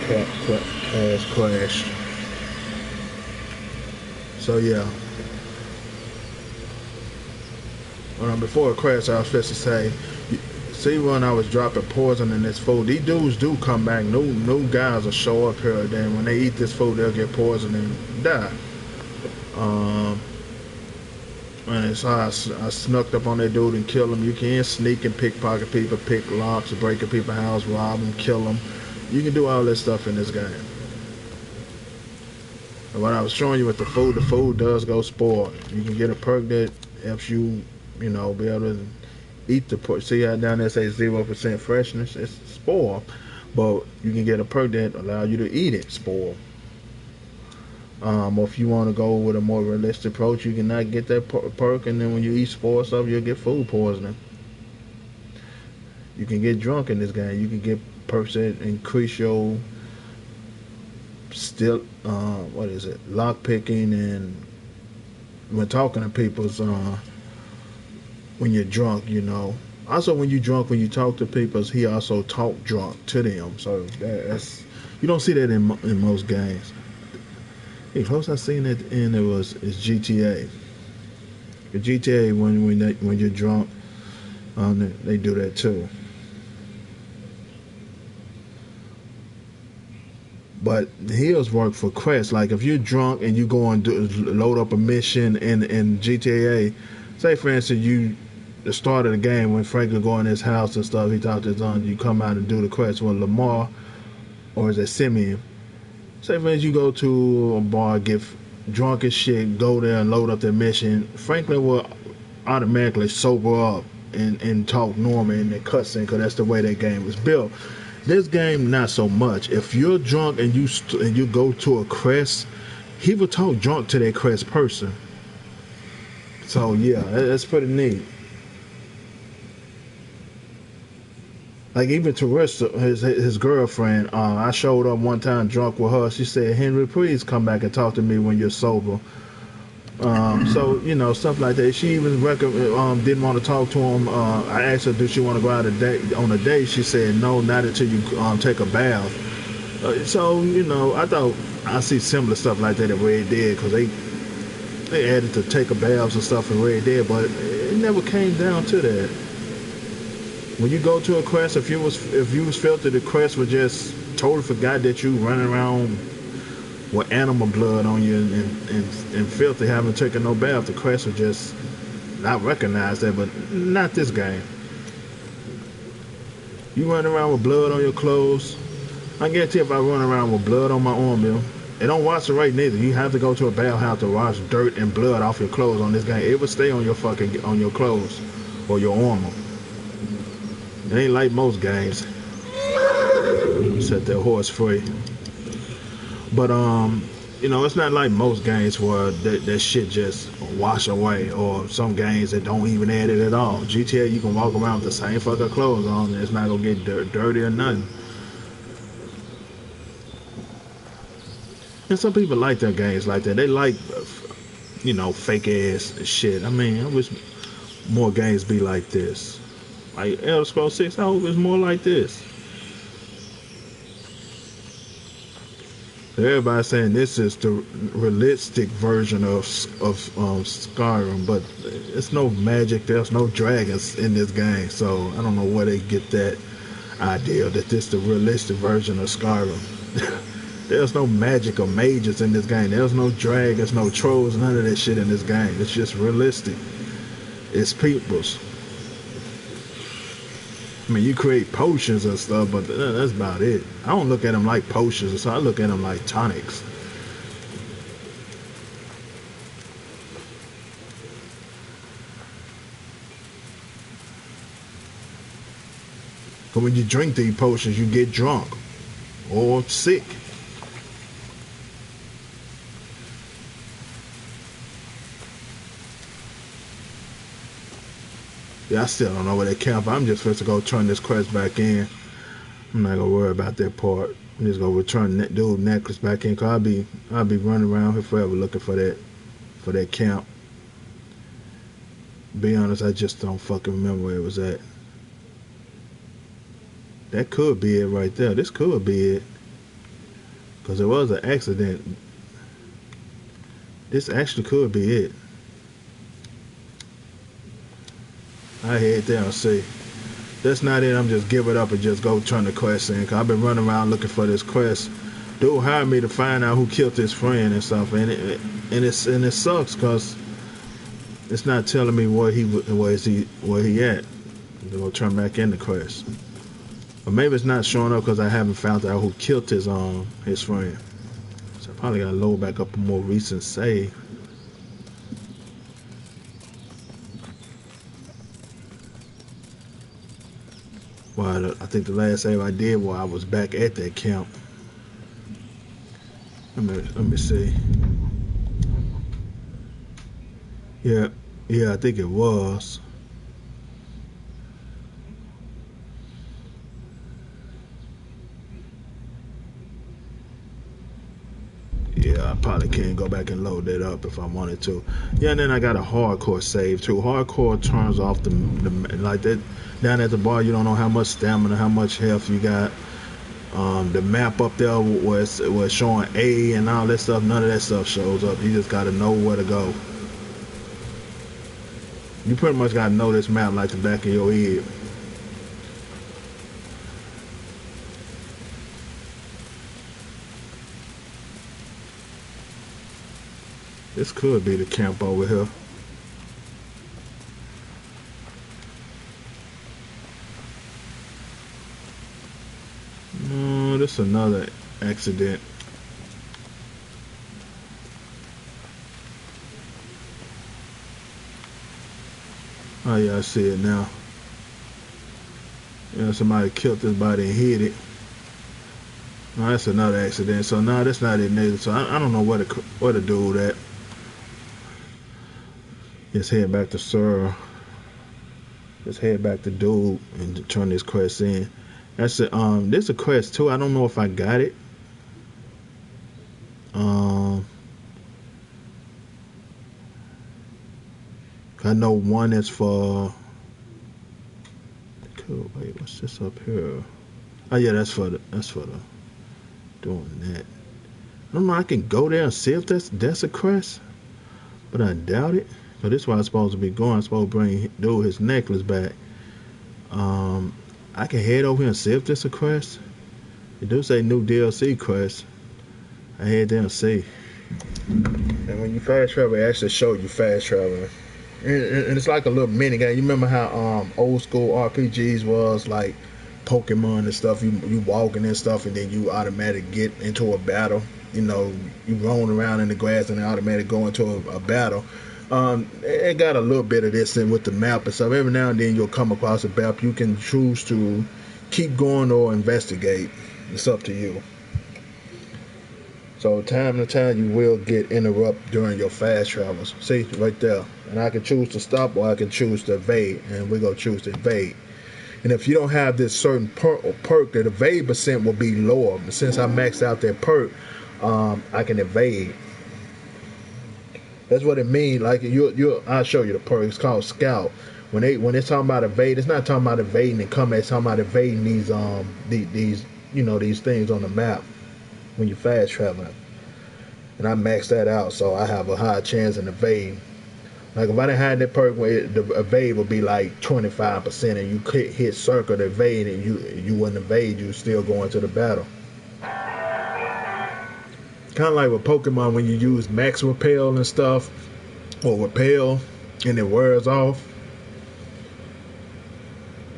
has crashed. So yeah. Before it crashed, I was supposed to say, see when I was dropping poison in this food, these dudes do come back. New guys will show up here. Then when they eat this food, they'll get poisoned and die. Um, and so I snuck up on that dude and killed him. You can sneak and pickpocket people, pick locks, break a people's house, rob them, kill them. You can do all this stuff in this game. And what I was showing you with the food does go spoiled. You can get a perk that helps you, be able to eat the pork. See how down there say 0% freshness? It's spoiled. But you can get a perk that allow you to eat it spoiled. Or if you want to go with a more realistic approach, you can not get that perk, and then when you eat spoiled stuff, you'll get food poisoning. You can get drunk in this game. You can get perks that increase your still, what is it, lock picking, and when talking to people's, when you're drunk. Also, when you're drunk, when you talk to people, he also talk drunk to them. So that's you don't see that in most games. The close I seen it in is GTA. The GTA when you're drunk, they do that too. But heels work for quests. Like if you're drunk and you go and load up a mission in GTA, say for instance the start of the game when Franklin go in his house and stuff, he talked to his son, you come out and do the quest with Lamar or is it Simeon? Say for instance you go to a bar, get drunk as shit, go there and load up the mission. Franklin will automatically sober up and talk normal in the cutscene because that's the way that game was built. This game, not so much. If you're drunk and you go to a crest, he will talk drunk to that crest person. So yeah, that's pretty neat. Like even Teresa, his girlfriend, I showed up one time drunk with her. She said, "Henry, please come back and talk to me when you're sober." So stuff like that. She even didn't want to talk to him. I asked her, "Do she want to go out on a date?" She said, "No, not until you take a bath." So I thought I see similar stuff like that at Red Dead because they added to take a baths and stuff in Red Dead, but it never came down to that. When you go to a quest, if you was filthy, the quest would just totally forgot that you running around with animal blood on you and filthy, haven't taken no bath. The quest would just not recognize that, but not this game. You run around with blood on your clothes. I guarantee if I run around with blood on my arm, it don't wash it right neither. You have to go to a bathhouse to wash dirt and blood off your clothes on this game. It will stay on your clothes or your armor. It ain't like most games. Set that horse free. But it's not like most games where that shit just wash away, or some games that don't even add it at all. GTA, you can walk around with the same fucking clothes on, and it's not gonna get dirty or nothing. And some people like their games like that. They like, fake ass shit. I mean, I wish more games be like this. Like Elder Scrolls 6, I hope it's more like this. Everybody's saying this is the realistic version of Skyrim, but it's no magic. There's no dragons in this game, so I don't know where they get that idea that this is the realistic version of Skyrim. There's no magic or mages in this game. There's no dragons, no trolls, none of that shit in this game. It's just realistic. It's people's. I mean, you create potions and stuff, but that's about it. I don't look at them like potions, so I look at them like tonics. But when you drink these potions, you get drunk or sick. Yeah, I still don't know where they camp. I'm just supposed to go turn this quest back in. I'm not gonna worry about that part. I'm just gonna return that dude necklace back in. Cause I'll be running around here forever looking for that camp. Be honest, I just don't fucking remember where it was at. That could be it right there. This could be it. Because it was an accident. This actually could be it. I head there and see. That's not it. I'm just give it up and just go turn the quest in. Cause I've been running around looking for this quest. Dude hired me to find out who killed his friend and stuff, and it sucks because it's not telling me where he at. To go turn back in the quest, or maybe it's not showing up because I haven't found out who killed his friend. So I probably gotta load back up a more recent save. Well, I think the last save I did while I was back at that camp. Let me see. Yeah, yeah, I think it was. Yeah, I probably can't go back and load that up if I wanted to. Yeah, and then I got a hardcore save too. Hardcore turns off the like that down at the bar. You don't know how much stamina, how much health you got. The map up there was showing A and all that stuff. None of that stuff shows up. You just got to know where to go. You pretty much got to know this map like the back of your head. This could be the camp over here. No, this is another accident. Oh yeah, I see it now. Yeah, somebody killed this body and hid it. No, that's another accident. So no, that's not it neither. So I don't know where to do that. Just head back to Sir. Just head back to Dude and turn this quest in. That's a this a quest too. I don't know if I got it. I know one is for. Cool. Wait, what's this up here? Oh yeah, that's for the doing that. I don't know. I can go there and see if that's a quest, but I doubt it. So this is where I'm supposed to be going. I'm supposed to bring Dude his necklace back. I can head over here and see if this a quest. It do say new DLC quest. I head there and see. And when you fast travel, it actually show you fast traveling. And it's like a little mini game. You remember how old school RPGs was like Pokemon and stuff. You walking and stuff, and then you automatically get into a battle. You know, you roam around in the grass and automatically go into a battle. It got a little bit of this in with the map and stuff. Every now and then you'll come across a map. You can choose to keep going or investigate. It's up to you. So time to time you will get interrupted during your fast travels. See, right there. And I can choose to stop or I can choose to evade. And we're going to choose to evade. And if you don't have this certain perk, the evade percent will be lower. But since I maxed out that perk, I can evade. That's what it means. Like I'll show you the perk. It's called Scout. When it's talking about evade, it's not talking about evading and combat. It's talking about evading these these things on the map when you're fast traveling. And I maxed that out, so I have a high chance in evade. Like if I didn't have that perk, where the evade would be like 25%, and you could hit circle to evade, and you wouldn't evade, you still go into the battle. Kind of like with Pokemon when you use max repel and stuff, or repel, and it wears off.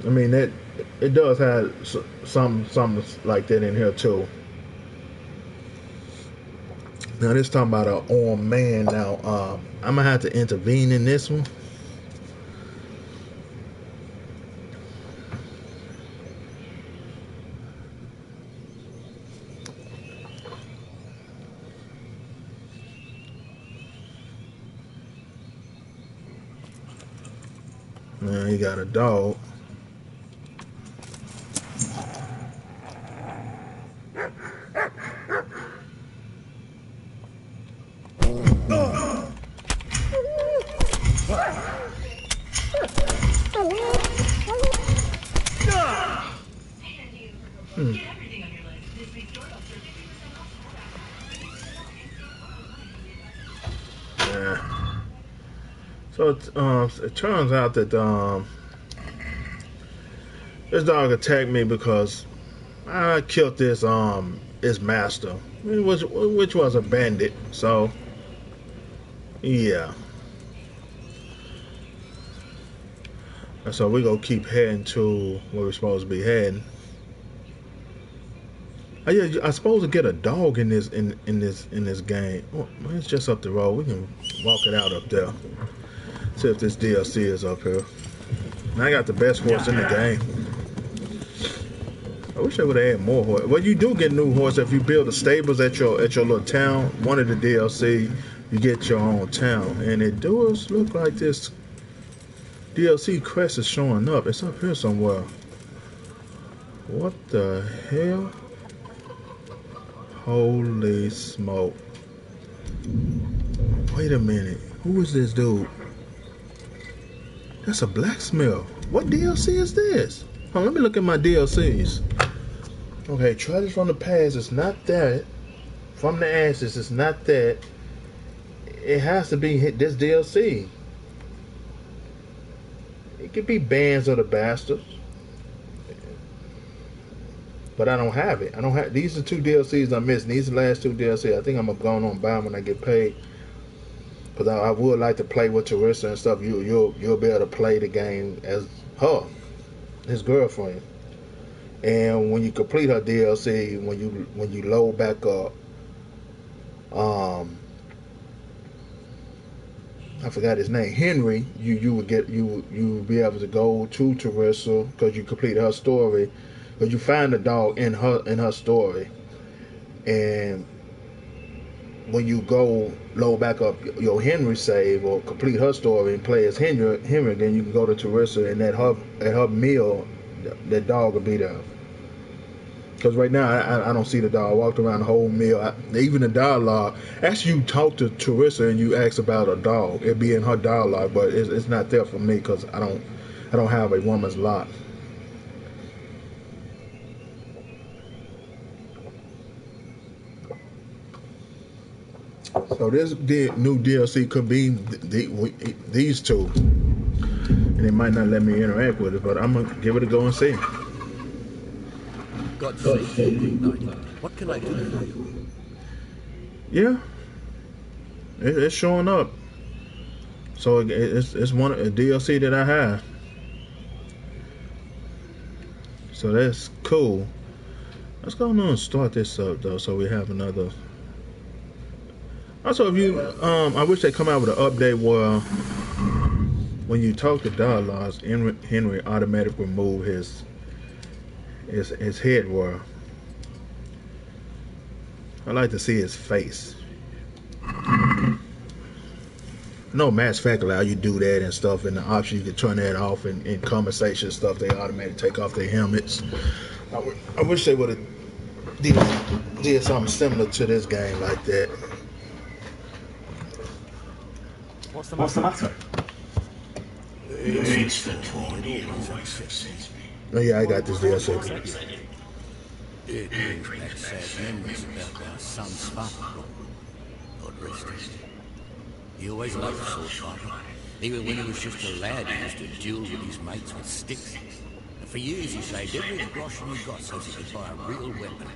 I mean that it does have something like that in here too. Now this talking about an armed man. Now I'm gonna have to intervene in this one. Now he got a dog. So it turns out that this dog attacked me because I killed this his master, which was a bandit. So yeah, and so we gonna keep heading to where we're supposed to be heading. Oh, yeah, I supposed to get a dog in this game. Well, it's just up the road. We can walk it out up there. See if this DLC is up here. And I got the best horse in the game. I wish I would have had more horse. Well, you do get new horse if you build the stables at your little town. One of the DLC, you get your own town, and it does look like this DLC crest is showing up. It's up here somewhere. What the hell? Holy smoke! Wait a minute. Who is this dude? That's a blacksmith. What DLC is this? Oh, let me look at my DLCs. Okay, treasures from the past. It's not that. From the ashes. It's not that. It has to be this DLC. It could be Bands of the Bastards. But I don't have it. I don't have. These are two DLCs I'm missing. These are the last two DLCs. I think I'm gonna go on and buy them when I get paid. Cause I would like to play with Teresa and stuff. You'll be able to play the game as her, his girlfriend. And when you complete her DLC, when you load back up, I forgot his name, Henry. You would be able to go to Teresa because you complete her story. Because you find the dog in her story, and when you go load back up your Henry save or complete her story and play as Henry, then you can go to Teresa and at her meal, that dog will be there. Because right now I don't see the dog. I walked around the whole meal. Even the dialogue. Actually, you talk to Teresa and you ask about a dog. It'd be in her dialogue, but it's not there for me because I don't have a woman's lot. So this new DLC could be these two, and they might not let me interact with it, but I'm gonna give it a go and see. God save you, good night. What can I do for you? Yeah, it's showing up. So it's one a DLC that I have. So that's cool. Let's go on and start this up though, so we have another. Also, if you, I wish they come out with an update where when you talk to dialogues, Henry automatically remove his head wire. I like to see his face. No, Mass Effect allow you to do that and stuff. In the option, you can turn that off. In conversation stuff, they automatically take off their helmets. I wish they would have did something similar to this game like that. What's the matter? It's the tornado fixes me. Oh yeah, I got this DLC. It brings back sad memories about our son's father. God rest him. He always loved sword fighting. Even when he was just a lad, he used to duel with his mates with sticks. And for years he saved every groschen he got so he could buy a real weapon.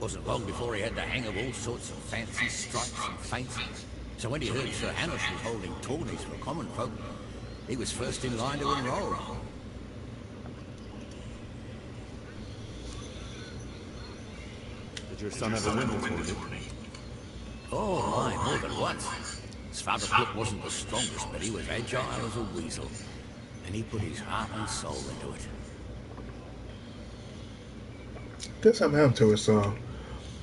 Wasn't long before he had the hang of all sorts of fancy strikes and feints. So when he heard Sir Hanush was holding tourneys for common folk, he was first in line to enroll. Did your son ever win the tourney? Oh, aye, more than once. His father Flip wasn't the strongest, but he was agile as a weasel. And he put his heart and soul into it. Guess something happened to his son.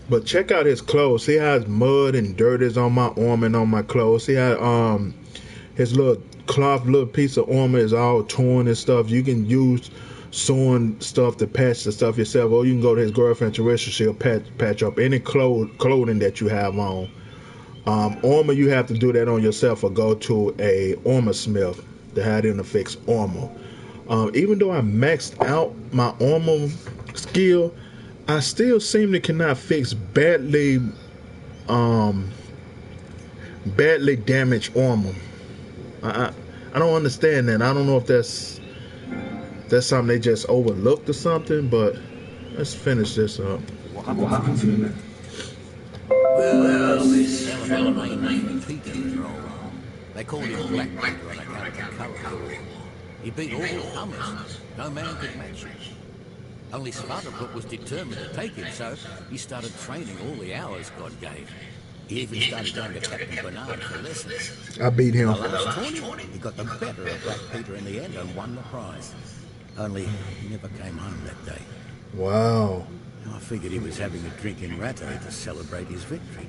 But check out his clothes. See how his mud and dirt is on my arm and on my clothes. See how his little cloth little piece of armor is all torn and stuff. You can use sewing stuff to patch the stuff yourself, or you can go to his girlfriend Teresa. She'll patch up any clothing that you have on. Armor, you have to do that on yourself, or go to a armor smith to have them to fix armor. Even though I maxed out my armor skill, I still seem to cannot fix badly badly damaged armor. I don't understand that. I don't know if that's something they just overlooked or something, but let's finish this up. What happened to him? Well, this fella by the name of Peter was wrong. They called him Black Peter on account of the colour he wore. He beat all comers. No man could match him. Only Sputterbrook was determined to take him, so he started training all the hours God gave. He even started going to Captain Bernard for lessons. I beat him. The last tournament, he got the better of Black Peter in the end and won the prize. Only he never came home that day. Wow. I figured he was having a drink in Rattay to celebrate his victory.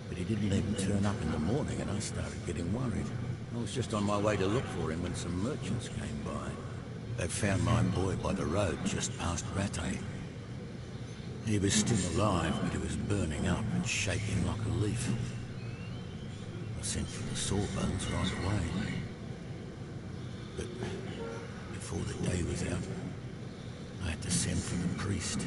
But he didn't even turn up in the morning, and I started getting worried. I was just on my way to look for him when some merchants came by. They found my boy by the road just past Rattay. He was still alive, but he was burning up and shaking like a leaf. I sent for the sawbones right away. But before the day was out, I had to send for the priest.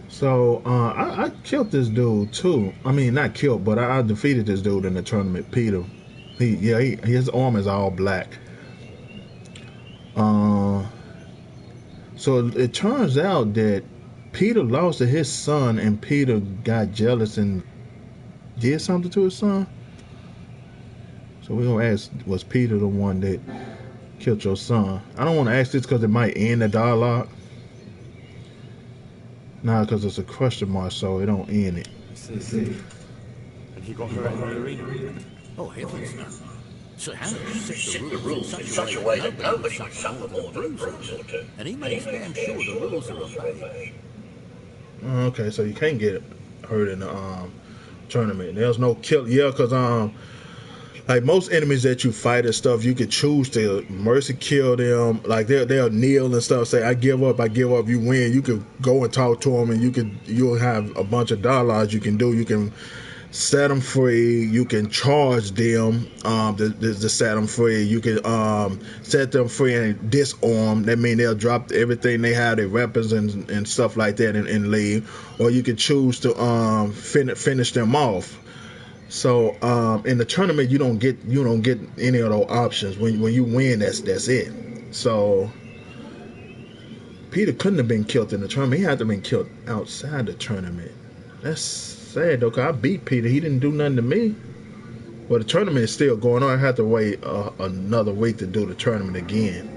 So I killed this dude too. I mean, not killed, but I defeated this dude in the tournament. Peter. His arm is all black. So it turns out that Peter lost to his son, and Peter got jealous and did something to his son. So we're gonna ask, was Peter the one that killed your son? I don't want to ask this because it might end the dialogue. Nah, because it's a question mark, so it don't end it. See. And he got hurt in the arena. Oh, heavens no. Sir Hannah set the rules in such a way that nobody would suffer more than a bruise or two. And he makes damn sure the rules are obeyed. Okay, so you can't get hurt in the tournament. There's no kill. Yeah, because like most enemies that you fight and stuff, you could choose to mercy kill them. Like they'll kneel and stuff, say I give up, you win. You could go and talk to them, and you'll have a bunch of dialogues you can do. You can set them free. You can charge them to set them free. You can set them free and disarm. That means they'll drop everything they have, their weapons and stuff like that, and leave. Or you can choose to finish them off. So in the tournament, you don't get any of those options. When you win, that's it. So Peter couldn't have been killed in the tournament. He had to have been killed outside the tournament. That's sad though, 'cause I beat Peter. He didn't do nothing to me. Well, the tournament is still going on. I have to wait another week to do the tournament again.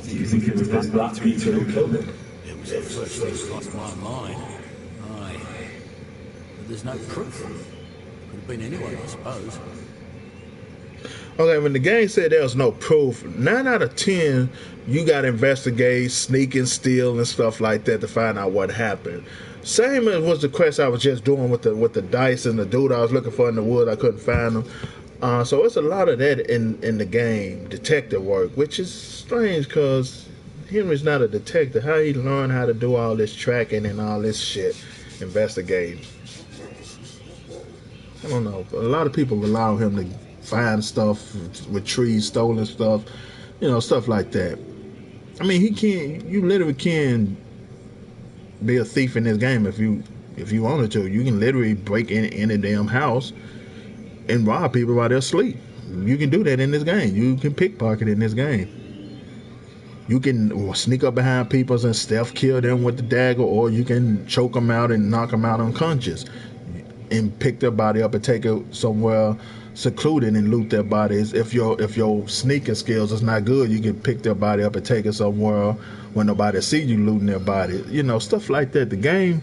Do you think it was that Black Peter who killed him? It was the first thing that crossed my mind. Aye. But there's no proof. Could have been anyone, I suppose. Okay, when the game said there was no proof, 9 out of 10, you got to investigate, sneak and steal and stuff like that to find out what happened. Same as was the quest I was just doing with the dice and the dude I was looking for in the wood. I couldn't find him. So it's a lot of that in the game, detective work, which is strange because Henry's not a detective. How he learned how to do all this tracking and all this shit, investigating? I don't know. A lot of people rely on him to find stuff with trees, stolen stuff, stuff like that. I mean, you literally can be a thief in this game if you wanted to. You can literally break in any damn house and rob people while they're asleep. You can do that in this game. You can pickpocket in this game. You can sneak up behind people and stealth kill them with the dagger, or you can choke them out and knock them out unconscious and pick their body up and take it somewhere secluded and loot their bodies. If your sneaking skills is not good, you can pick their body up and take it somewhere when nobody see you looting their body. Stuff like that. The game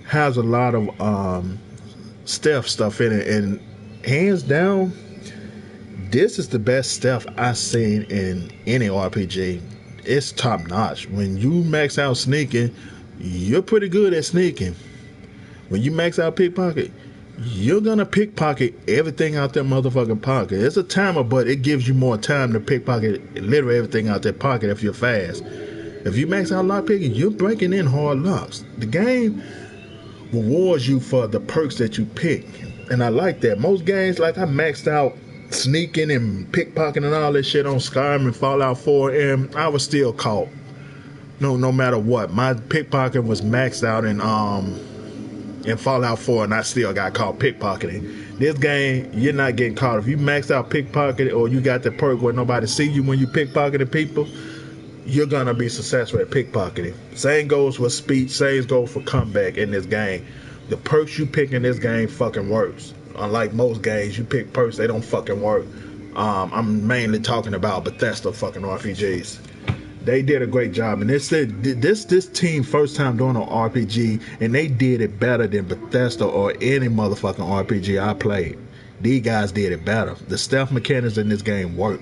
has a lot of stealth stuff in it, and hands down, this is the best stealth I've seen in any RPG. It's top notch. When you max out sneaking, you're pretty good at sneaking. When you max out pickpocket, you're gonna pickpocket everything out their motherfucking pocket. It's a timer, but it gives you more time to pickpocket literally everything out their pocket if you're fast. If you max out lockpicking, you're breaking in hard locks. The game rewards you for the perks that you pick, and I like that. Most games, like I maxed out sneaking and pickpocketing and all this shit on Skyrim and Fallout 4, and I was still caught. no matter what. My pickpocket was maxed out in Fallout 4, and I still got caught pickpocketing. This game, you're not getting caught. If you maxed out pickpocket or you got the perk where nobody see you when you pickpocketing people, you're gonna be successful at pickpocketing. Same goes with speech, same goes for comeback in this game. The perks you pick in this game fucking works. Unlike most games, you pick perks, they don't fucking work. I'm mainly talking about Bethesda fucking RPGs. They did a great job, and this team first time doing an RPG, and they did it better than Bethesda or any motherfucking RPG I played. These guys did it better. The stealth mechanics in this game work.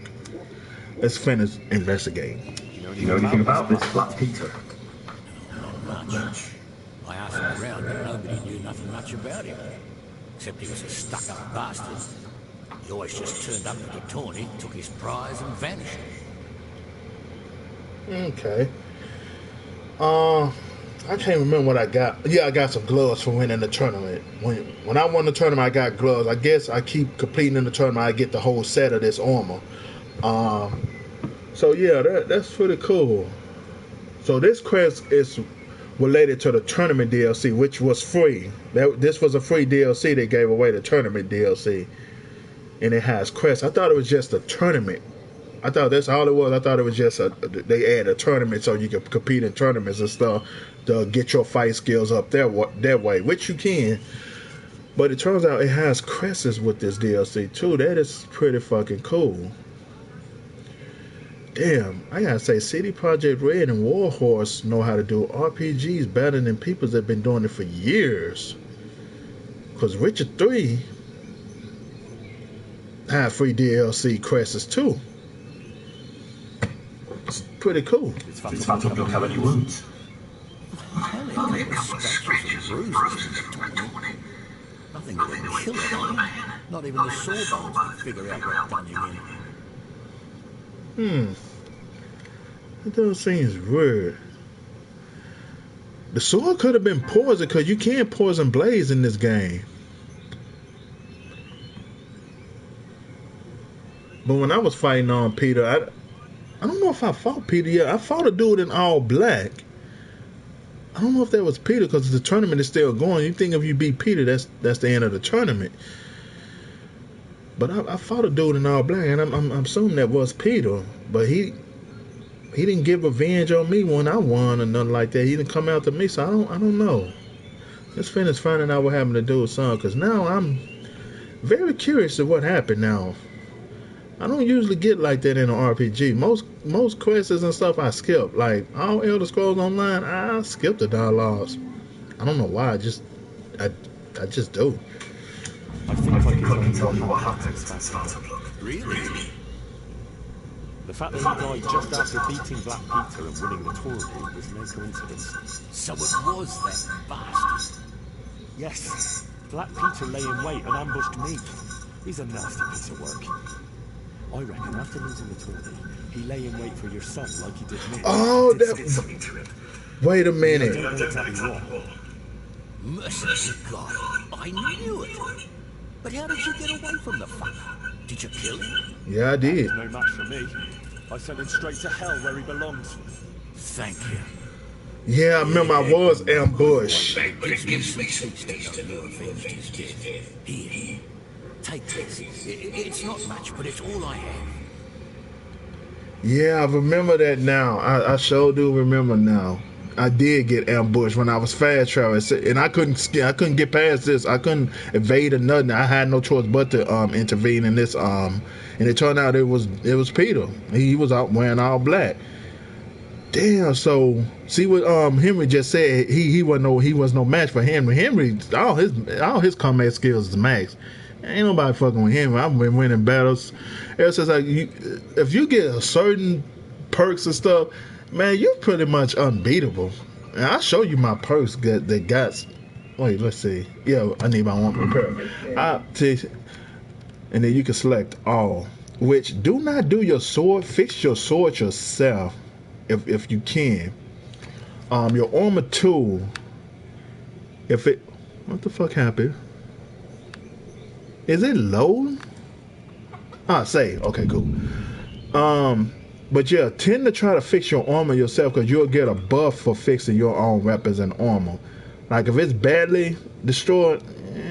Let's finish investigating. Do you know anything about this Black Peter? Not much. I asked around, but nobody knew nothing much about him. Except he was a stuck-up bastard. He always just turned up at the tourney, took his prize, and vanished. Okay. I can't remember what I got. Yeah, I got some gloves for winning the tournament. When I won the tournament, I got gloves. I guess I keep completing in the tournament. I get the whole set of this armor. So yeah, that's pretty cool. So this quest is related to the tournament DLC, which was free. This was a free DLC they gave away, the tournament DLC, and it has quests. I thought it was just a tournament. I thought that's all it was. I thought it was just they add a tournament so you can compete in tournaments and stuff to get your fight skills up that way, which you can. But it turns out it has quests with this DLC too. That is pretty fucking cool. Damn, I gotta say, CD Projekt Red and Warhorse know how to do RPGs better than people that have been doing it for years. Cause Witcher 3 had free DLC quests too. It's pretty cool. It's Phantom don't have any wounds. Hell, it got scratches and bruises in the tourney. Nothing that would kill a man. Not even the sawbones could figure out what done him in. It does seem weird. The sword could have been poisoned because you can't poison blades in this game. But when I was fighting on Peter, I don't know if I fought Peter yet. I fought a dude in all black. I don't know if that was Peter because the tournament is still going. You think if you beat Peter, that's the end of the tournament. But I fought a dude in all black, and I'm assuming that was Peter. But he didn't give revenge on me when I won or nothing like that. He didn't come after me, so I don't know. Let's finish finding out what happened to dude's son, because now I'm very curious of what happened now. I don't usually get like that in an RPG. Most quests and stuff I skip. Like all Elder Scrolls Online, I skip the dialogues. I don't know why. I just do. I think I can tell you what happened to Startup. Really? The fact that he died just after beating Black Peter and winning the tournament was no coincidence. So it was that bastard. Yes, Black Peter lay in wait and ambushed me. He's a nasty piece of work. I reckon after losing the tournament, he lay in wait for your son like he did me. Oh, Did something to him. wait a I minute. don't know exactly what. Mercy to God, I knew it. But how did you get away from the fucker? Did you kill him? Yeah, I did. He's no match for me. I sent him straight to hell where he belongs. Thank you. Yeah, I remember I was ambushed. But it gives me space to know you avenged his death. Here, take this. It's not much, but it's all I have. Yeah, I remember that now. I sure do remember now. I did get ambushed when I was fast traveling, and I couldn't get past this. I couldn't evade or nothing. I had no choice but to intervene in this. And it turned out it was Peter. He was out wearing all black. Damn. So see what Henry just said. He was no match for Henry. Henry, all his combat skills is max. Ain't nobody fucking with him. I've been winning battles. It's just like if you get a certain perks and stuff, man, you're pretty much unbeatable. And I'll show you my perks that got. Wait, let's see. Yeah, I need my one prepare. And then you can select all. Which do not do your sword. Fix your sword yourself, if you can. Your armor tool. If it, what the fuck happened? Is it low? Save. Okay, cool. But yeah, tend to try to fix your armor yourself because you'll get a buff for fixing your own weapons and armor. Like if it's badly destroyed,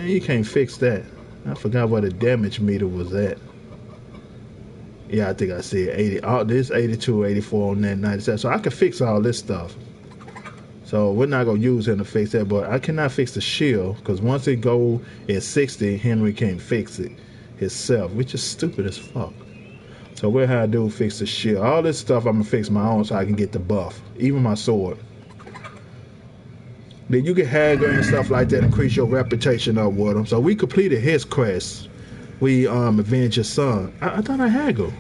you can't fix that. I forgot what the damage meter was at. Yeah, I think I see it. 80. Oh, this 82, 84 on that 97. So I can fix all this stuff. So we're not gonna use him to fix that, but I cannot fix the shield because once it go at 60, Henry can't fix it himself, which is stupid as fuck. So we'll have to do fix the shield. All this stuff I'm gonna fix my own so I can get the buff, even my sword. Then you can haggle and stuff like that, increase your reputation up with him. So we completed his quest. We avenged his son. I thought I haggled.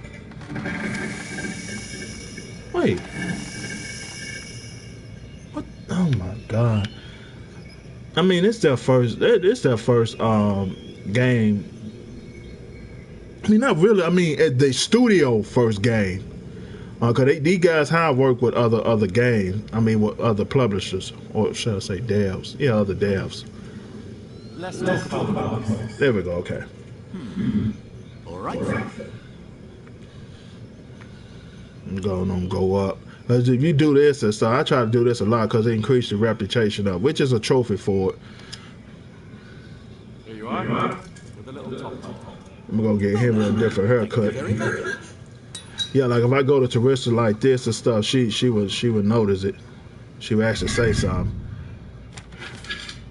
Wait. What? Oh my god. I mean, it's their first. It's their first game. I mean, not really. I mean, at the studio first game. Cause these guys have worked with other games. I mean, with other publishers, or should I say devs? Yeah, other devs. Let's talk about this. There we go. Okay. All right. I'm going on go up. Cause if you do this and stuff, I try to do this a lot because it increases your reputation up, which is a trophy for it. Here you are, with a little top. I'm gonna get him a different haircut. Very much. Yeah, like if I go to Teresa like this and stuff, she would notice it. She would actually say something.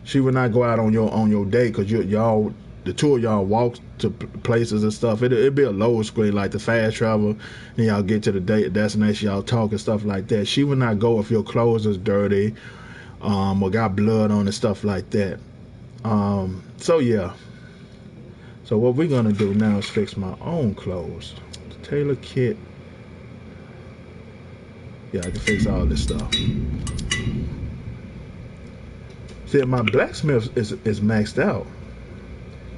She would not go out on your date because y'all the two of y'all walk to places and stuff. It'd be a lower screen like the fast travel, and y'all get to the destination, y'all talk and stuff like that. She would not go if your clothes is dirty, or got blood on and stuff like that. So yeah. So what we're gonna do now is fix my own clothes. Tailor kit. Yeah, I can fix all this stuff. See, my blacksmith is maxed out.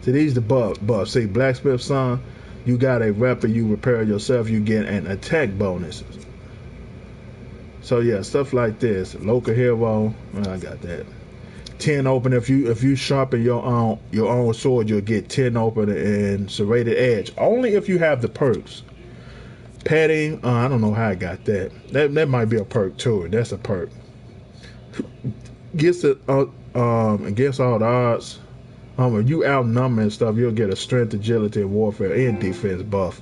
See, these the buff. See, blacksmith son, you got a weapon, you repair yourself, you get an attack bonus. So yeah, stuff like this. Local hero, I got that. 10 open if you sharpen your own sword, you'll get 10 open and serrated edge. Only if you have the perks. Padding, I don't know how I got that. That might be a perk too. That's a perk. Against against all the odds, if you outnumber and stuff, you'll get a strength, agility, warfare, and defense buff.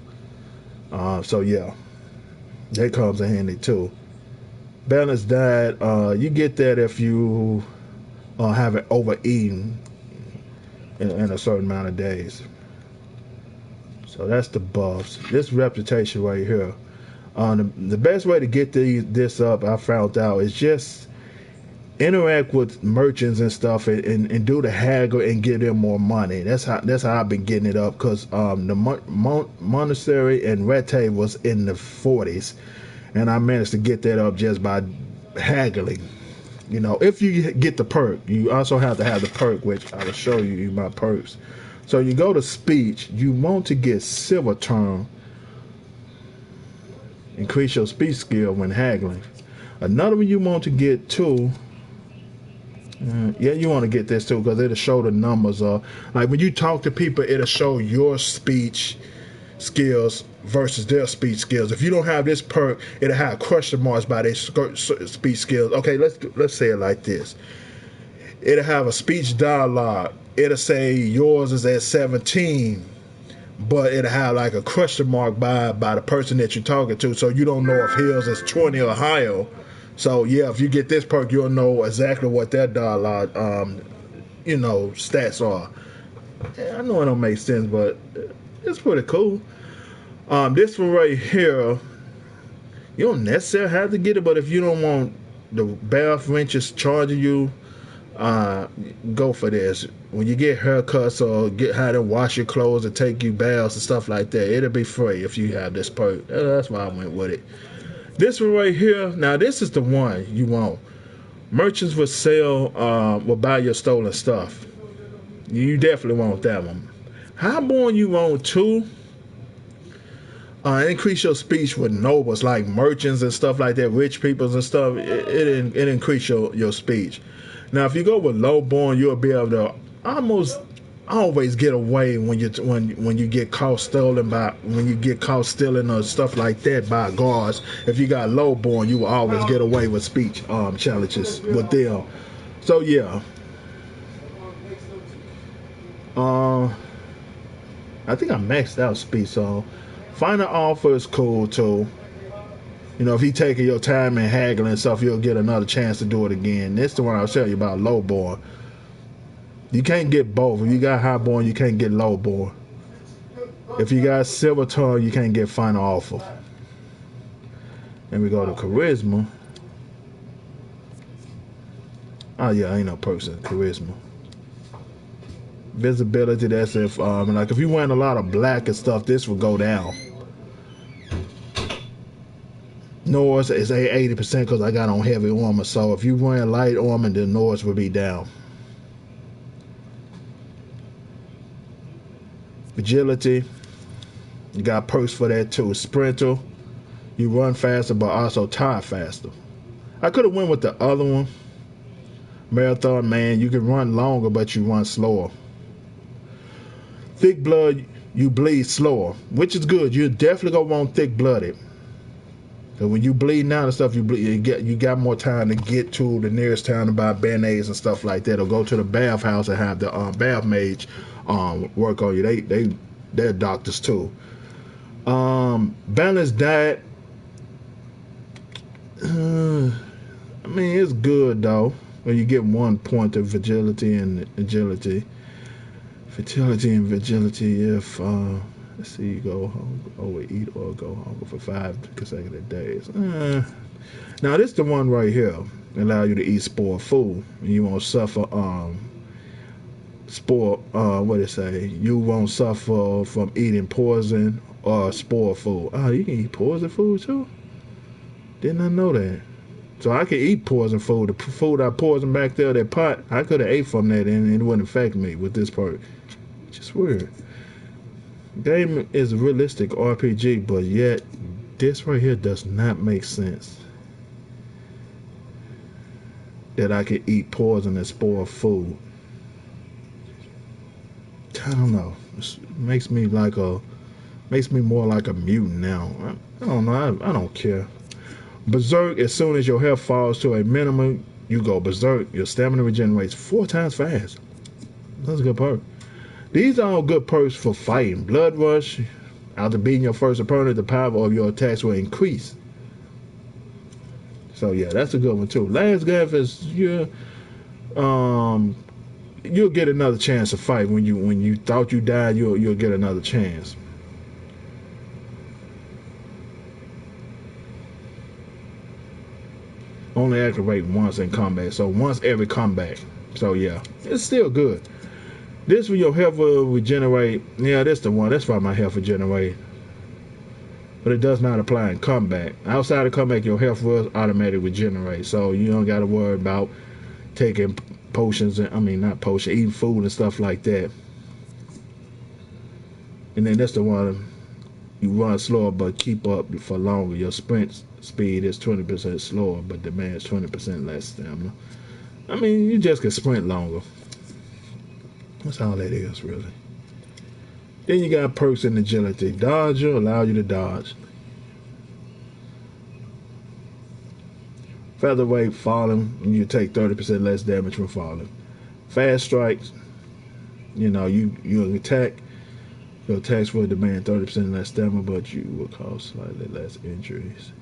So yeah, that comes in handy too. Balanced diet, you get that if you have it overeaten in a certain amount of days. So that's the buffs. This reputation right here. The best way to get this up, I found out, is just interact with merchants and stuff and do the haggle and give them more money. That's how I've been getting it up because the monastery and Rete was in the 40s, and I managed to get that up just by haggling. You know, if you get the perk, you also have to have the perk, which I will show you my perks. So you go to speech, you want to get silver term, increase your speech skill when haggling. Another one you want to get too, you want to get this too because it'll show the numbers. Like when you talk to people, it'll show your speech skills versus their speech skills. If you don't have this perk, it'll have question marks by their speech skills. Okay, let's say it like this. It'll have a speech dialogue. It'll say yours is at 17, but it'll have like a question mark by the person that you're talking to, so you don't know if his is 20 or higher. So yeah, if you get this perk, you'll know exactly what that dialogue, stats are. Yeah, I know it don't make sense, but it's pretty cool. This one right here, you don't necessarily have to get it, but if you don't want the bath wrenches charging you, go for this. When you get haircuts or get how to wash your clothes and take you baths and stuff like that, it'll be free if you have this perk. That's why I went with it. This one right here, now this is the one you want. Merchants will buy your stolen stuff. You definitely want that one. Highborn you want too. Increase your speech with nobles like merchants and stuff like that, rich peoples and stuff. It increase your speech. Now, if you go with lowborn, you'll be able to almost always get away when you get caught stealing or stuff like that by guards. If you got lowborn, you will always get away with speech challenges with them. So yeah, uh, I think I maxed out speech. So final offer is cool too. You know, if he taking your time and haggling and stuff, you'll get another chance to do it again. That's the one I was telling you about, lowborn. You can't get both. If you got highborn, you can't get lowborn. If you got silver tongue, you can't get final offer. And we go to charisma. Oh yeah, ain't no person. Charisma. Visibility, that's if like if you wearing a lot of black and stuff, this will go down. Noise is 80% because I got on heavy armor. So if you wearing light armor, then noise will be down. Agility, you got perks for that too. Sprinter, you run faster but also tire faster. I could have went with the other one. Marathon man, you can run longer but you run slower. Thick blood, you bleed slower, which is good. You're definitely gonna want thick blooded. So when you bleed out and stuff, you got more time to get to the nearest town to buy band-aids and stuff like that, or go to the bath house and have the bath mage work on you. They're doctors too. Balanced diet. I mean, it's good though. When you get 1 point of agility and agility. Fertility and vigility if let's see, you go overeat or go hungry for 5 consecutive days. Now this the one right here. Allow you to eat spore food. And you won't suffer spore what it say? You won't suffer from eating poison or spore food. Oh, you can eat poison food too? Didn't I know that? So I could eat poison food. The food I poisoned back there, that pot, I could have ate from that and it wouldn't affect me with this perk. Just weird. Game is a realistic RPG, but yet this right here does not make sense. That I could eat poison and spore food. I don't know. It makes me more like a mutant now. I don't know. I don't care. Berserk, as soon as your health falls to a minimum, you go berserk. Your stamina regenerates 4 times fast. That's a good perk. These are all good perks for fighting. Blood rush, after beating your first opponent, the power of your attacks will increase. So yeah, that's a good one too. Last Gaff is you'll get another chance to fight. When you thought you died, you'll get another chance. Only activate once in combat, so once every combat. So yeah, it's still good. This for your health will regenerate. Yeah, that's the one. That's why my health regenerate. But it does not apply in combat. Outside of combat, your health will automatically regenerate. So you don't got to worry about taking potions. Not potions, eating food and stuff like that. And then that's the one. You run slower but keep up for longer. Your sprint speed is 20% slower but demands 20% less stamina. You just can sprint longer. That's all that is, really. Then you got perks and agility. Dodger, allow you to dodge. Featherweight, falling, you take 30% less damage from falling. Fast strikes, you attack. Your attacks will demand 30% less stamina, but you will cause slightly less injuries.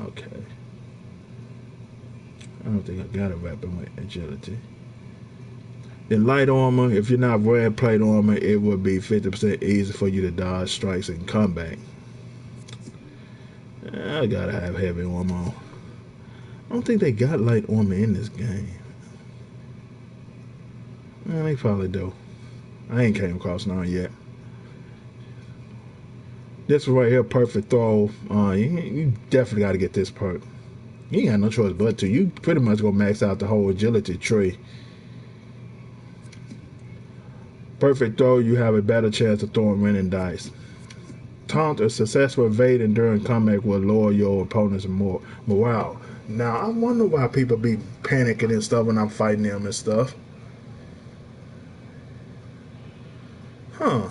Okay. I don't think I got a weapon with agility. Then light armor, if you're not wearing plate armor, it will be 50% easier for you to dodge strikes in combat. I gotta have heavy armor on. I don't think they got light armor in this game. They probably do. I ain't came across none yet. This right here, perfect throw. You definitely got to get this perk. You ain't got no choice but to. You pretty much gonna max out the whole agility tree. Perfect throw, you have a better chance of throwing winning dice. Taunt, a successful evading during combat will lower your opponent's morale. Now, I wonder why people be panicking and stuff when I'm fighting them and stuff. huh.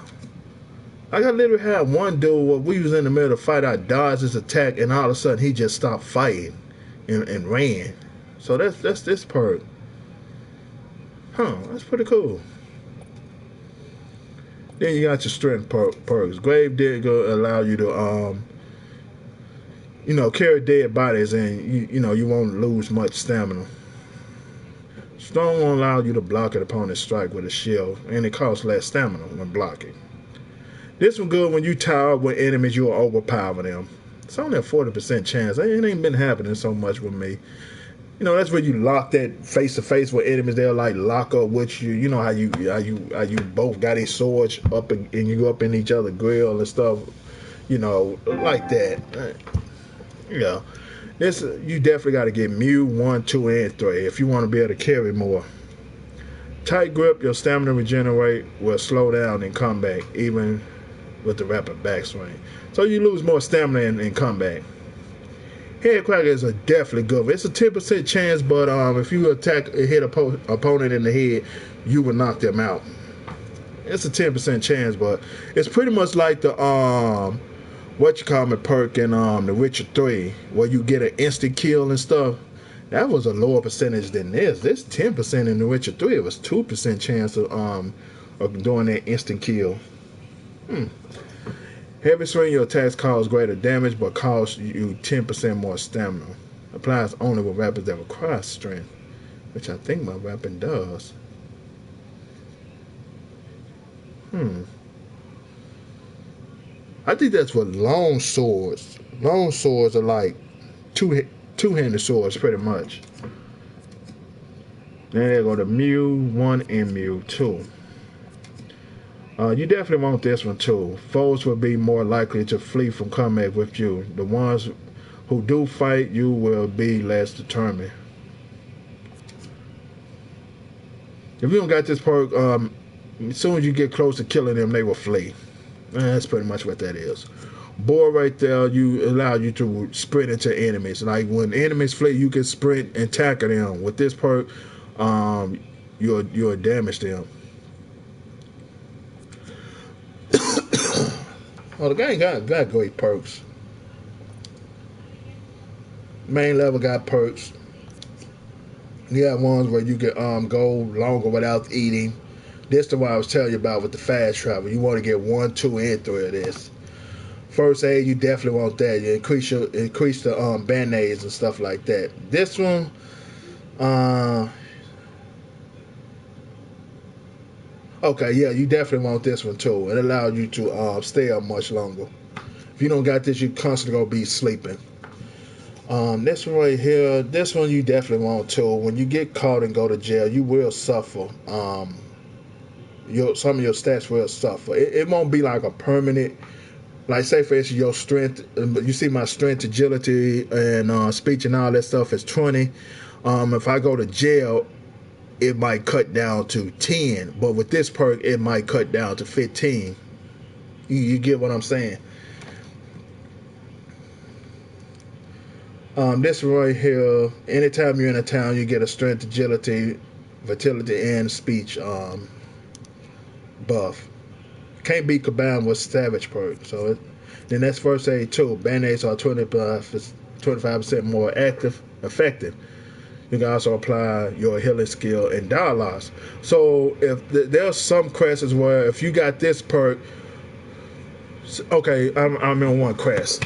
Like I literally had one dude where we was in the middle of the fight, I dodged his attack, and all of a sudden he just stopped fighting and ran. So that's this perk. Huh, that's pretty cool. Then you got your strength perks. Grave Digger allow you to carry dead bodies, and you won't lose much stamina. Strong will allow you to block an opponent's strike with a shield, and it costs less stamina when blocking. This one good when you tie up with enemies, you'll overpower them. It's only a 40% chance. It ain't been happening so much with me. That's where you lock that face to face with enemies. They'll like lock up with you. You know how you both got these swords up and you up in each other's grill and stuff. Like that. This you definitely got to get Mew 1, 2, and 3 if you want to be able to carry more. Tight grip, your stamina regenerate will slow down in combat, even with the rapid backswing. So you lose more stamina in combat. Head cracker is a definitely good one. It's a 10% chance, but if you hit opponent in the head, you will knock them out. It's a 10% chance, but it's pretty much like the perk in The Witcher 3, where you get an instant kill and stuff. That was a lower percentage than this. This 10% in The Witcher 3, it was 2% chance of doing that instant kill. Heavy swing, your attacks cause greater damage, but cost you 10% more stamina. Applies only with weapons that require strength, which I think my weapon does. I think that's for long swords. Long swords are like two-handed swords, pretty much. Then they go to Mew 1 and Mew 2. You definitely want this one too. Foes will be more likely to flee from combat with you. The ones who do fight you will be less determined. If you don't got this perk, as soon as you get close to killing them, they will flee. That's pretty much what that is. Boar right there, allow you to sprint into enemies. Like when enemies flee, you can sprint and tackle them. With this perk, you'll damage them. Oh, the game got great perks. Main level got perks. You got ones where you can go longer without eating. This is the one I was telling you about with the fast travel. You want to get 1, 2, and 3 of this. First aid, you definitely want that. You increase the band-aids and stuff like that. This one, okay, yeah, you definitely want this one too. It allows you to stay up much longer. If you don't got this, you constantly gonna be sleeping. This one right here, this one you definitely want too. When you get caught and go to jail, you will suffer. Some of your stats will suffer. It won't be like a permanent. Like say for instance, your strength. You see my strength, agility, and speech and all that stuff is 20. If I go to jail, it might cut down to 10, but with this perk, it might cut down to 15. You get what I'm saying? This right here, anytime you're in a town, you get a strength, agility, vitality, and speech buff. Can't be combined with savage perk. So then that's first aid too. Band-aids are 25% more effective. You can also apply your healing skill and dialogues. So if there's some quests where if you got this perk, okay, I'm in one quest.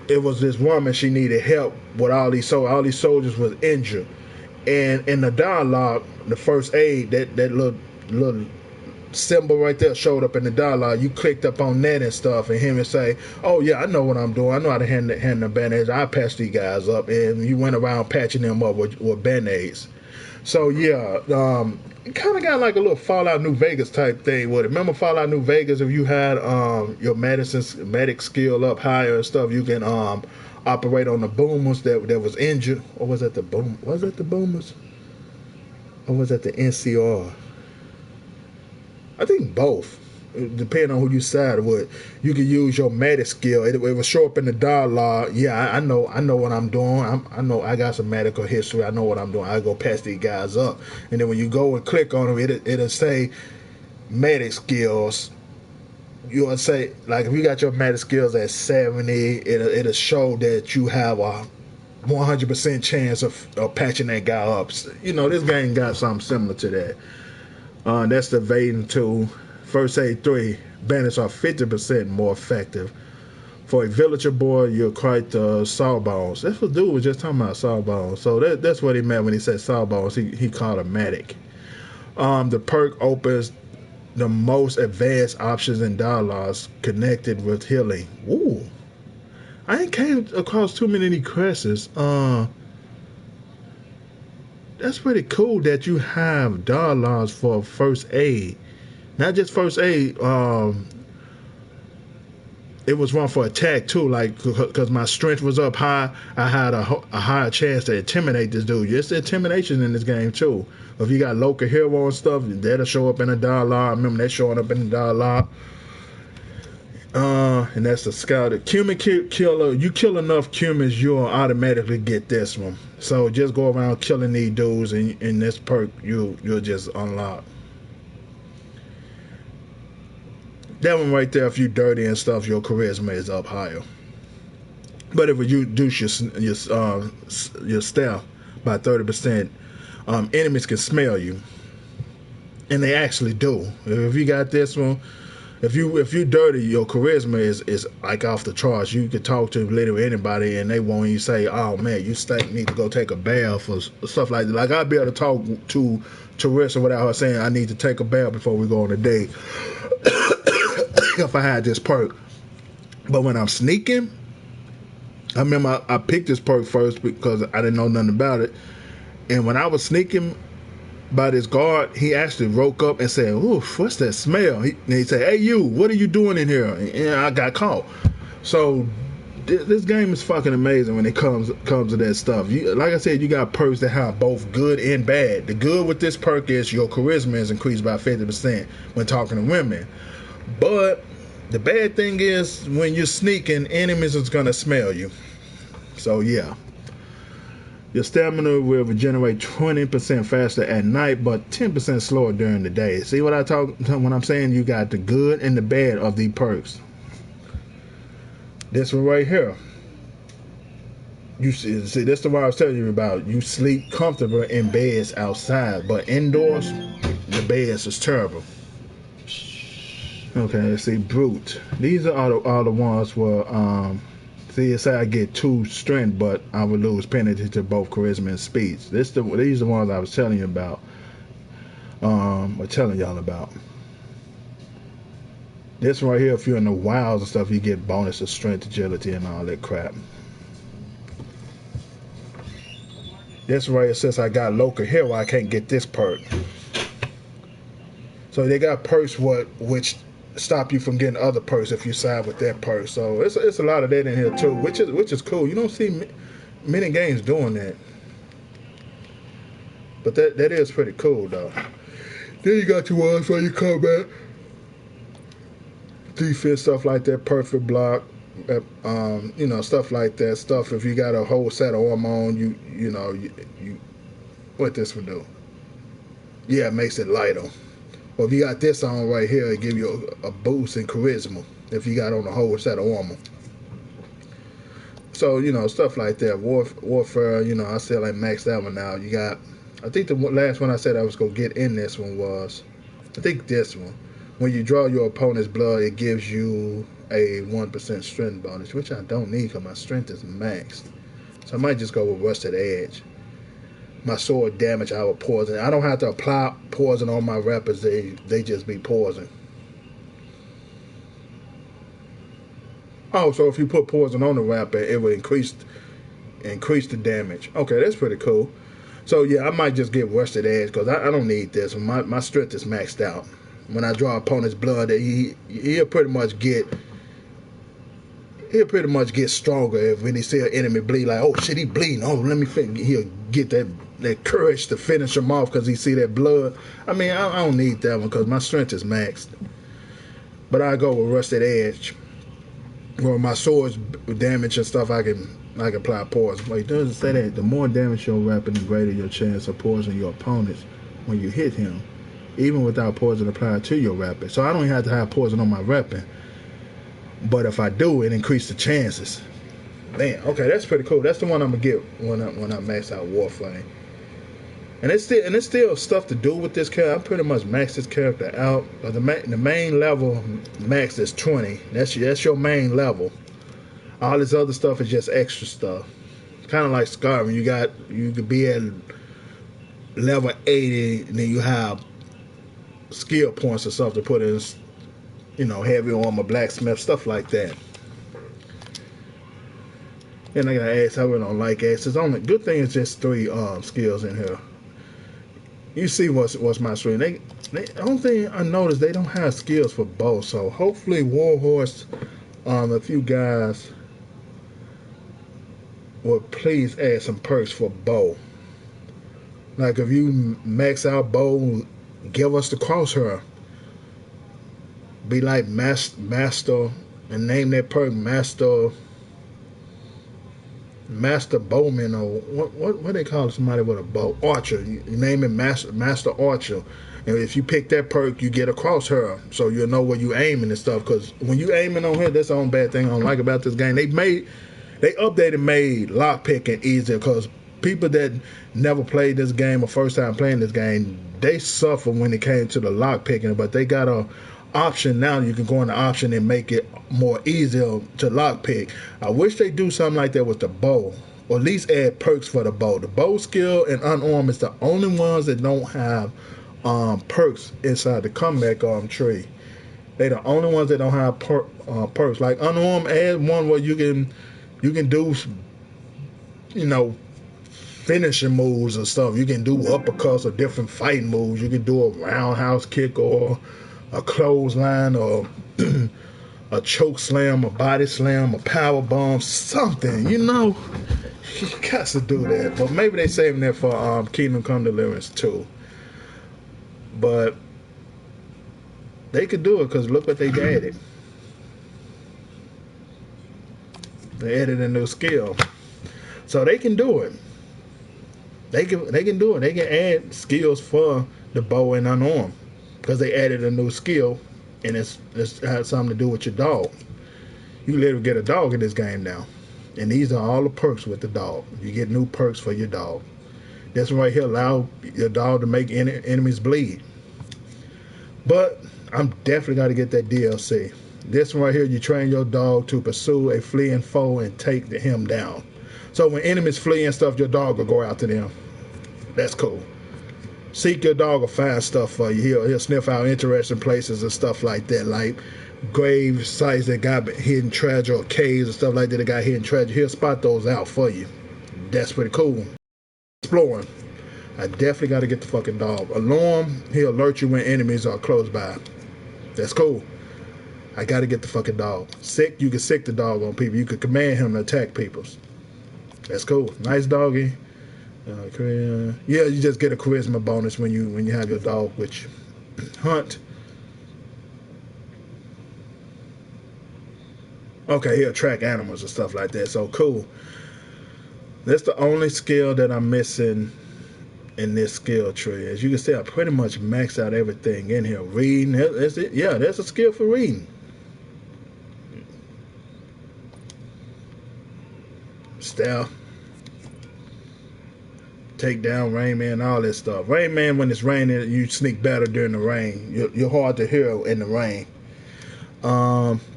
It was this woman, she needed help with all these soldiers was injured, and in the dialogue, the first aid, that little symbol right there showed up in the dialogue. You clicked up on that and stuff, and him would say, "Oh yeah, I know what I'm doing. I know how to hand the band-aids. I patch these guys up," and you went around patching them up with band-aids. So yeah, it kind of got like a little Fallout New Vegas type thing with it. Remember Fallout New Vegas? If you had your medic skill up higher and stuff, you can operate on the boomers that was injured. Or was that the boom? Was it the boomers? Or was that the NCR? I think both. Depending on who you side with, you can use your medic skill. It will show up in the dialogue. Yeah, I know what I'm doing. I know I got some medical history. I know what I'm doing. I go patch these guys up, and then when you go and click on them, it'll say medic skills, you would say, like, if you got your medic skills at 70, it'll show that you have a 100% chance of patching that guy up. This game got something similar to that. That's the evading 2. First aid 3. Bandits are 50% more effective. For a villager boy, you're quite sawbones. That's what dude was just talking about, sawbones. So that's what he meant when he said sawbones. He called a medic. The perk opens the most advanced options and dialogues connected with healing. Ooh. I ain't came across too many quests. That's pretty cool that you have dialogues for first aid. Not just first aid. It was one for attack too, like, because my strength was up high, I had a higher chance to intimidate this dude. It's intimidation in this game too. If you got local hero and stuff, that'll show up in the dialogue. I remember that showing up in the dialogue. And that's the scout. The cumin killer. You kill enough cumins, you'll automatically get this one. So just go around killing these dudes, and in this perk, you'll just unlock. That one right there, if you dirty and stuff, your charisma is up higher. But if you reduce your stealth by 30%, enemies can smell you, and they actually do. If you got this one, if you dirty, your charisma is like off the charts. You can talk to literally anybody, and they won't even say, "Oh man, you stink. Need to go take a bath," or stuff like that. Like, I'd be able to talk to Teresa without her saying, "I need to take a bath before we go on a date." If I had this perk. But when I'm sneaking, I remember I picked this perk first because I didn't know nothing about it. And when I was sneaking by this guard, he actually woke up and said, "Oof, what's that smell?" He said, "Hey, you, what are you doing in here?" And I got caught. So this game is fucking amazing when it comes to that stuff. Like I said, you got perks that have both good and bad. The good with this perk is your charisma is increased by 50% when talking to women. But the bad thing is, when you're sneaking, enemies is going to smell you. So yeah. Your stamina will regenerate 20% faster at night, but 10% slower during the day. See what I talk when I'm saying you got the good and the bad of these perks. This one right here. You see, this is the one I was telling you about. You sleep comfortable in beds outside, but indoors, the beds is terrible. Okay, let's see, brute. These are all the ones where see, say I get 2 strength, but I would lose penalty to both charisma and speed. These are the ones I was telling you about. Or telling y'all about. This one right here, if you're in the wilds and stuff, you get bonus of strength, agility, and all that crap. This right here, since I got local hero, I can't get this perk. So they got perks which stop you from getting other perks if you side with that perk. So it's a lot of that in here too, which is cool. You don't see many games doing that, but that is pretty cool though. Then you got your ones for your combat, defense, stuff like that, perfect block, stuff like that. Stuff if you got a whole set of armor on, you what this would do? Yeah, it makes it lighter. Well, if you got this on right here, it give you a boost in charisma if you got on a whole set of armor. So, stuff like that. Warfare, I said like max that one now. You got, I think the last one I said I was going to get in this one was, I think this one. When you draw your opponent's blood, it gives you a 1% strength bonus, which I don't need because my strength is maxed. So I might just go with Rusted Edge. My sword damage our poison. I don't have to apply poison on my rappers. They just be poison. Oh, so if you put poison on the rapper, it will increase the damage. Okay, that's pretty cool. So yeah, I might just get Rusted Edge because I don't need this. My strength is maxed out. When I draw opponent's blood, he'll pretty much get stronger if when he see an enemy bleed. Like, oh shit, he bleeding. Oh, let me he'll get that courage to finish him off because he see that blood. I mean, I don't need that one because my strength is maxed. But I go with Rusted Edge. Well, my sword's damage and stuff, I can apply poison. But it doesn't say that the more damage your weapon, the greater your chance of poisoning your opponents when you hit him. even without poison applied to your weapon. So I don't even have to have poison on my weapon. But if I do, it increases the chances. Man, okay, that's pretty cool. That's the one I'm gonna get when I max out Warframe. And it's still stuff to do with this character. I pretty much maxed this character out. But the main level max is 20. That's your main level. All this other stuff is just extra stuff. Kind of like Skyrim. You could be at level 80, and then you have skill points or stuff to put in. Heavy armor, blacksmith, stuff like that. And I got axe. I really don't like axes. Only good thing is just 3 skills in here. You see what's my screen. The only thing I noticed, they don't have skills for bow. So hopefully Warhorse, if you guys would please add some perks for bow. Like if you max out bow, give us the crosshair. Be like master and name that perk Master Bowman, or what they call somebody with a bow, Archer. You name it Master Archer, and if you pick that perk, you get a crosshair, so you'll know where you aiming and stuff. Because when you aiming on here, that's the only bad thing I don't like about this game. They updated made lockpicking easier, because people that never played this game or first time playing this game, they suffer when it came to the lockpicking. But they got a option now. You can go in the option and make it more easier to lockpick. I wish they do something like that with the bow, or at least add perks for the bow. The bow skill and unarmed is the only ones that don't have perks inside the comeback tree. They the only ones that don't have perks. Like unarmed, add one where you can do finishing moves and stuff. You can do uppercuts or different fighting moves. You can do a roundhouse kick or a clothesline or a choke slam, a body slam, a power bomb, something. You got to do that. But maybe they saving that for Kingdom Come Deliverance 2. But they could do it, because look what they added. They added a new skill, so they can do it. They can do it. They can add skills for the bow and unarmed, because they added a new skill, and it's has something to do with your dog. You literally get a dog in this game now, and these are all the perks with the dog. You get new perks for your dog. This one right here allow your dog to make enemies bleed. But I'm definitely got to get that DLC. This one right here, you train your dog to pursue a fleeing foe and take him down. So when enemies flee and stuff, your dog will go after them. That's cool. Seek your dog will find stuff for you. He'll sniff out interesting places and stuff like that, like grave sites that got hidden treasure, or caves and stuff like that got hidden treasure. He'll spot those out for you. That's pretty cool. Exploring. I definitely got to get the fucking dog. Alarm, he'll alert you when enemies are close by. That's cool. I got to get the fucking dog. Sick, you can sick the dog on people. You can command him to attack people. That's cool. Nice doggy. Yeah, you just get a charisma bonus when you have your dog with you. Hunt. Okay, he'll track animals and stuff like that. So cool. That's the only skill that I'm missing in this skill tree. As you can see, I pretty much maxed out everything in here. Reading, that's it. Yeah, that's a skill for reading. Stealth. Take down Rain Man, all that stuff. Rain Man, when it's raining, you sneak better during the rain. You're hard to hear in the rain.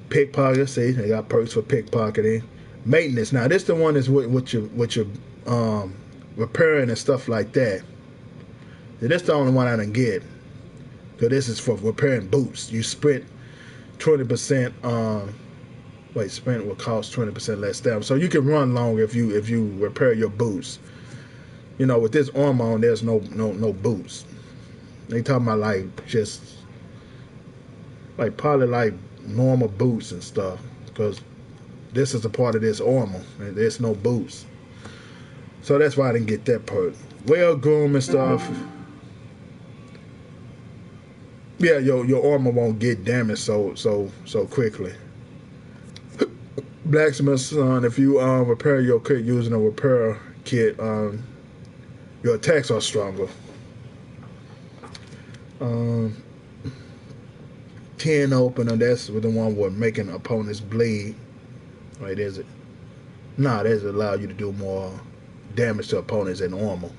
Pickpocket, see, they got perks for pickpocketing. Maintenance, now this the one that's with your repairing and stuff like that. And that's the only one I didn't get. So this is for repairing boots. You sprint 20%. Sprint will cost 20% less damage. So you can run longer if you repair your boots. With this armor on, there's no boots. They talking about probably like normal boots and stuff, because this is a part of this armor and there's no boots. So that's why I didn't get that perk. Well groomed and stuff. Yeah, your armor won't get damaged so quickly. Blacksmith's son, if you repair your kit using a repair kit, your attacks are stronger. Um, 10 opener, that's the one where making opponents bleed. Right, there's it. Nah, that's allow you to do more damage to opponents than normal.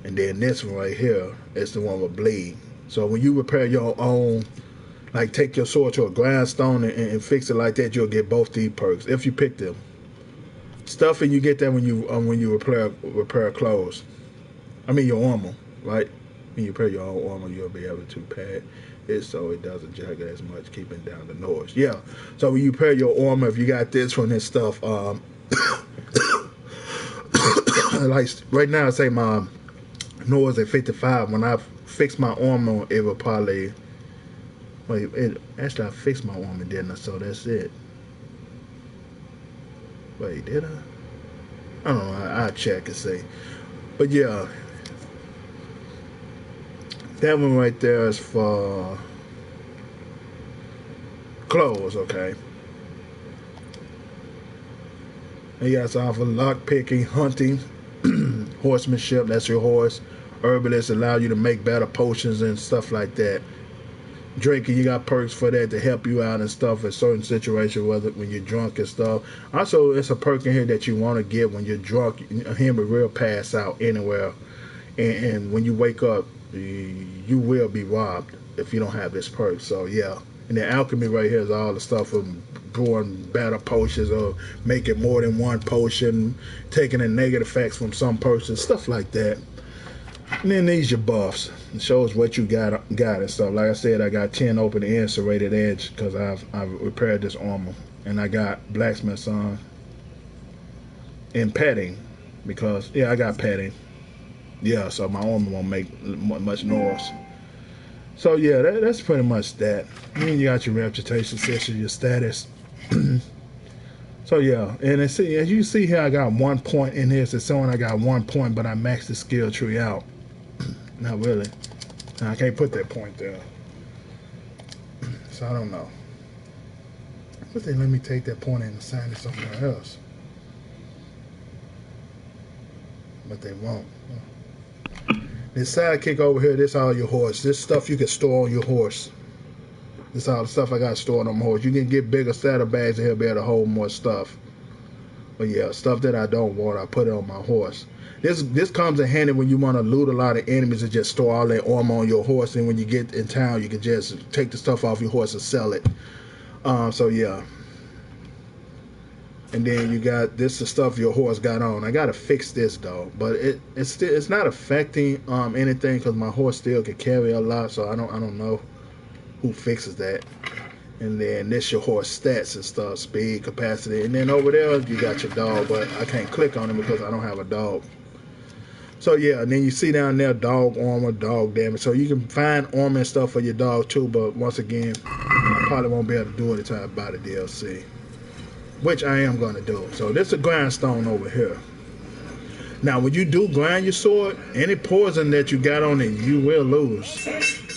And then this one right here is the one with bleed. So when you repair your own, like take your sword to a grindstone and fix it like that, you'll get both these perks if you pick them. Stuff and you get that when you repair clothes. I mean your armor, right? When you repair your own armor, you'll be able to pad it so it doesn't jaggle as much, keeping down the noise. Yeah. So when you repair your armor, if you got this one and stuff, like right now, say my noise at 55. When I fix my armor, it will probably actually I fixed my armor, didn't I? So that's it. Wait, did I? I don't know. I'll check and see. But yeah, that one right there is for clothes, okay. And you got some for lock picking, hunting, horsemanship, that's your horse. Herbalists allow you to make better potions and stuff like that. Drinking, you got perks for that to help you out and stuff in certain situations, whether when you're drunk and stuff. Also, it's a perk in here that you want to get when you're drunk. Him will real pass out anywhere, and when you wake up, you will be robbed if you don't have this perk. So yeah, and the alchemy right here is all the stuff from brewing better potions or making more than one potion, taking the negative effects from some persons, stuff like that. And then these your buffs. It shows what you got and stuff. Like I said, I got 10 open and serrated edge because I've repaired this armor, and I got blacksmith's on and petting because yeah, I got petting. Yeah, so my armor won't make much noise. So yeah, that's pretty much that. Then you got your reputation system, your status. So yeah, and as you see here, I got 1 point in here. So showing I got 1 point, but I maxed the skill tree out. Not really. I can't put that point there. So I don't know. But they let me take that point and assign it somewhere else. But they won't. This sidekick over here, this all your horse. This stuff you can store on your horse. This all the stuff I got stored on my horse. You can get bigger saddlebags and he'll be able to hold more stuff. But yeah, stuff that I don't want, I put it on my horse. This comes in handy when you want to loot a lot of enemies and just store all that armor on your horse. And when you get in town, you can just take the stuff off your horse and sell it. So yeah. And then you got this the stuff your horse got on. I gotta fix this though, but it's not affecting anything because my horse still can carry a lot. So I don't know who fixes that. And then this your horse stats and stuff, speed, capacity, and then over there you got your dog, but I can't click on it because I don't have a dog. So yeah, and then you see down there dog armor, dog damage. So you can find armor and stuff for your dog too, but once again, I probably won't be able to do it until I buy the DLC, which I am going to do. So this is a grindstone over here. Now when you do grind your sword, any poison that you got on it, you will lose.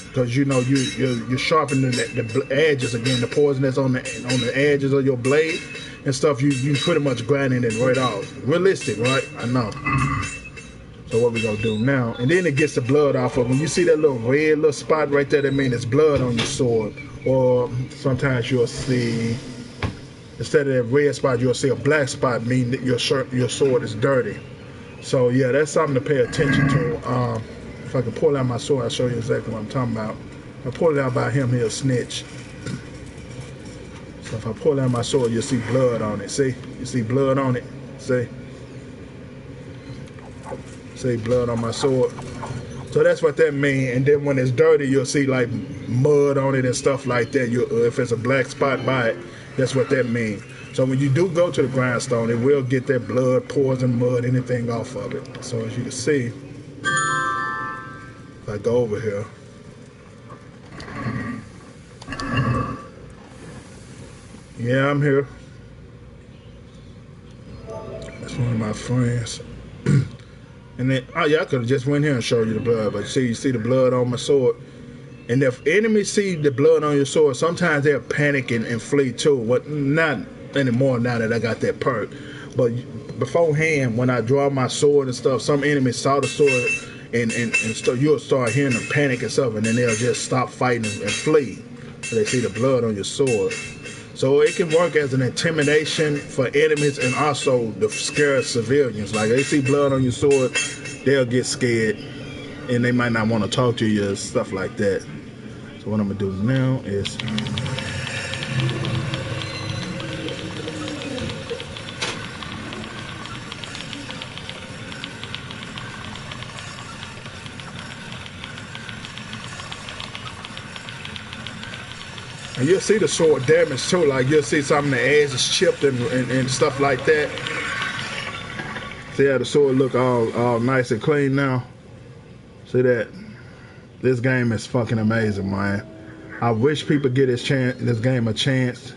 Because you know you're sharpening the edges again, the poison that's on the edges of your blade and stuff. You pretty much grinding it right off. Realistic, right? I know. So what we gonna do now? And then it gets the blood off of. When you see that little red little spot right there, that means it's blood on your sword. Or sometimes you'll see, instead of that red spot, you'll see a black spot, meaning that your sword is dirty. So yeah, that's something to pay attention to. If I can pull out my sword, I'll show you exactly what I'm talking about. If I pull it out by him, he'll snitch. So if I pull out my sword, you'll see blood on it. See? You see blood on it? See blood on my sword? So that's what that means. And then when it's dirty, you'll see like mud on it and stuff like that. If it's a black spot by it, that's what that means. So when you do go to the grindstone, it will get that blood, poison, mud, anything off of it. So as you can see, if I go over here, yeah, I'm here. That's one of my friends. And then, oh yeah, I could have just went here and showed you the blood, but you see the blood on my sword. And if enemies see the blood on your sword, sometimes they'll panic and flee too. What? Not anymore now that I got that perk. But beforehand, when I draw my sword and stuff, some enemies saw the sword you'll start hearing them panic and stuff, and then they'll just stop fighting and flee. They see the blood on your sword. So it can work as an intimidation for enemies and also to scare civilians. Like they see blood on your sword, they'll get scared and they might not want to talk to you, stuff like that. So what I'm gonna do now is and you'll see the sword damage too, like you'll see some of the edge is chipped and stuff like that. See how the sword look all nice and clean now? See that? This game is fucking amazing, man. I wish people get this game a chance.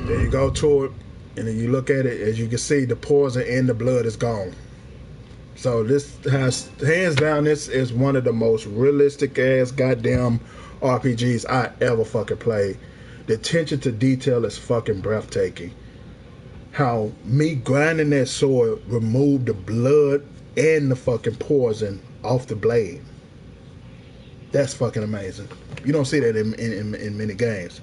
There you go to it, and then you look at it, as you can see, the poison and the blood is gone. So this has, hands down, this is one of the most realistic ass goddamn RPGs I ever fucking played. The attention to detail is fucking breathtaking. How me grinding that sword removed the blood and the fucking poison off the blade. That's fucking amazing. You don't see that in many games.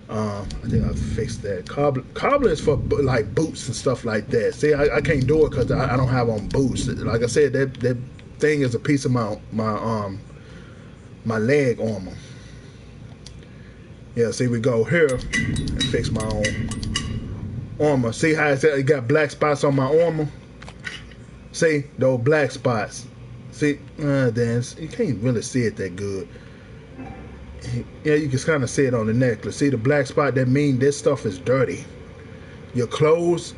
I think I fixed that. Cobbler is for like boots and stuff like that. See, I can't do it because I don't have on boots. Like I said, that thing is a piece of my leg armor. Yeah, see, we go here and fix my own armor. See how it got black spots on my armor? See, those black spots. See, Dan, you can't really see it that good. Yeah, you can kind of see it on the necklace. See the black spot? That means this stuff is dirty. Your clothes,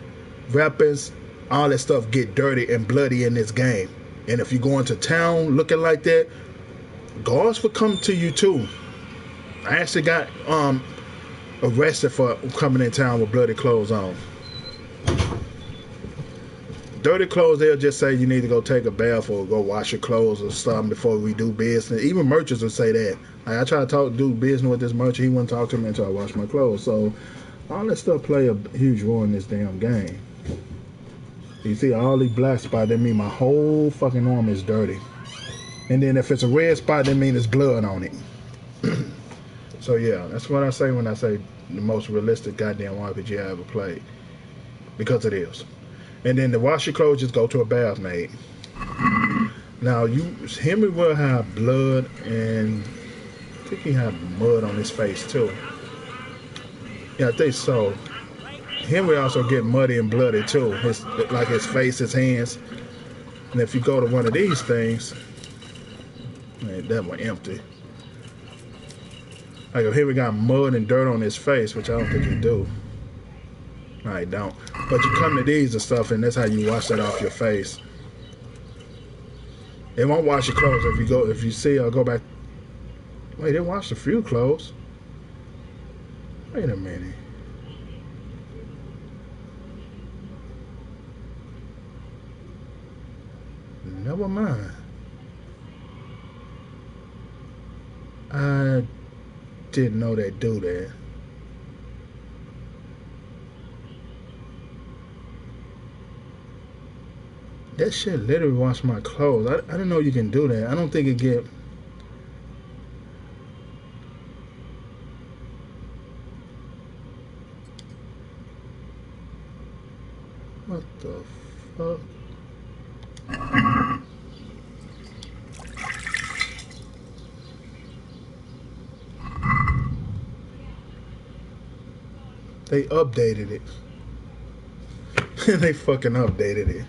weapons, all that stuff get dirty and bloody in this game. And if you go into town looking like that, guards will come to you too. I actually got arrested for coming in town with bloody clothes on. Dirty clothes, they'll just say you need to go take a bath or go wash your clothes or something before we do business. Even merchants will say that. Like, I try to do business with this merchant, he wouldn't talk to me until I wash my clothes. So all that stuff play a huge role in this damn game. You see all these black spots, that mean my whole fucking arm is dirty. And then if it's a red spot, that means there's blood on it. So yeah, that's what I say when I say the most realistic goddamn RPG I ever played. Because it is. And then to wash your clothes, just go to a bath, mate. Now, Henry will have blood, and I think he had mud on his face too. Yeah, I think so. Henry also get muddy and bloody too. Like his face, his hands. And if you go to one of these things, man, that one empty. Like if Henry got mud and dirt on his face, which I don't think he do. I don't. But you come to these and stuff, and that's how you wash that off your face. They won't wash your clothes if you see. I'll go back. Wait, they washed a few clothes. Wait a minute. Never mind. I didn't know they do that. That shit literally washed my clothes. I didn't know you can do that. I don't think it get... What the fuck? They updated it. They fucking updated it.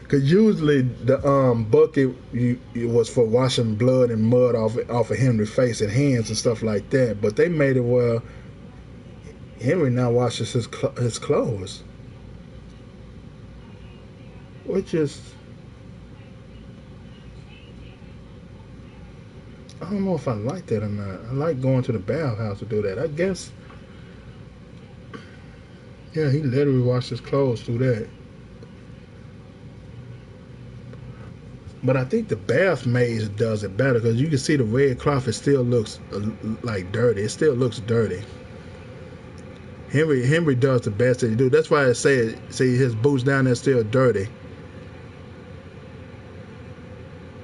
Cause usually the bucket it was for washing blood and mud off of Henry's face and hands and stuff like that. But they made it where Henry now washes his clothes, which is, I don't know if I like that or not. I like going to the bathhouse to do that. I guess, yeah, he literally washed his clothes through that. But I think the bath maze does it better because you can see the red cloth. It still looks like dirty. It still looks dirty. Henry does the best that he do. That's why I say his boots down there still dirty.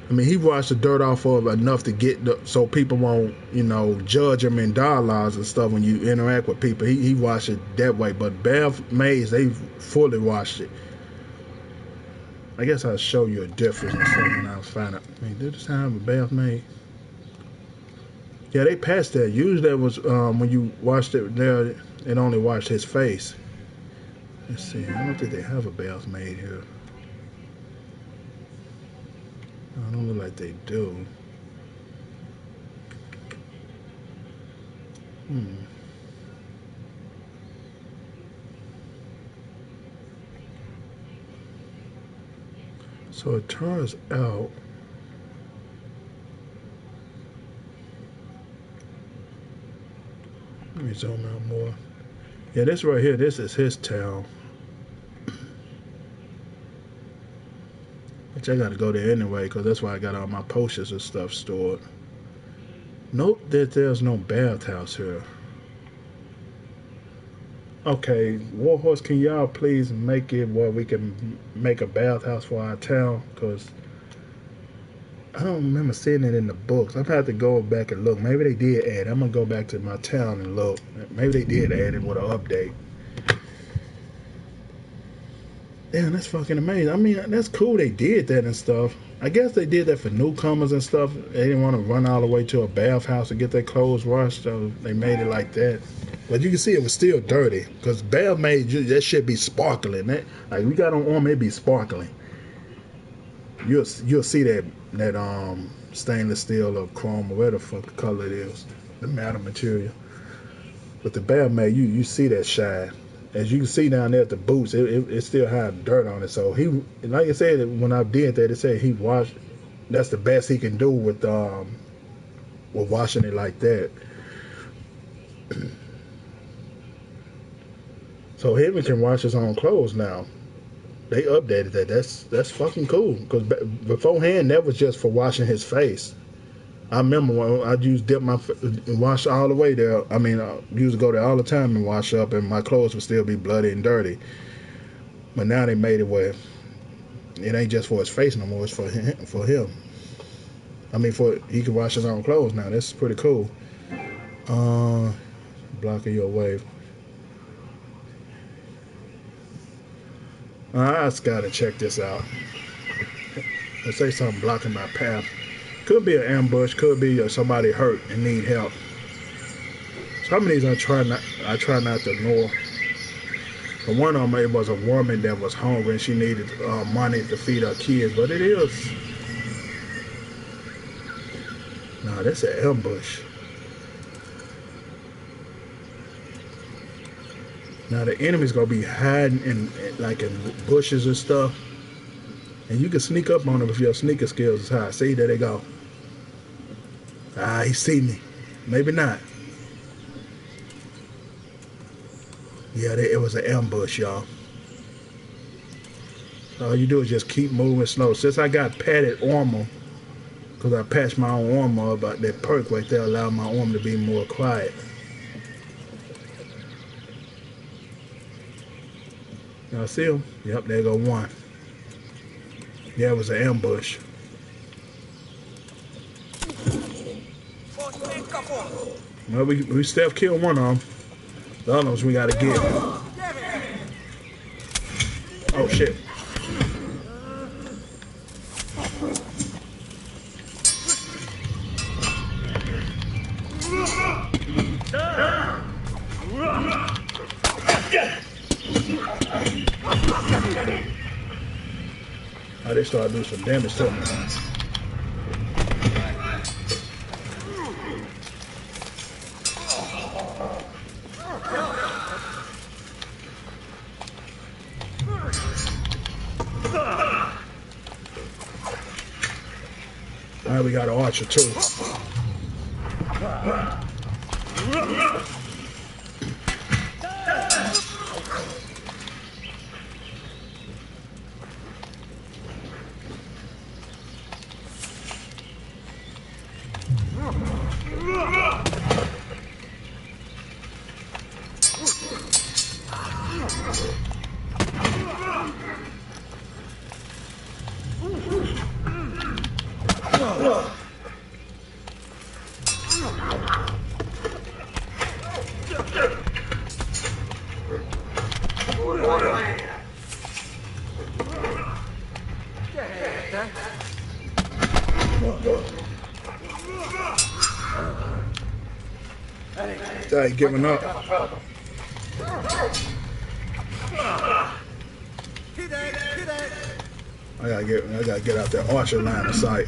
I mean, he washed the dirt off of enough to so people won't, judge him in dialogues and stuff when you interact with people. He washed it that way. But Bath Maids, they fully washed it. I guess I'll show you a difference or something when I was finding out. I mean, did this time with Bath Maid? Yeah, they passed that. Usually that was when you watched it there, it only washed his face. Let's see. I don't think they have a Bath Maid here. I don't look like they do. So it turns out let me zoom out more. Yeah, this right here, this is his town. Which I gotta go there anyway, because that's why I got all my potions and stuff stored. Note that there's no bathhouse here. Okay, Warhorse, can y'all please make it where we can make a bathhouse for our town? Because I don't remember seeing it in the books. I've had to go back and look. Maybe they did add it. I'm going to go back to my town and look. Maybe they did add it with an update. Damn, that's fucking amazing. I mean, that's cool they did that and stuff. I guess they did that for newcomers and stuff. They didn't want to run all the way to a bathhouse to get their clothes washed, so they made it like that. But you can see it was still dirty, because Bath made that shit be sparkling. Like we got on arm, it be sparkling. You'll see that stainless steel or chrome or whatever the fuck the color it is, the metal material. But the Bath made you see that shine. As you can see down there at the boots, it still had dirt on it. So he, like I said, when I did that, it said he washed. That's the best he can do with washing it like that. So Henry can wash his own clothes now. They updated that. That's fucking cool. Because beforehand, that was just for washing his face. I remember when I used to dip my and wash all the way there. I mean, I used to go there all the time and wash up, and my clothes would still be bloody and dirty. But now they made it where it ain't just for his face no more. It's for him. I mean, he can wash his own clothes now. That's pretty cool. Blocking your wave. I just gotta check this out. Let's say something blocking my path. Could be an ambush, could be somebody hurt and need help. Some of these I try not to ignore. But one of them, it was a woman that was hungry and she needed money to feed her kids. But it is. Nah, that's an ambush. Now the enemy's gonna be hiding in bushes and stuff. And you can sneak up on them if your sneaker skills is high. See, there they go. He see me. Maybe not. Yeah, it was an ambush, y'all. All you do is just keep moving slow. Since I got padded armor, because I patched my own armor up, that perk right there allowed my armor to be more quiet. Y'all see him? Yep, there go one. Yeah, it was an ambush. Well, we still killed one of them. The other ones we gotta get. Oh shit. Oh, they started doing some damage to me. Alright, we got an archer too. I ain't giving up. I gotta get out that archer line of sight.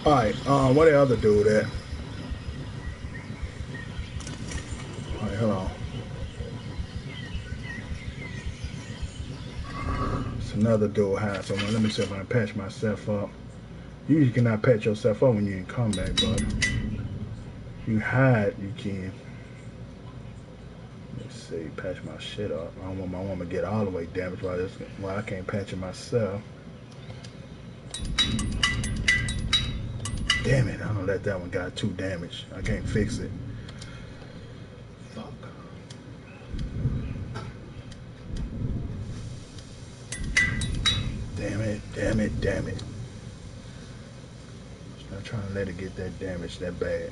Alright, where the other dude at? Alright, hold on. It's another dude hiding somewhere. Let me see if I can patch myself up. You usually cannot patch yourself up when you're in combat, but you hide, you can. Let's see, patch my shit up. I don't want my woman to get all the way damaged while I can't patch it myself. Damn it, I don't let that one got too damaged. I can't fix it. Fuck. Damn it, damn it, damn it. I'm not trying to let it get that damage that bad.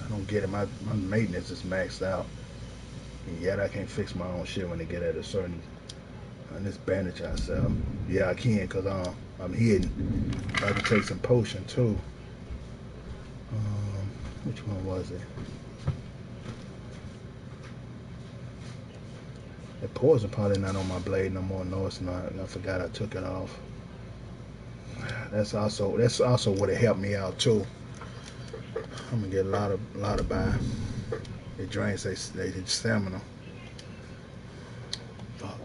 I don't get it. My maintenance is maxed out. And yet I can't fix my own shit when they get at a certain... And this bandage I sell. Yeah, I can because I'm hidden. I can take some potion too. Which one was it? The poison probably not on my blade no more. No, it's not. I forgot I took it off. That's also what it helped me out too. I'm gonna get a lot of buy. It drains their stamina. Fuck.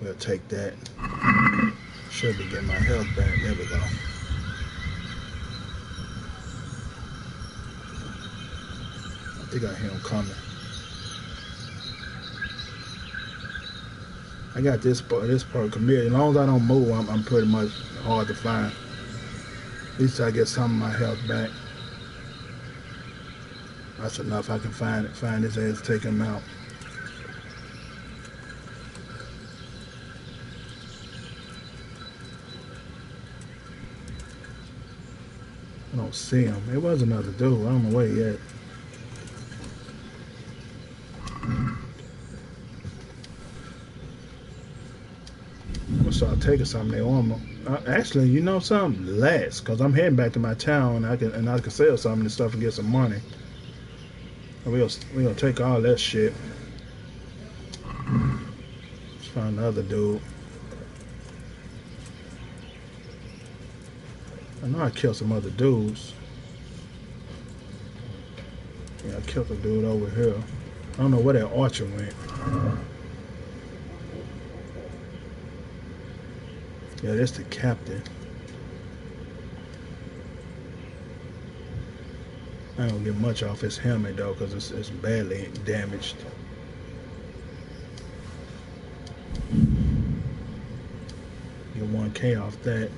We'll take that. Should be getting my health back. There we go. I think I hear him coming. I got this part committed. As long as I don't move, I'm pretty much hard to find. At least I get some of my health back. That's enough. I can find his ass, take him out. I don't see him. It was another dude. I don't know where he at. I'm gonna start taking some of their armor. Actually, you know something? Less, cause I'm heading back to my town, and I can sell some of this stuff and get some money. We'll take all that shit. Let's find another dude. I know I killed some other dudes. Yeah, I killed a dude over here. I don't know where that archer went. Yeah, that's the captain. I don't get much off his helmet though, because it's badly damaged. Get 1K off that.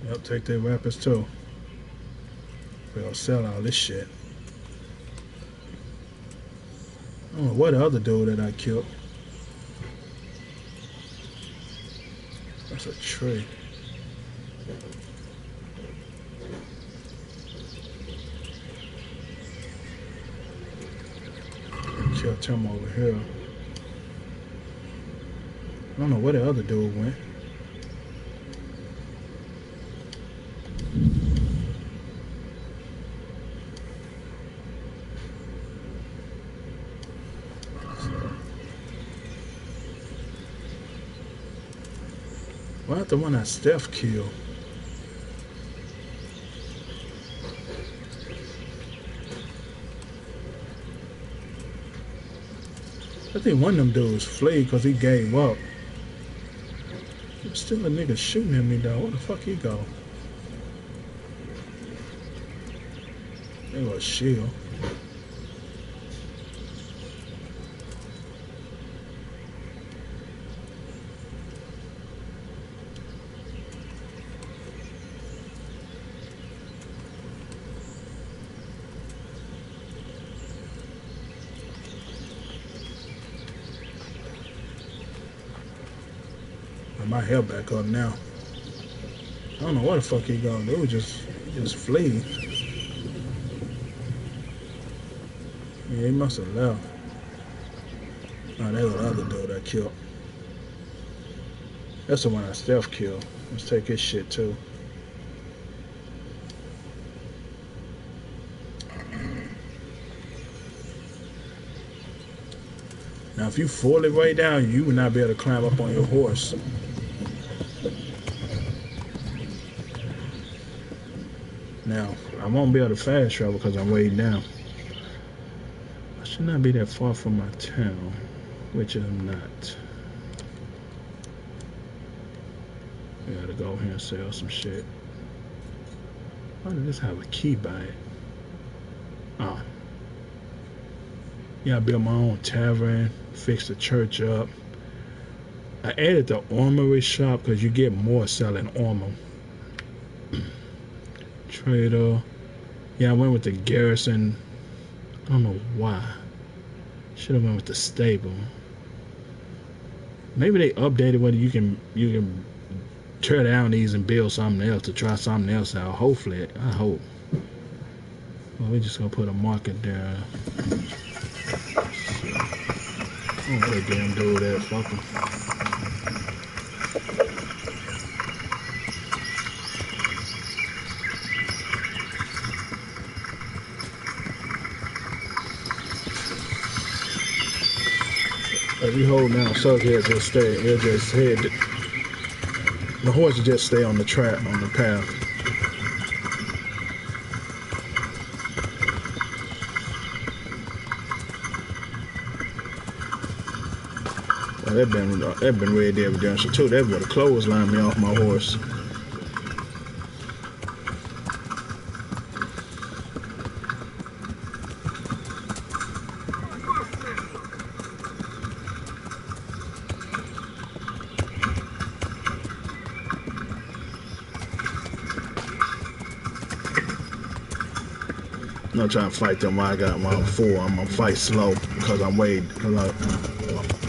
Yep, take their weapons too. We're gonna sell all this shit. I don't know what the other dude that I killed. That's a tree. I killed him over here. I don't know where the other dude went. About the one that Steph killed. I think one of them dudes fled because he gave up. There's still a nigga shooting at me though. Where the fuck he go? There was a shield. My hair back up now. I don't know where the fuck he go. They would just flee. Yeah, he must have left. Oh, there's the other dude I killed. That's the one I stealth killed. Let's take his shit too. Now, if you fall it way down, you would not be able to climb up on your horse. Now, I won't be able to fast travel because I'm way down. I should not be that far from my town, which I'm not. I gotta go here and sell some shit. Why does this have a key by it? Oh. Yeah, I built my own tavern, fixed the church up. I added the armory shop because you get more selling armor. Trader. Yeah, I went with the garrison. I don't know why. Should have went with the stable. Maybe they updated whether you can tear down these and build something else to try something else out. Hopefully, I hope. Well, we're just gonna put a market there. Oh, what a damn dude there, fuck him. If you hold down, so he'll just stay. He'll just head. The horse will just stay on the track, on the path. Well, that been Red Dead Redemption 2. That would have clotheslined me off my horse. I'm not trying to fight them while I got my full. I'm gonna fight slow because I'm way, my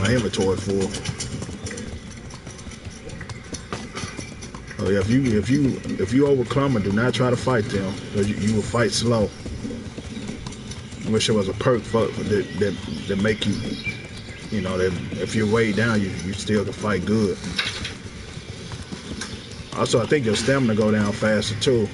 inventory full. Oh yeah, if you overcome, do not try to fight them because you will fight slow. I wish there was a perk that make you, that if you're way down, you still can fight good. Also, I think your stamina go down faster too.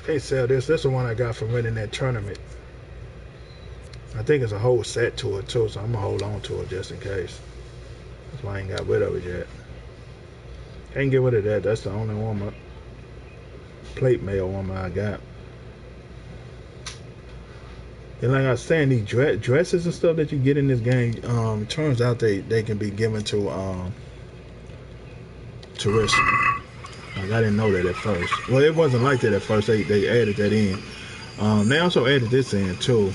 Can't sell this. This is the one I got from winning that tournament. I think it's a whole set to it too, so I'm gonna hold on to it just in case. That's why I ain't got rid of it yet. Can't get rid of that. That's the only one, plate mail one I got. And like I was saying, these dresses and stuff that you get in this game, turns out they can be given to tourists. Like I didn't know that at first. Well, it wasn't like that at first. They added that in. They also added this in too.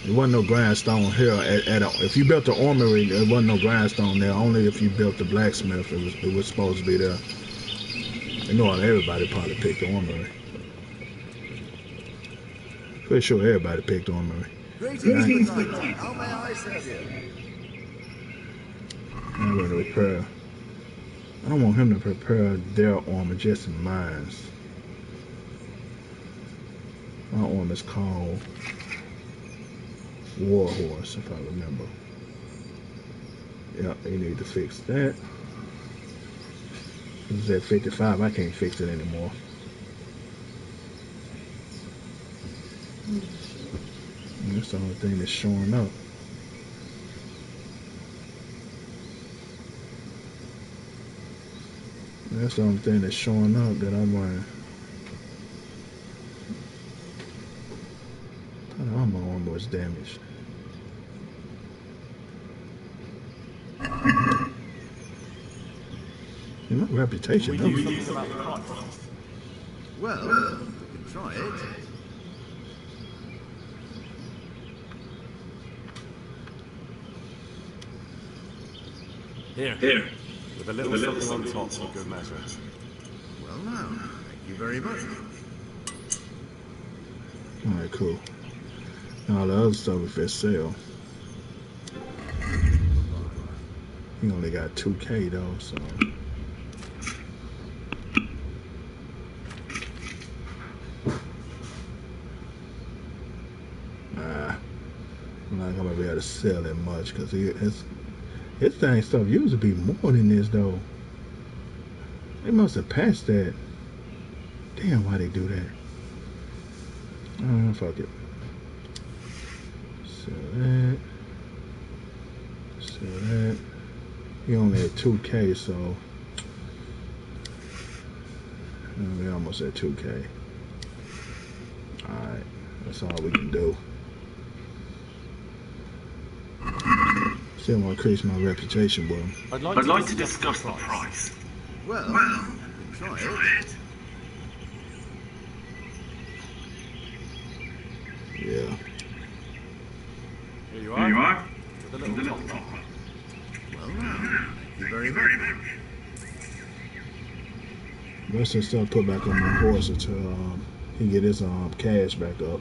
There wasn't no grindstone here if you built the armory, there wasn't no grindstone there. Only if you built the blacksmith, it was supposed to be there. I know everybody probably picked the armory. Pretty sure everybody picked the armory. Greetings, Knight. How may I serve you? I'm going to repair. I don't want him to prepare their armor, just mine. My armor's called War Horse, if I remember. Yep, you need to fix that. It's at 55. I can't fix it anymore. That's the only thing that's showing up. That's the only thing that's showing up that I'm wearing. I don't know my armor was damaged. My reputation. We do something about the price. Well, we can try it. Here. With a little something on top for good measure. Well now, thank you very much. Alright, cool. All the other stuff is for sale. He only got 2K though, so. I'm not gonna be able to sell it much because his thing stuff used to be more than this though. They must have patched that. Damn, why they do that? Fuck it. Sell that. Sell that. He only at 2K, so we almost at 2K. Alright, that's all we can do. Still want to increase my reputation with him. I'd like to discuss the price. Well, we can try it. Yeah. Here you are. With a little top. Well now, thank you very much. Rest of the stuff put back on my horse until he get his cash back up.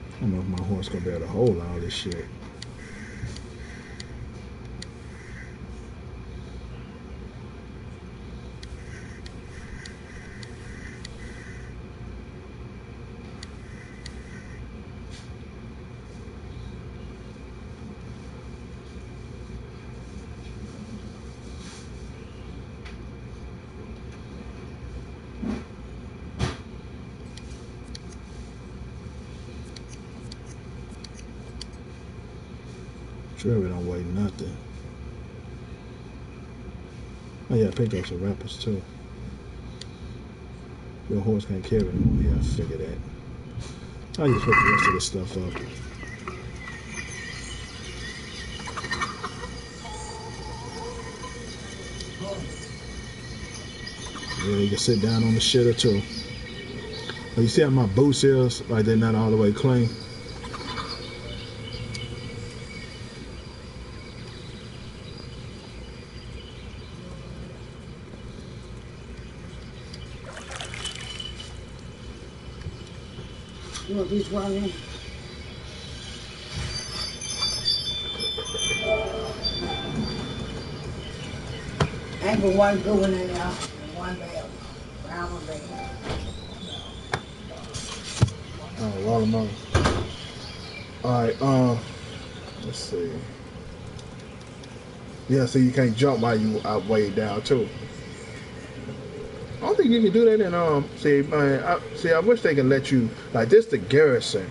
I don't know if my horse gonna be able to hold all this shit. Trevor don't weigh nothing. Oh yeah, I picked up some wrappers too. Your horse can't carry anymore. Yeah, I figured that. I'll just put the rest of this stuff up. Yeah, you can sit down on the shitter too. Oh, you see how my boots is? Like they're not all the way clean. You want this one in? And for one good one in there, and one bad, brown one bad. Oh, watermelon. Alright, let's see. Yeah, so you can't jump while you are way down too. I don't think you can do that in see man I wish they can let you like this the garrison,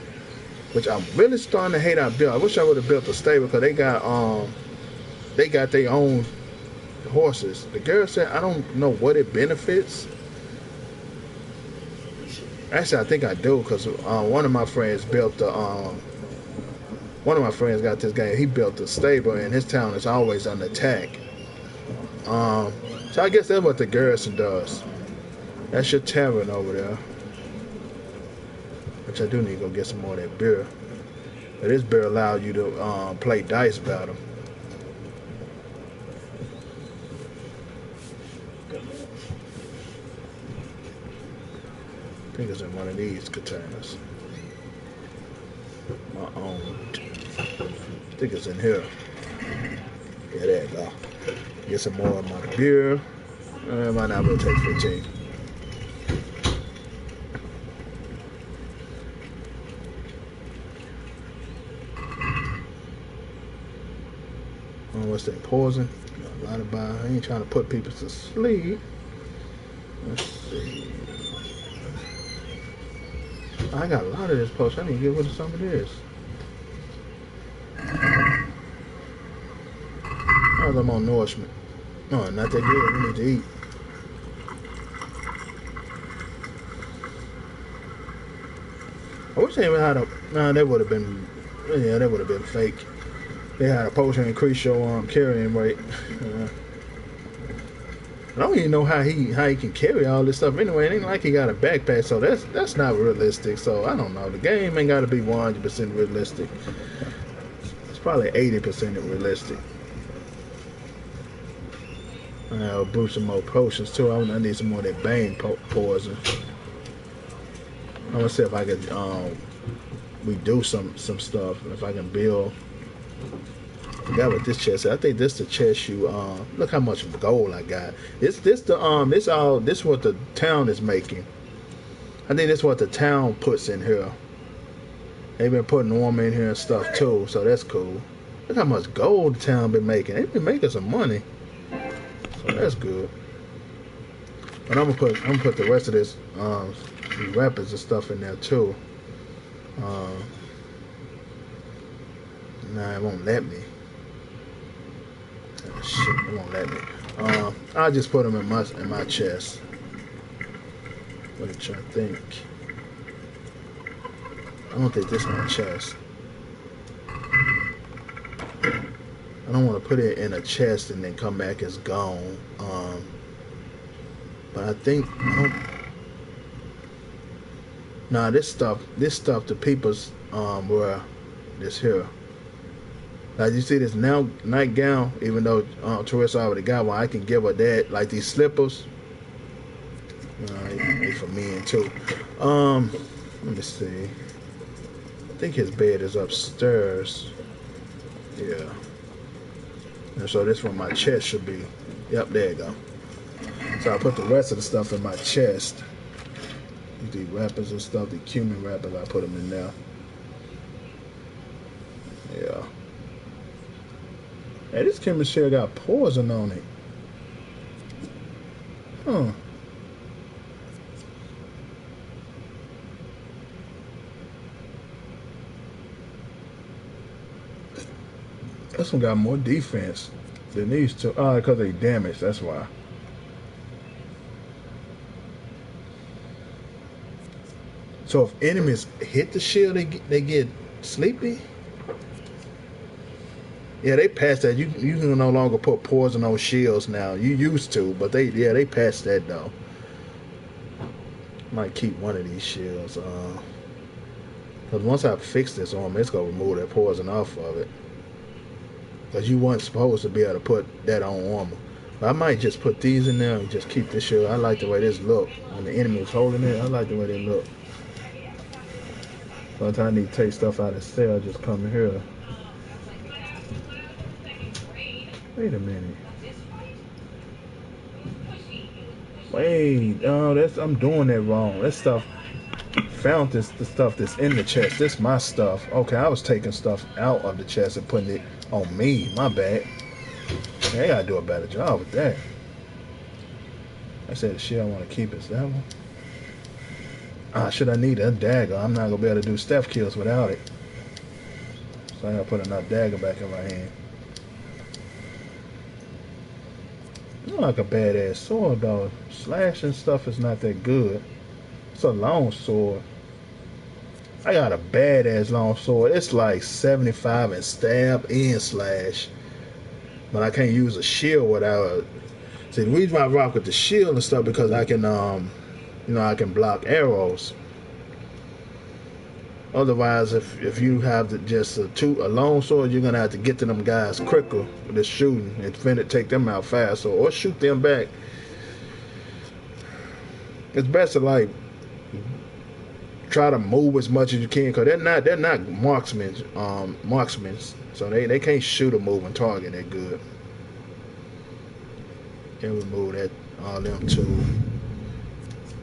which I'm really starting to hate our build. I wish I would have built a stable because they got their own horses. The garrison, I don't know what it benefits. Actually, I think I do because one of my friends built the one of my friends got this game. He built a stable and his town is always under attack. Um, so I guess that's what the garrison does. That's your tavern over there, which I do need to go get some more of that beer. But this beer allows you to play dice battle. I think it's in one of these containers. My own. I think it's in here. Yeah, there you go. Get some more of my beer. It might not will take 15. What's that? Poison? A lot about. I ain't trying to put people to sleep. Let's see. I got a lot of this potion. I need to get rid of some of this. How's I'm on nourishment? No, not that good. We need to eat. I wish they even had a. Nah, that would have been. Yeah, that would have been fake. They had a potion increase your carrying rate. I don't even know how he can carry all this stuff anyway. It ain't like he got a backpack, so that's not realistic. So I don't know. The game ain't got to be 100% realistic. It's probably 80% realistic. I'll brew some more potions too. I need some more of that bane poison. I'm gonna see if I can redo some stuff. If I can build. I forgot what this chest is. I think this the chest you look how much gold I got. This what the town is making. I think this what the town puts in here. They've been putting armor in here and stuff too, so that's cool. Look how much gold the town been making. They've been making some money. So that's good. But I'm gonna put the rest of this weapons and stuff in there too. Nah, it won't let me. Oh, shit, it won't let me. I'll just put them in my chest. Which I think. I don't think this is my chest. I don't want to put it in a chest and then come back as gone. But I think nah, this stuff the people's were this here. Like you see this now nightgown, even though Teresa already got one, I can give her that. Like these slippers, they for men too. Let me see. I think his bed is upstairs. Yeah. And so this one my chest should be. Yep, there you go. So I put the rest of the stuff in my chest. The wrappers and stuff, the cumin wrappers, I put them in there. Yeah. Hey, this cumin shell got poison on it. Huh. This one got more defense than these two. Because they damaged, that's why. So if enemies hit the shield, they get sleepy? Yeah, they passed that. You can no longer put poison on shields now. You used to, but they passed that though. Might keep one of these shields. Because once I fix this armor, it's gonna remove that poison off of it. Because you weren't supposed to be able to put that on armor. But I might just put these in there and just keep this shield. I like the way this look. When the enemy is holding it, I like the way they look. Sometimes I need to take stuff out of cell, just come here. Wait a minute. Wait, I'm doing that wrong. That stuff found the stuff that's in the chest. This my stuff. Okay, I was taking stuff out of the chest and putting it on me. My bad. They gotta do a better job with that. I said the shit I want to keep is that one. Ah, should I need a dagger? I'm not gonna be able to do stealth kills without it. So I gotta put another dagger back in my hand. It's like a badass sword though. Slashing stuff is not that good. It's a long sword. I got a badass long sword. It's like 75 in stab and slash. But I can't use a shield without it. See, the reason why I rock with the shield and stuff because I can I can block arrows. Otherwise, if you have just a long sword, you're gonna have to get to them guys quicker with the shooting and finna take them out fast, or shoot them back. It's best to like try to move as much as you can because they're not marksmen, so they can't shoot a moving target that good. Can remove that all them too.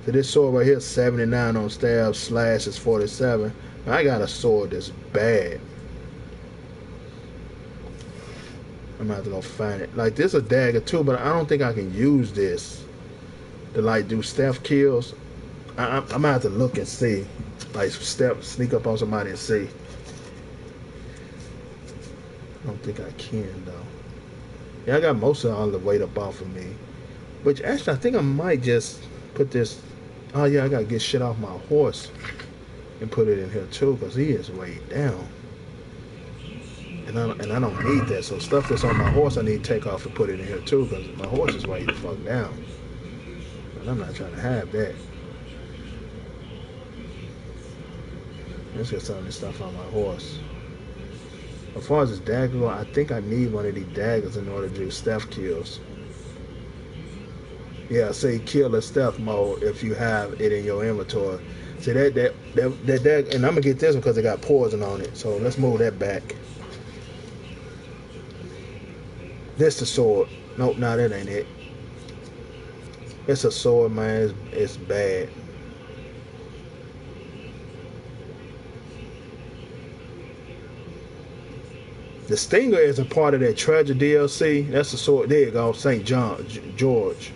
So this sword right here, 79 on stab, slash is 47. I got a sword that's bad. I'm gonna have to go find it. Like this a dagger too, but I don't think I can use this to like do stealth kills. I'm gonna have to look and see. Like sneak up on somebody and see. I don't think I can though. Yeah, I got most of all the weight up off of me. Which actually I think I might just put this. Oh yeah, I gotta get shit off my horse and put it in here too, because he is weighed down. And I don't need that. So stuff that's on my horse I need to take off and put it in here too, because my horse is weighed the fuck down. And I'm not trying to have that. Let's get some of this stuff on my horse. As far as this dagger go, I think I need one of these daggers in order to do stealth kills. Yeah, say kill in stealth mode if you have it in your inventory. See that dagger, and I'm gonna get this one because it got poison on it. So let's move that back. This the sword. Nope, nah, that ain't it. It's a sword, man. It's bad. The Stinger is a part of that Treasure DLC. That's the sword. There you go, St. George.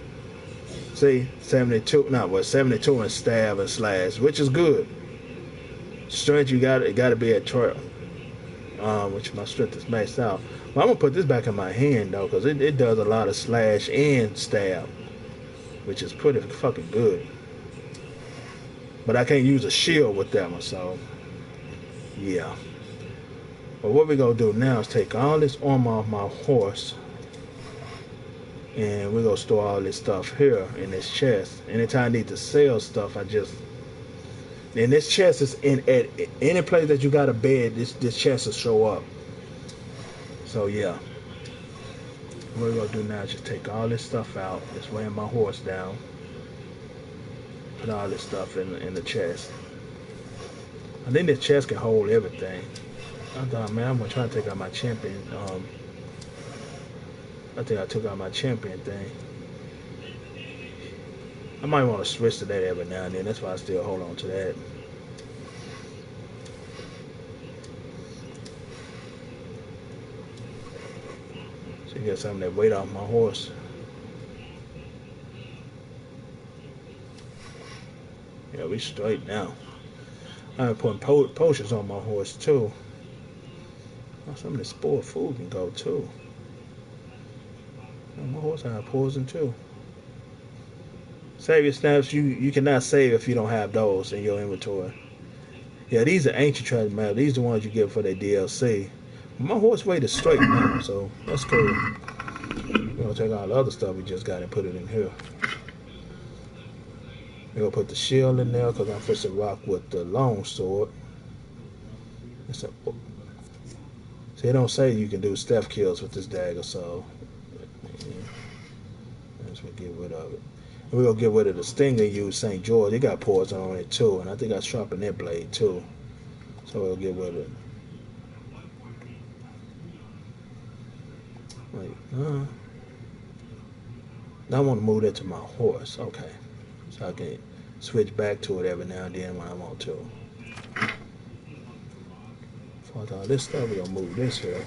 See, 72. No, what 72 in stab and slash, which is good. Strength, you got it. Got to be at 12. Which my strength is maxed out. But I'm gonna put this back in my hand though, because it does a lot of slash and stab, which is pretty fucking good. But I can't use a shield with that one, so yeah. But what we're gonna do now is take all this armor off my horse, and we're gonna store all this stuff here in this chest. Anytime I need to sell stuff, and this chest is at any place that you got a bed, this chest will show up. So yeah, what we're gonna do now is just take all this stuff out, just weighing my horse down, put all this stuff in the chest. I think this chest can hold everything. I thought, man, I'm gonna try to take out my champion. I think I took out my champion thing. I might want to switch to that every now and then. That's why I still hold on to that. So you get some of that weight off my horse. Yeah, we straight now. I'm putting potions on my horse too. Oh, some of the spoiled food can go too. Oh, my horse has poison too. Save your snaps. You cannot save if you don't have those in your inventory. Yeah, these are ancient treasure maps. These are the ones you get for their DLC. My horse weight is straight now, so that's cool. We're gonna take all the other stuff we just got and put it in here. We're gonna put the shield in there because I'm supposed to rock with the long sword. See, it don't say you can do stealth kills with this dagger, so let's get rid of it. And we're gonna get rid of the Stinger and use St. George. It got poison on it too, and I think I sharpened that blade too. So we'll get rid of it. Wait, now I want to move that to my horse. Okay, so I can switch back to it every now and then when I want to. For all this stuff, we're gonna move this here.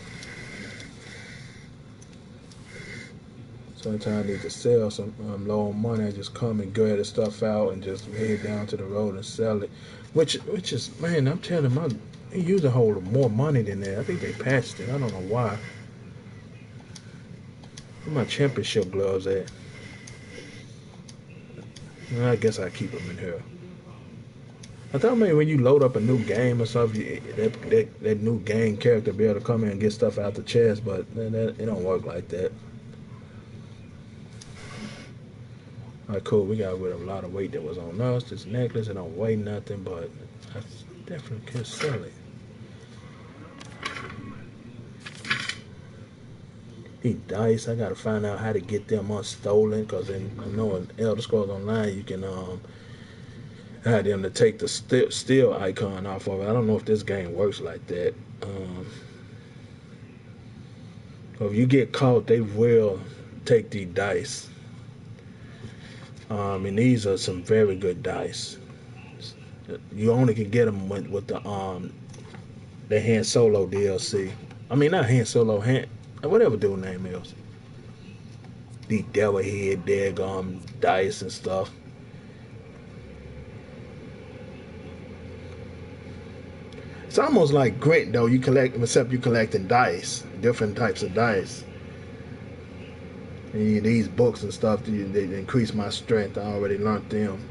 Sometimes I need to sell some low on money. I just come and grab the stuff out and just head down to the road and sell it. Which is, man, I'm telling them, they use a whole more money than that. I think they patched it. I don't know why. Where my championship gloves at? I guess I keep them in here. I thought maybe when you load up a new game or something, that new game character be able to come in and get stuff out the chest, but it don't work like that. Alright, cool. We got rid of a lot of weight that was on us. This necklace, it don't weigh nothing, but I definitely can sell it. These dice, I gotta find out how to get them unstolen, because I know in Elder Scrolls Online you can have them to take the steal icon off of it. I don't know if this game works like that. If you get caught, they will take the dice. And these are some very good dice. You only can get them with the Han Solo DLC. I mean, not Han Solo, whatever dude name is. The devil head, daggum dice and stuff. It's almost like Gwent though. You collect, except you collecting dice, different types of dice. And these books and stuff, they increase my strength. I already learned them.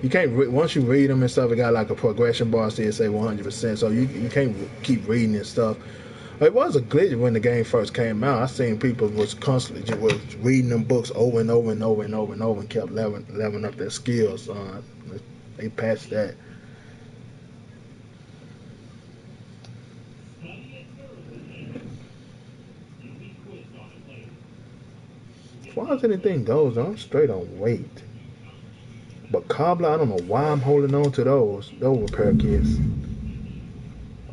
You can't once you read them and stuff. It got like a progression bar, so it say 100%. So you can't keep reading and stuff. It was a glitch when the game first came out. I seen people was constantly just was reading them books over and over and over and over and over and kept leveling up their skills. They patched that. As far as anything goes, I'm straight on weight. But cobbler, I don't know why I'm holding on to those repair kits.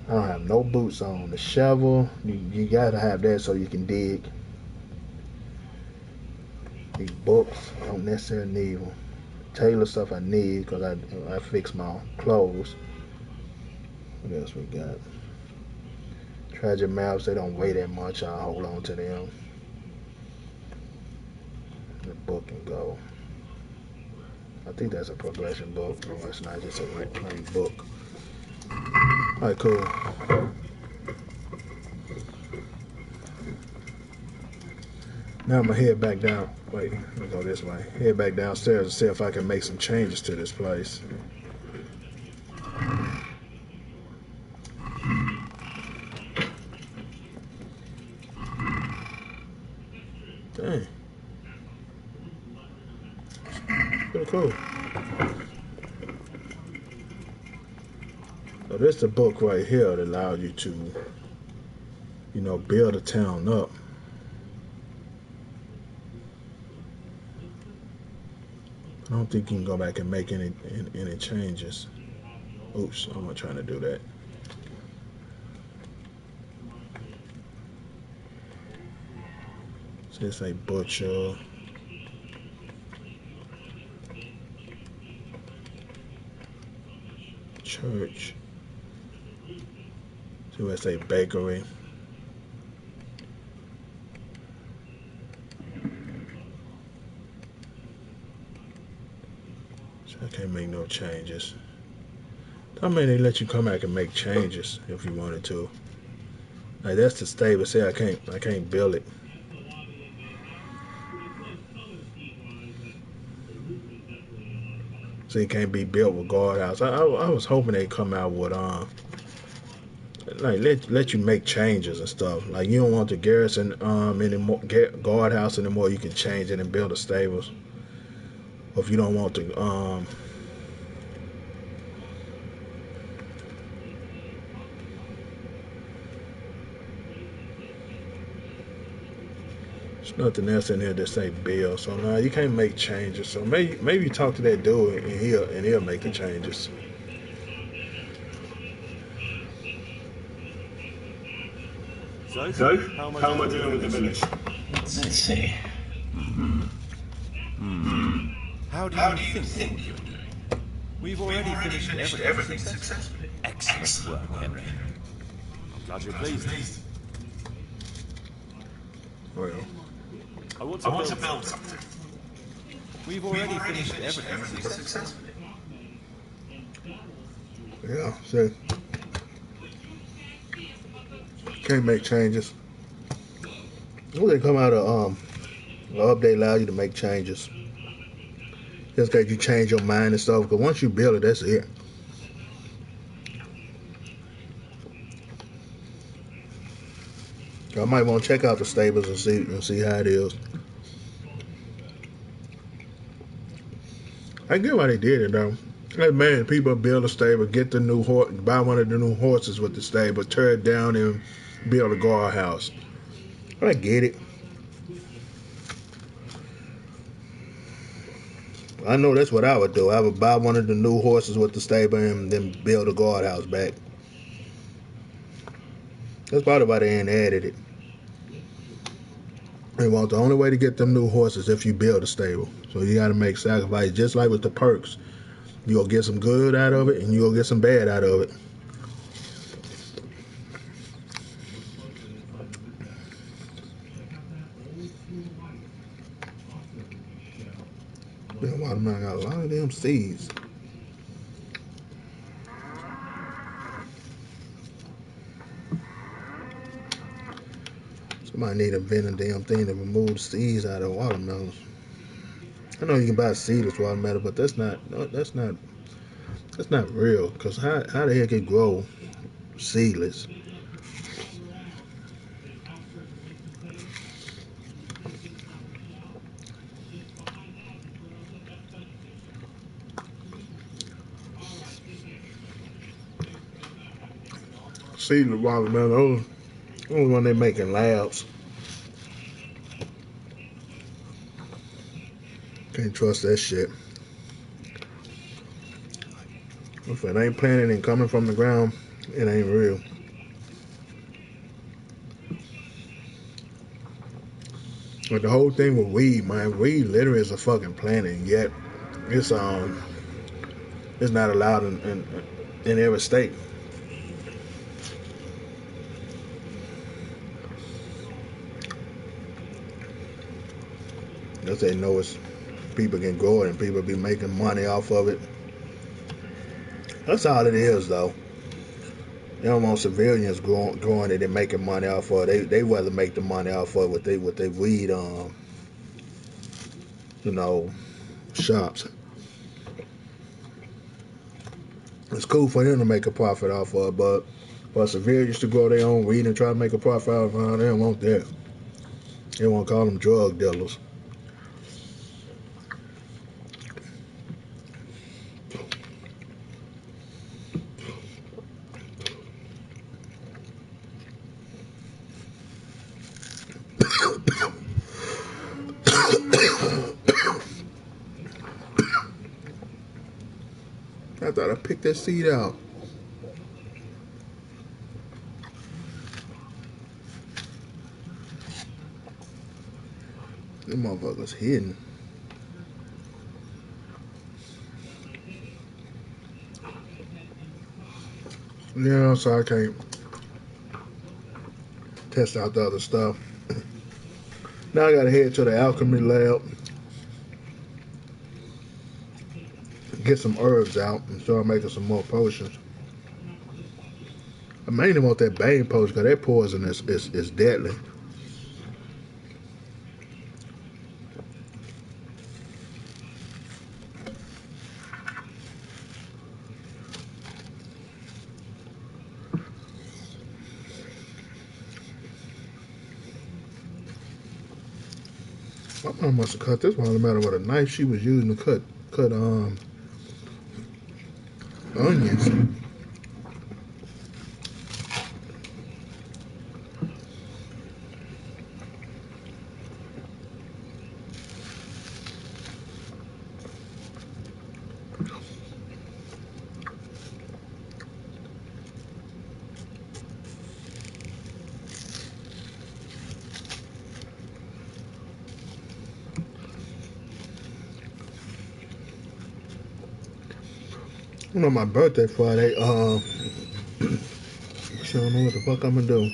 I don't have no boots on. The shovel, you gotta have that so you can dig. These books, I don't necessarily need them. Tailor stuff I need because I fix my clothes. What else we got? Tragic maps, they don't weigh that much. I'll hold on to them. The book can go. I think that's a progression book. No, it's not just a plain book. Alright, cool. Now I'm gonna head back down. Wait, let me go this way. Head back downstairs and see if I can make some changes to this place. Dang. Pretty cool. So this is the book right here that allows you to, build a town up. I don't think you can go back and make any changes. Oops, I'm not trying to do that. So it's a butcher. Church. So it's a bakery. So I can't make no changes. I mean, they let you come back and make changes if you wanted to. Like that's the stable. See, I can't build it. So it can't be built with guardhouse. I was hoping they'd come out with like let you make changes and stuff. Like you don't want the garrison anymore, guardhouse anymore. You can change it and build the stables. Or if you don't want to there's nothing else in here that say build. So now you can't make changes. So maybe you talk to that dude and he'll make the changes. So, how am I doing with the village? Let's see. How do you think you're doing? We've already finished everything successfully. Excellent work, Henry. I'm glad you're pleased. Well, I want I to want to build build something. something. We've We've already already finished finished everything everything successfully. successfully. yeah, so can't make changes. When they come out of an update allow you to make changes. Just in case you change your mind and stuff. Because once you build it, that's it. I might want to check out the stables and see how it is. I get why they did it though. Like man, people build a stable, get the new horse, buy one of the new horses with the stable, tear it down and build a guardhouse. I get it. I know that's what I would do. I would buy one of the new horses with the stable and then build a guardhouse back. That's probably why they ain't added it. They want the only way to get them new horses if you build a stable. So you got to make sacrifices, just like with the perks. You gonna get some good out of it, and you gonna get some bad out of it. Man, watermelon got a lot of them seeds. Somebody need to invent a damn thing to remove the seeds out of watermelons. I know you can buy seedless watermelon, but that's not real. Cause how the heck it grow seedless? Seedless watermelon, those one they make in labs. Can't trust that shit. If it ain't planted and coming from the ground, it ain't real. But the whole thing with weed, man, weed literally is a fucking plant, and yet it's it's not allowed in every state. Because they know it's people can grow it and people be making money off of it. That's all it is, though. They don't want civilians growing it and making money off of it. They rather make the money off of it with they weed you know, shops. It's cool for them to make a profit off of it, but for civilians to grow their own weed and try to make a profit off of it, they don't want that. They want to call them drug dealers. I thought I picked that seed out. Them motherfuckers hidden. Yeah, so I can't test out the other stuff. Now I gotta head to the alchemy lab, get some herbs out, and start making some more potions. I mainly want that bane potion because that poison is deadly. My mom must have cut this watermelon with a knife she was using to cut onions. You know, my birthday Friday. She don't know what the fuck I'm gonna do.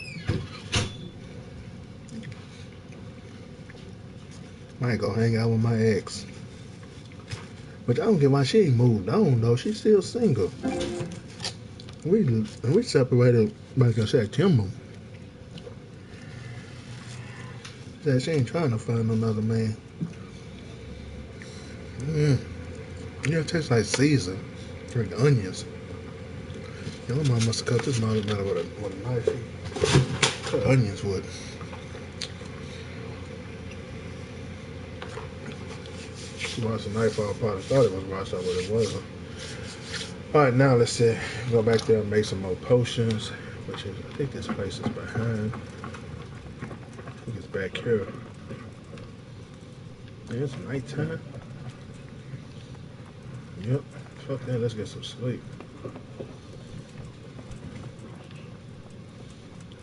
Might go hang out with my ex. But I don't get why she ain't moved on though. She's still single. We separated back in September. Said she ain't trying to find another man. Yeah, it tastes like Caesar. Like onions. Your mom must have cut this watermelon with a knife. Cut onions with. She washed the knife off. Probably thought it was washed off, but it wasn't. Alright, now let's see. Go back there and make some more potions. Which is, I think this place is behind. I think it's back here. Yeah, it's nighttime. Yep. Fuck that, let's get some sleep.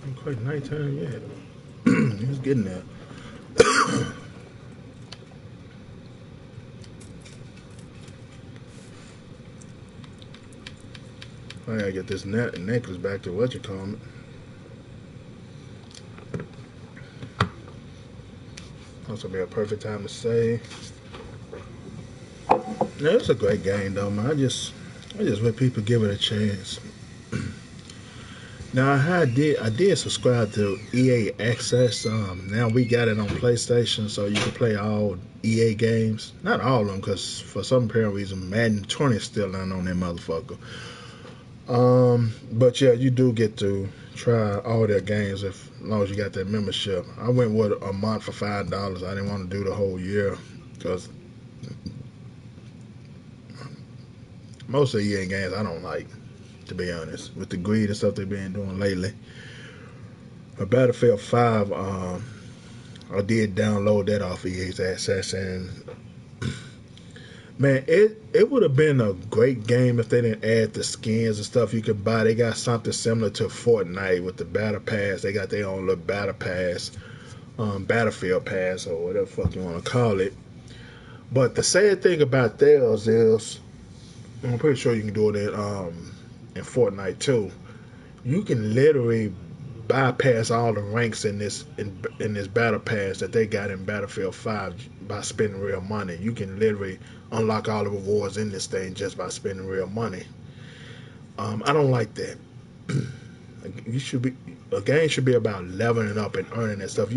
Ain't quite nighttime yet. It's getting there. I gotta get this necklace back to what you call it. Also be a perfect time to save. No, it's a great game though, man. I just let people give it a chance. Now I did subscribe to EA Access. Now we got it on PlayStation, so you can play all EA games. Not all of them, because for some apparent reason Madden 20 is still not on that motherfucker. But yeah, you do get to try all their games as long as you got that membership. I went with a month for $5. I didn't want to do the whole year because most of the EA games I don't like, to be honest, with the greed and stuff they've been doing lately. But Battlefield 5, I did download that off EA's Access, and man, it would have been a great game if they didn't add the skins and stuff you could buy. They got something similar to Fortnite with the Battle Pass. They got their own little Battle Pass, Battlefield Pass, or whatever the fuck you want to call it. But the sad thing about theirs is, I'm pretty sure you can do it in Fortnite too. You can literally bypass all the ranks in this battle pass that they got in Battlefield 5 by spending real money. You can literally unlock all the rewards in this thing just by spending real money. I don't like that. A game should be about leveling up and earning that stuff.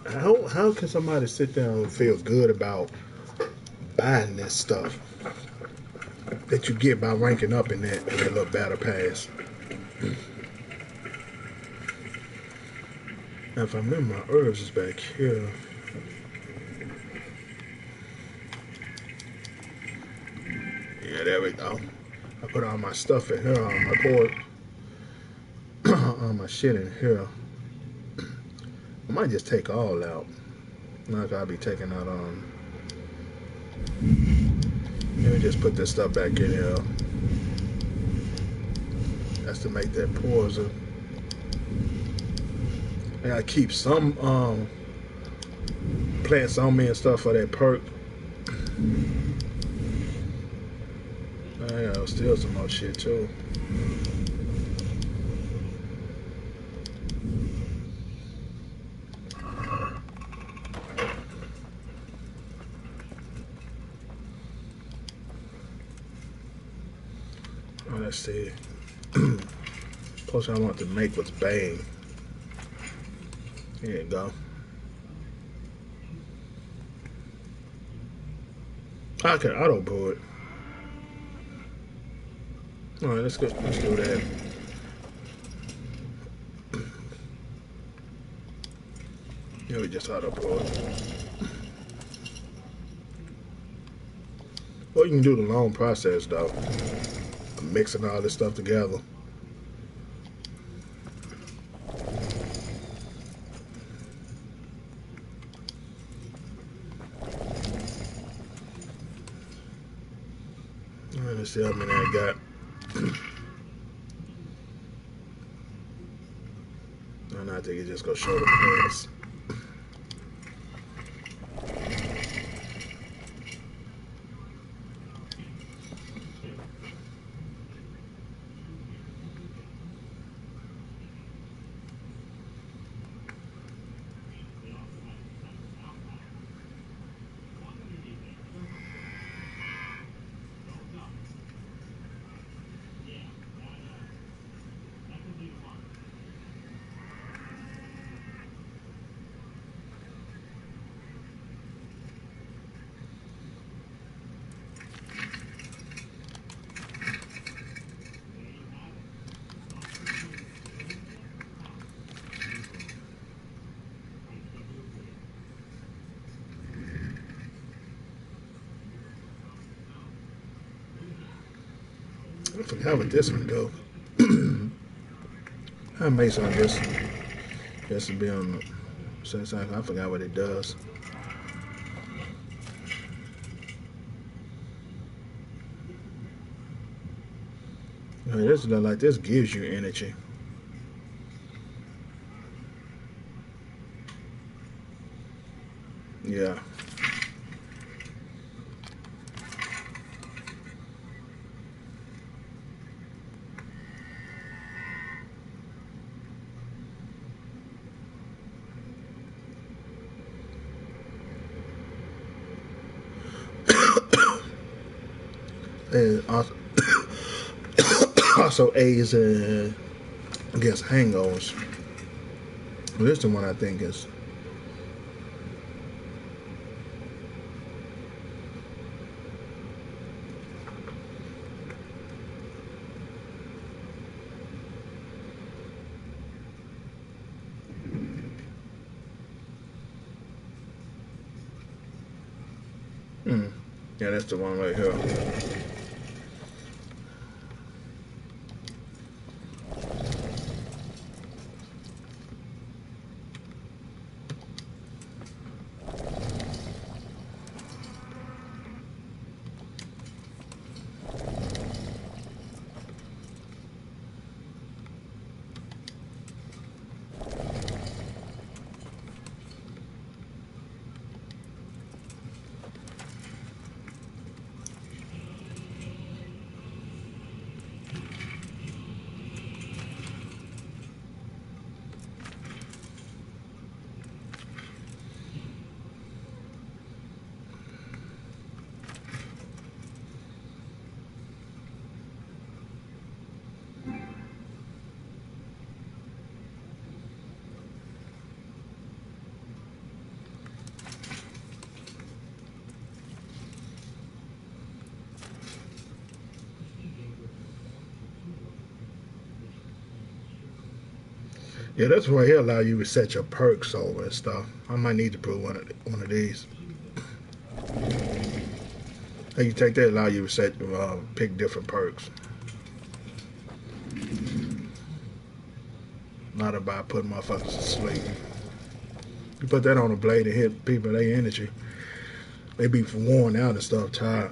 How can somebody sit down and feel good about buying this stuff that you get by ranking up in that little battle pass? Now, if I remember, my herbs is back here. Yeah, there we go. I put all my stuff in here. I poured all my shit in here. I might just take all out. Like I'll be taking out let me just put this stuff back in here. That's to make that poison. I gotta keep some plants on me and stuff for that perk. I gotta steal some more shit too. Oh, let's see. Plus, I want to make was Bane. Here you go. I can auto pull it. All right, let's go. Let's do that. Yeah, we just auto pull it. Or you can do the long process though, mixing all this stuff together. All right, let's see how many I got. And I think it just gonna show the plants. I forgot what this one do. I made some just to be on the since I forgot what it does. This look like this gives you energy. Yeah. And also aids against hangovers. This is the one I think is. Mm, yeah, that's the one right here. Yeah, that's right here allow you to set your perks over and stuff. I might need to put one of these. Hey, you take that allow you to set pick different perks. Not about putting motherfuckers to sleep. You put that on a blade and hit people, they energy. They be worn out and stuff, tired.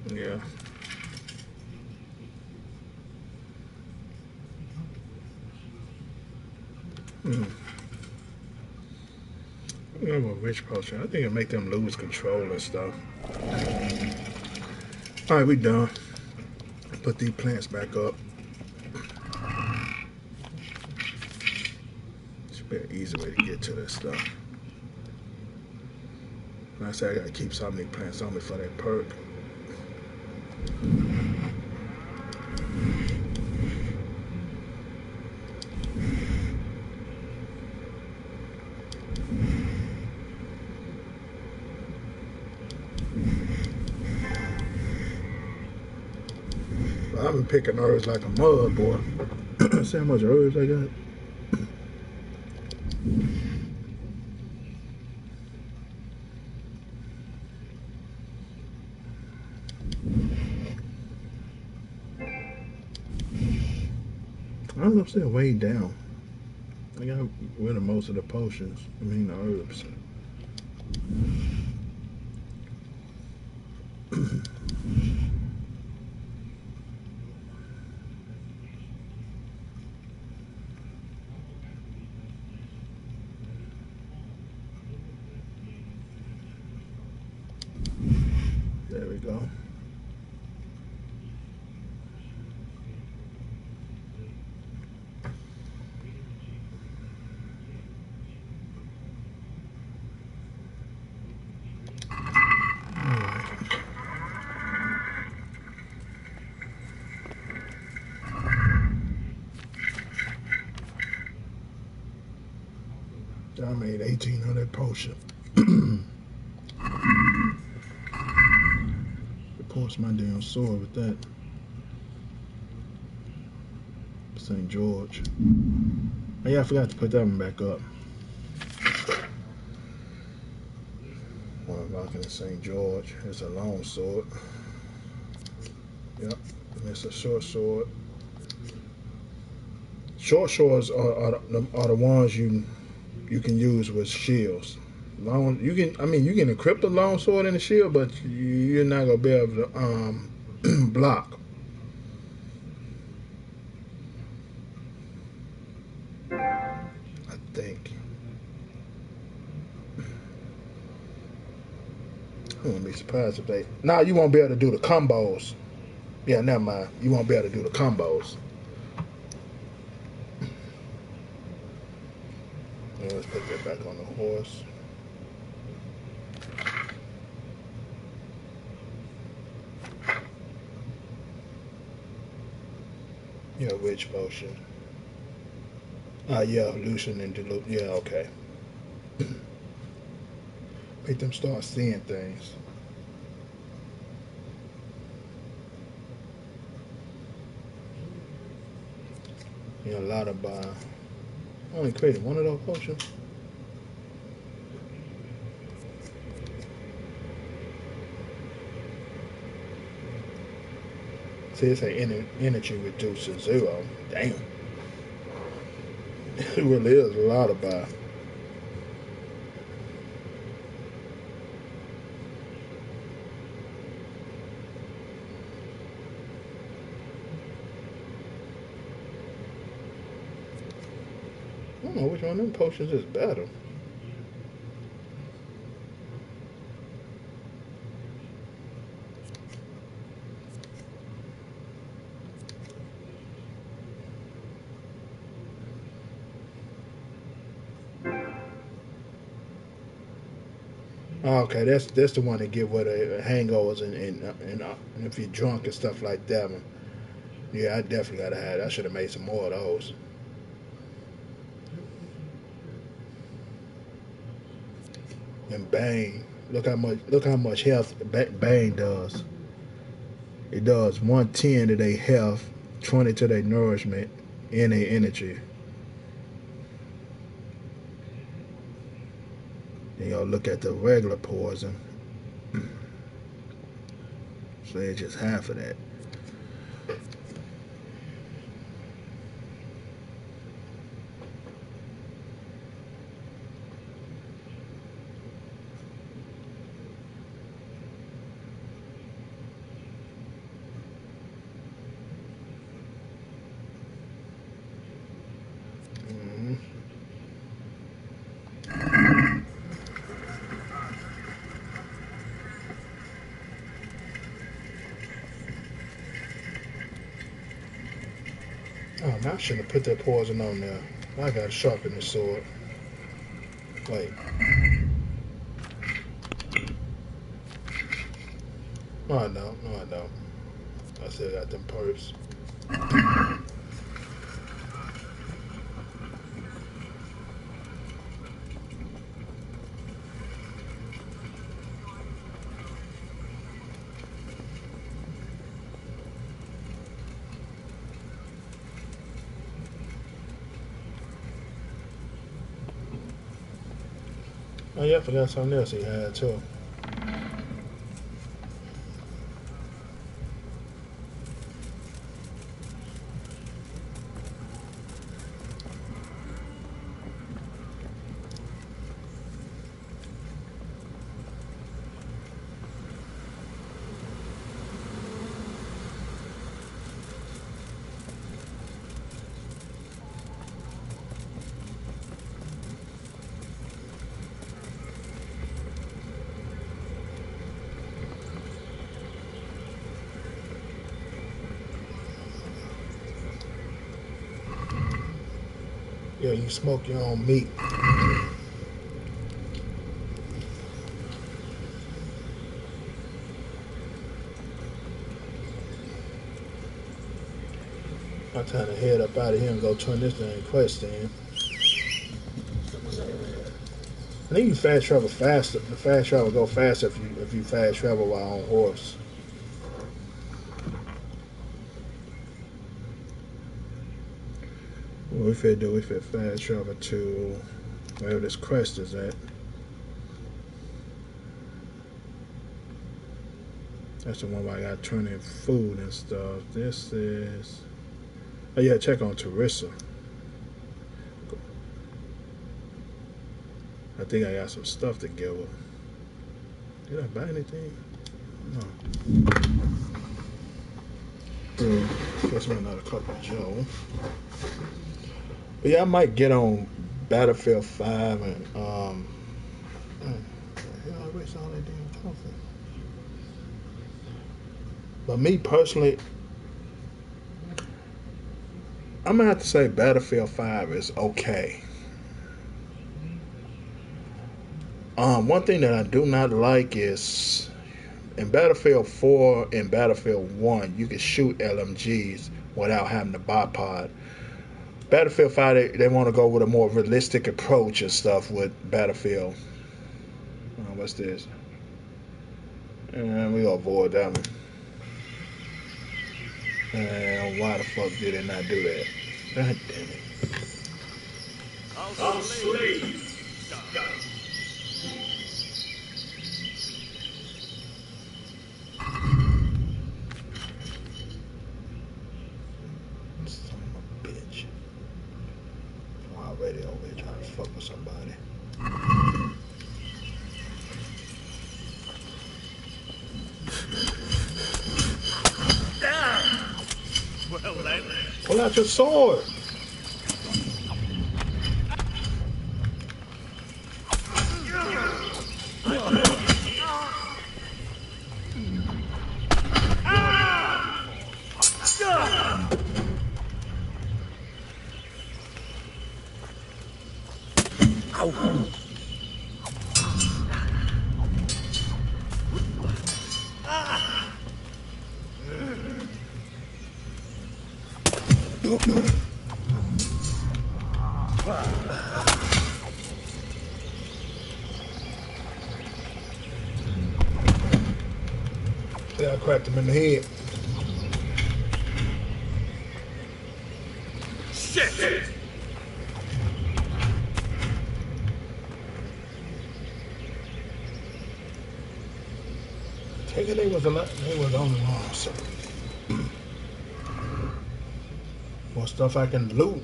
Yeah. Hmm. I'm a rich potion. I think it'll make them lose control and stuff. All right, we done. Put these plants back up. Should be an easy way to get to this stuff. Like I said, I gotta keep some of these plants on me for that perk. I've been picking herbs like a mud, boy. See how much herbs I got? I don't know if they're way down. I got rid of most of the potions. I mean, the herbs. There we go. I made 1,800 potion. Reports my damn sword with that. St. George. Oh, yeah, I forgot to put that one back up. One rocking the St. George. It's a long sword. Yep, and it's a short sword. Short swords are the ones you can use with shields. Long you can you can equip the long sword and the shield, but you're not gonna be able to block. I think. I wouldn't be surprised if they. Now you won't be able to do the combos. Yeah, never mind. You won't be able to do the combos. Yeah, let's put that back on the horse. Yeah, witch potion. Yeah, loosen and dilute. Yeah, okay. Make them start seeing things. A lot of I only created one of those potions. See, it's an energy reduced to 0. Damn. It really is a lot of buy. I don't know which one of them potions is better. Okay, that's the one that give with hangovers and if you're drunk and stuff like that. Yeah, I definitely gotta have. I should have made some more of those. And Bane, look how much health Bane does. It does 110 to their health, 20 to their nourishment, and their energy. Then y'all look at the regular poison. So it's just half of that. Mm-hmm. Oh, man, I shouldn't have put that poison on there. I gotta sharpen the sword. Wait. No, I don't. No, I don't. I still got them perks. Oh, yeah, I forgot something else he had, too. Yeah, you smoke your own meat. I'm trying to head up out of here and go turn this thing quest in. I think you fast travel faster. The fast travel go faster if you fast travel while on horse. What we fit do? We fit fast travel to wherever this crest is at. That's the one where I got to turn in food and stuff. This is. Oh yeah, check on Teresa. I think I got some stuff to give her. Did I buy anything? No. Guess we're another cup of Joe. But yeah, I might get on Battlefield 5 and hell, I waste all that damn coffee. But me personally, I'm gonna have to say Battlefield 5 is okay. One thing that I do not like is in Battlefield 4 and Battlefield 1, you can shoot LMGs without having to bipod. Battlefield 5, they want to go with a more realistic approach and stuff with Battlefield. What's this? And we gonna avoid that one. And why the fuck did it not do that? God damn it. I'll slay. Son of a bitch. I'm already over here trying to fuck with somebody. Well then. Pull out your sword. Yeah, I cracked him in the head. Shit! Take it, they was only wrong, so. More stuff I can loot.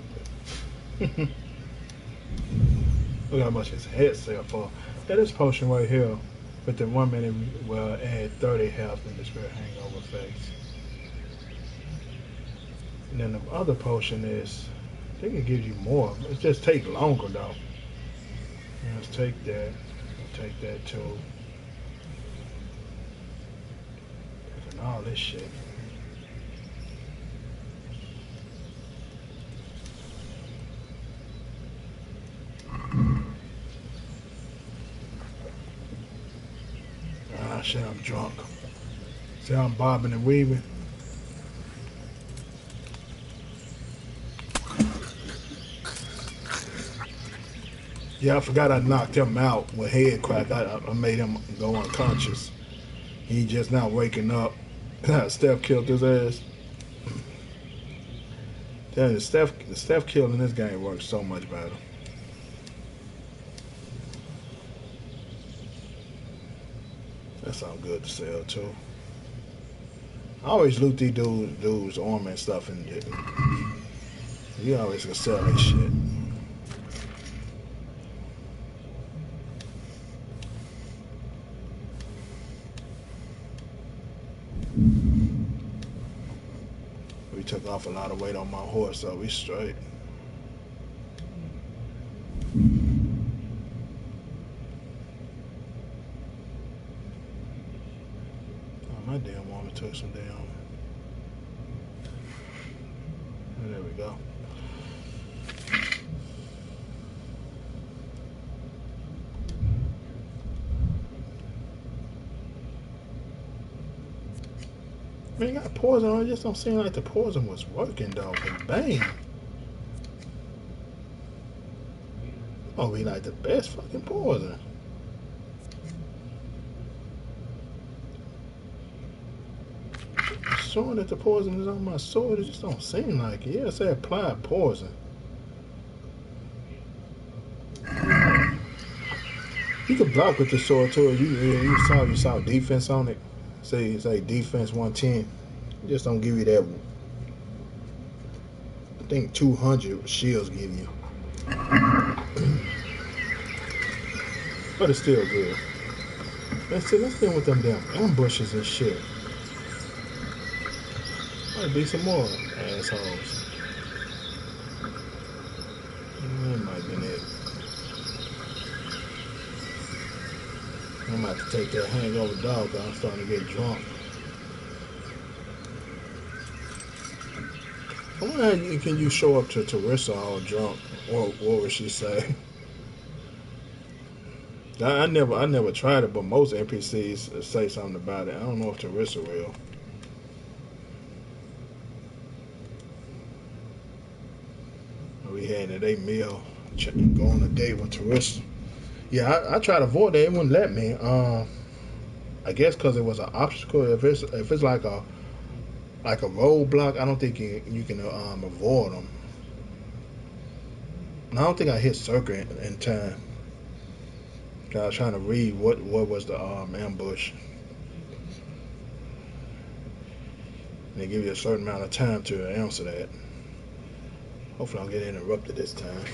Look how much his head sell for. Yeah, this potion right here, with the 1 minute will add 30 health in the spirit hangover phase. And then the other potion is, I think it gives you more. It just takes longer though. Let's take that. We'll take that too. And all this shit. Ah, shit, I'm drunk. See how I'm bobbing and weaving? Yeah, I forgot I knocked him out with head crack. I made him go unconscious. He just now waking up. Steph killed his ass. Yeah, the Steph kill in this game works so much better. That sounds good to sell too. I always loot these dudes armor and stuff, and you always can sell that shit. We took off a lot of weight on my horse, so we straight. Oh, my damn woman took some damn. There we go. Man, got poison on it. Just don't seem like the poison was working though. But bang. Oh, we like the best fucking poison. Showing that the poison is on my sword, it just don't seem like it. Yeah, say apply poison. You can block with the sword too. You saw defense on it. Say defense 110. Just don't give you that. I think 200 shields give you, but it's still good. Let's deal with them damn ambushes and shit. Might be some more assholes. That might have been it. I'm about to take that hangover dog. I'm starting to get drunk. I wonder how can you show up to Teresa all drunk? Or what would she say? I never tried it, but most NPCs say something about it. I don't know if Teresa will. We had a day meal, go on a date with Teresa. Yeah, I tried to avoid it. It wouldn't let me. I guess because it was an obstacle. If it's like a roadblock, I don't think you can avoid them. And I don't think I hit circle in time. I was trying to read what was the ambush. And they give you a certain amount of time to answer that. Hopefully, I don't get interrupted this time.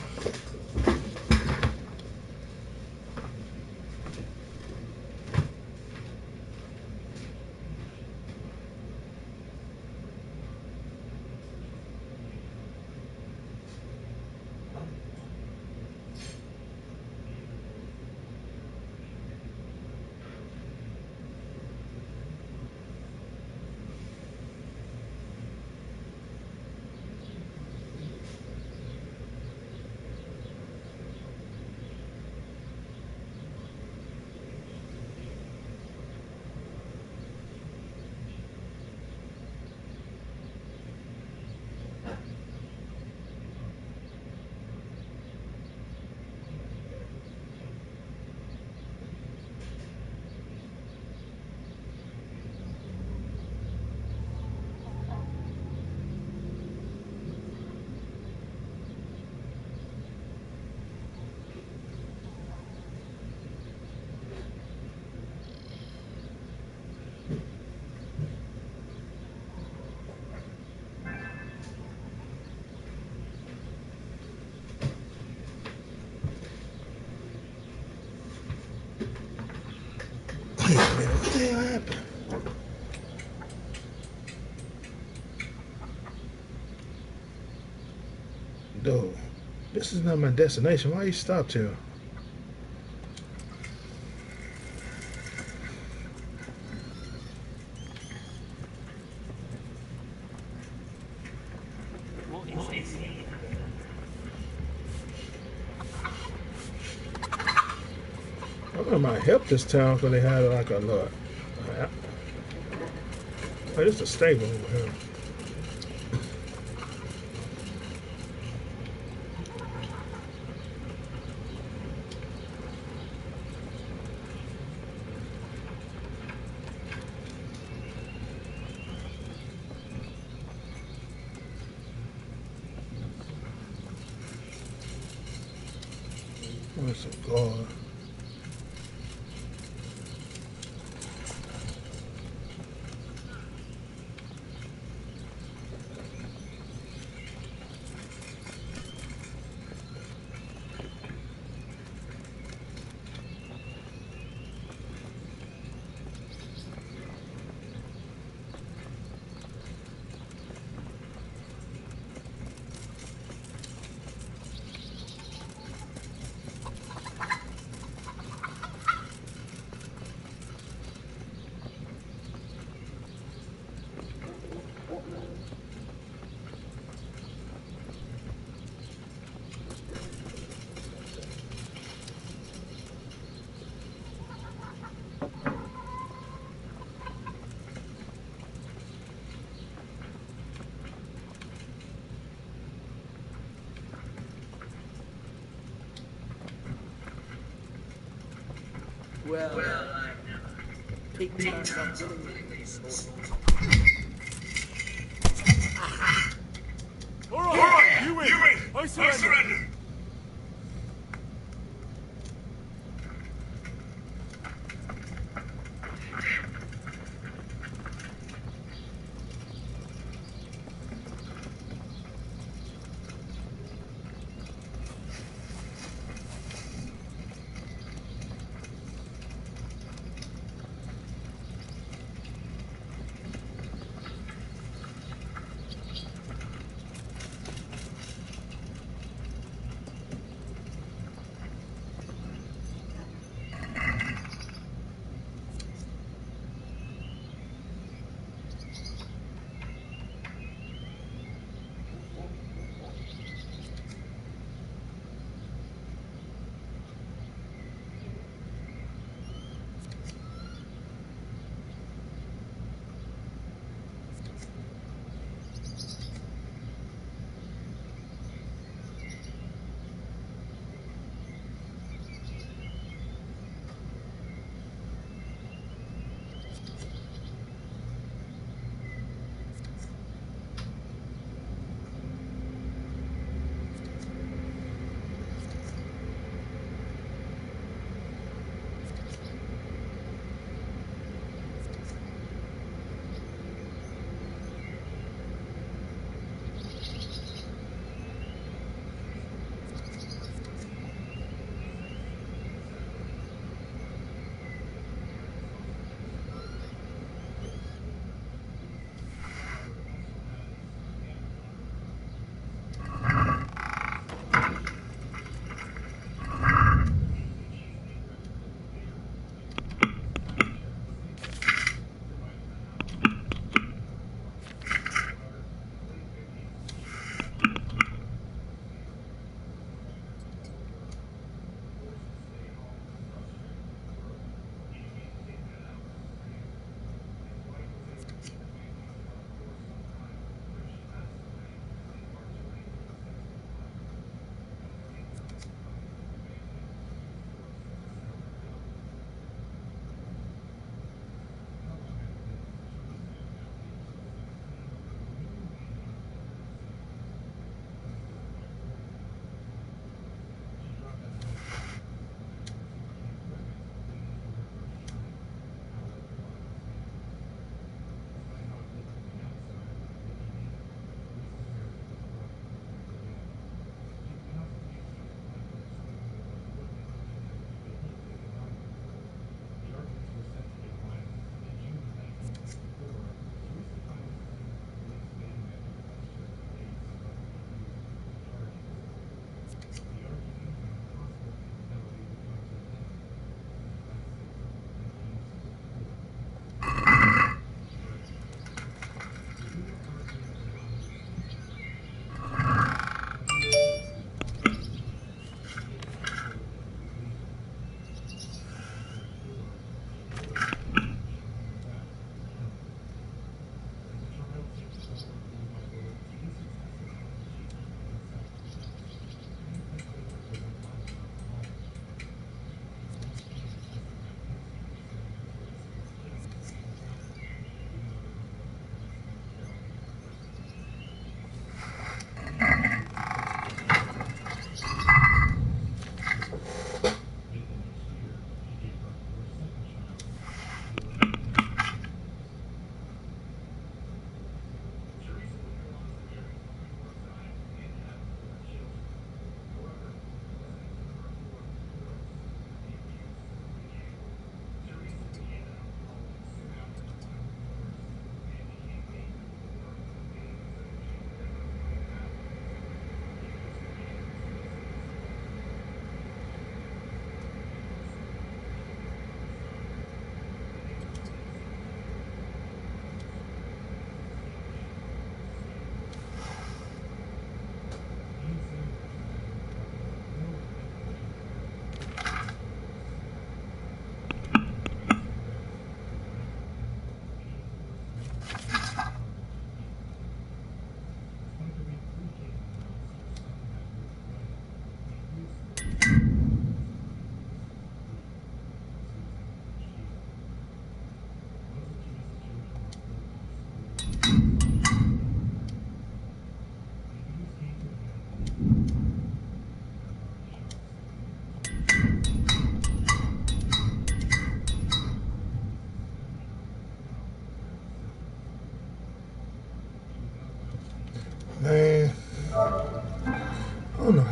Wait a minute, what the hell happened? Dude, this is not my destination. Why you stopped here? I might help this town because they had like a lot. Oh, this is a stable over here. Where's some guard? Well, take terms up willingly. All right, you win. I surrender.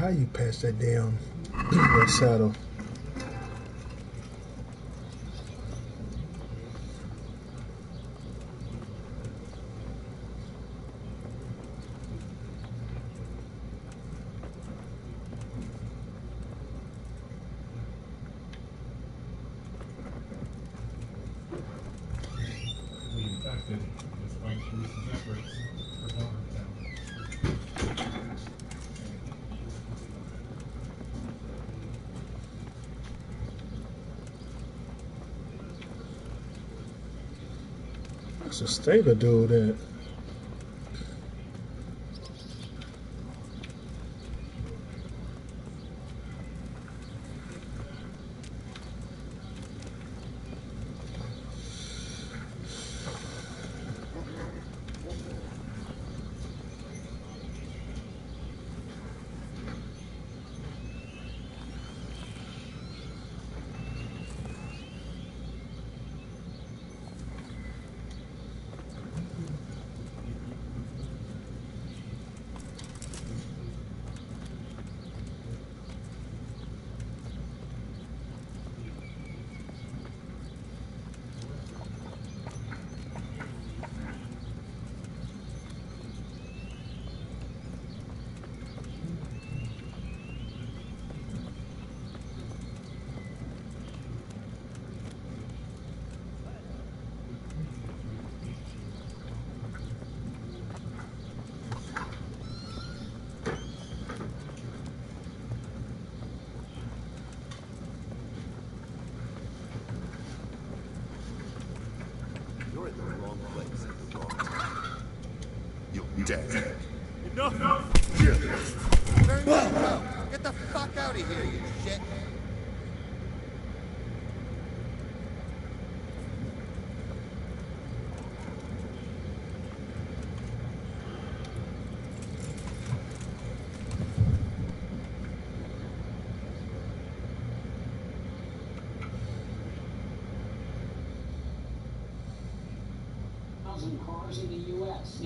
how you patch that damn that saddle? Infected, despite police's efforts to recover the town. That's a state of dude that. You're in the wrong place at the wrong time. You're dead. Enough! Very well, go. Get the fuck out of here, you shit. Cars in the U.S.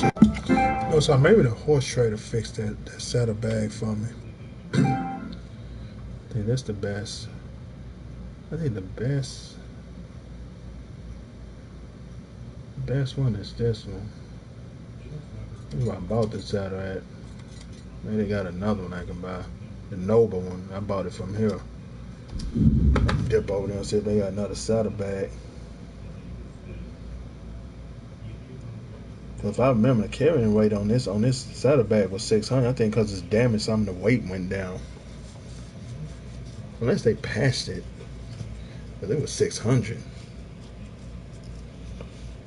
No, so maybe the horse trader fixed that saddlebag for me. I think that's the best. I think the best one is this one. That's where I bought the saddle at. Maybe they got another one I can buy. The Noble one. I bought it from here. Dip over there and see if they got another saddlebag. If I remember, the carrying weight on this saddlebag was 600. I think because it's damaged, some of the weight went down. Unless they patched it, but it was 600.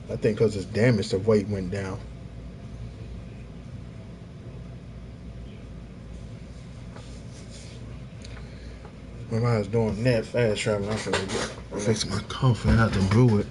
I think because it's damaged, the weight went down. When I was doing that fast travel, I forgot to fix my coffee. I had to brew it.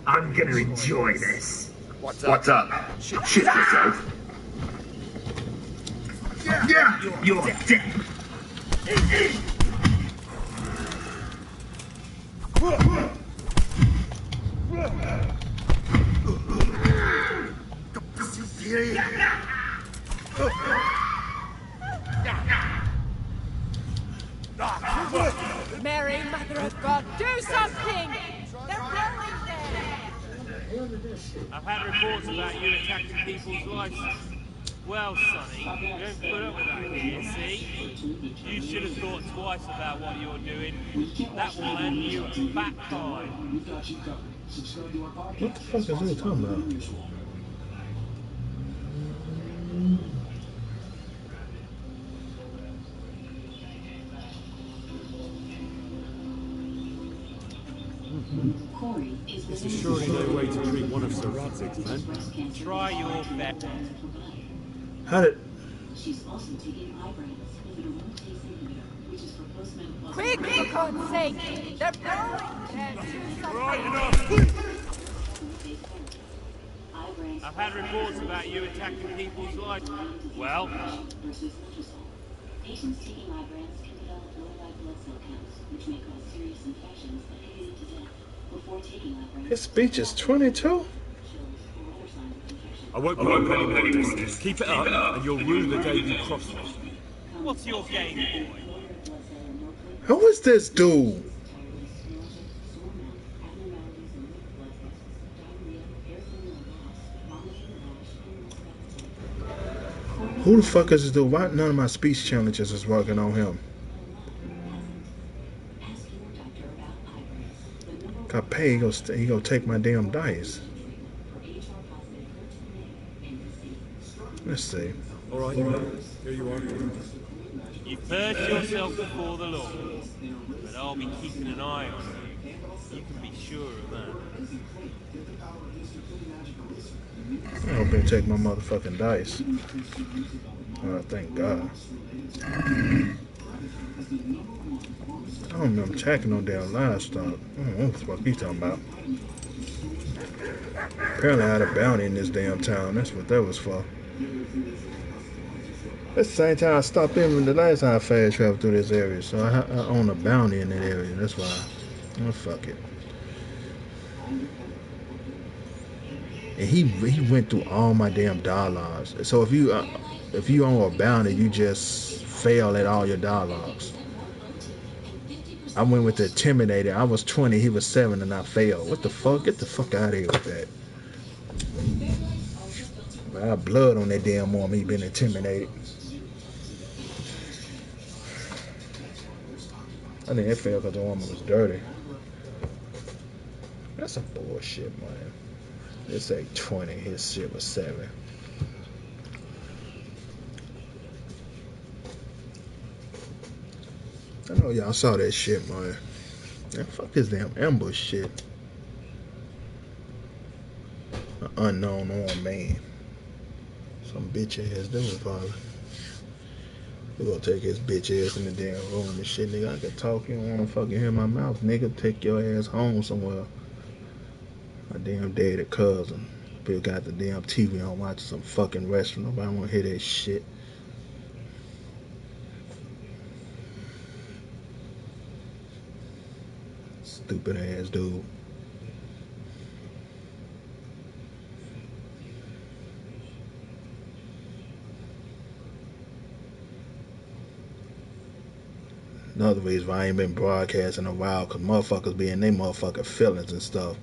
I'm gonna enjoy this. What's What's up? Shit yourself. Yeah, you're dead. Mary, Mother of God, do something! They're going there! I've had reports about you attacking people's lives. Well, Sonny, you don't put up with that here, see? You should have thought twice about what you're doing. That will land you a fat fine. What the fuck is he talking about? This is surely no way to treat one of Sir Radzig's men. Try your best. How did... She's also taking Ibrance with an aromatase inhibitor, which is for postmenopausal... Quick, for God's sake! They're going there! Do something! Right enough! I've had reports about you attacking people's lives. Well? Patients taking Ibrance can develop low white blood cell counts, which may cause serious infections that can lead to death. Before taking Ibrance... His speech is 22? I won't put up any more of this. Keep it up, and you'll rue the day you cross me. What's your game, boy? Who is this dude? Who the fuck is this dude? Why none of my speech challenges is working on him? Got paid, he gonna take my damn dice. Let's see. All right, here you are. You've purged yourself before the law, but I'll be keeping an eye on you. You can be sure of that. I hope they take my motherfucking dice. Oh, thank God. I don't remember tracking no damn livestock. I don't know what the fuck you talking about. Apparently I had a bounty in this damn town. That's what that was for. That's the same time I stopped in the last time I fast traveled through this area. So I own a bounty in that area. That's why. Oh, fuck it. And he went through all my damn dialogues. So if you own a bounty, you just fail at all your dialogues. I went with the Intimidator. I was 20, he was 7, and I failed. What the fuck? Get the fuck out of here with that. I had blood on that damn arm. He been intimidated. I think it failed because the armor was dirty. That's some bullshit, man. It say 20. His shit was 7. I know y'all saw that shit, man. Man, fuck this damn ambush shit. An unknown armed man. Some bitch ass doing probably. We gonna take his bitch ass in the damn room and shit, nigga. I can talk. You don't wanna fucking hear my mouth, nigga. Take your ass home somewhere. My damn daddy cousin. Bill got the damn TV on watching some fucking wrestling. Nobody wanna hear that shit. Stupid ass dude. Another reason why I ain't been broadcasting in a while, cause motherfuckers be in they motherfucking feelings and stuff.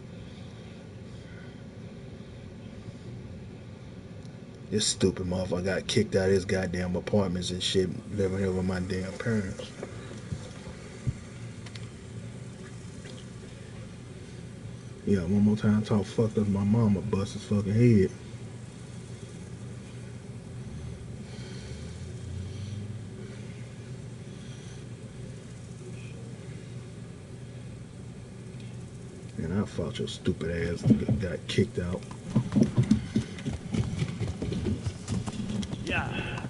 This stupid motherfucker got kicked out of his goddamn apartments and shit, living here with my damn parents. Yeah, one more time talk fuck up, my mama bust his fucking head. And I thought your stupid ass got kicked out. Yeah.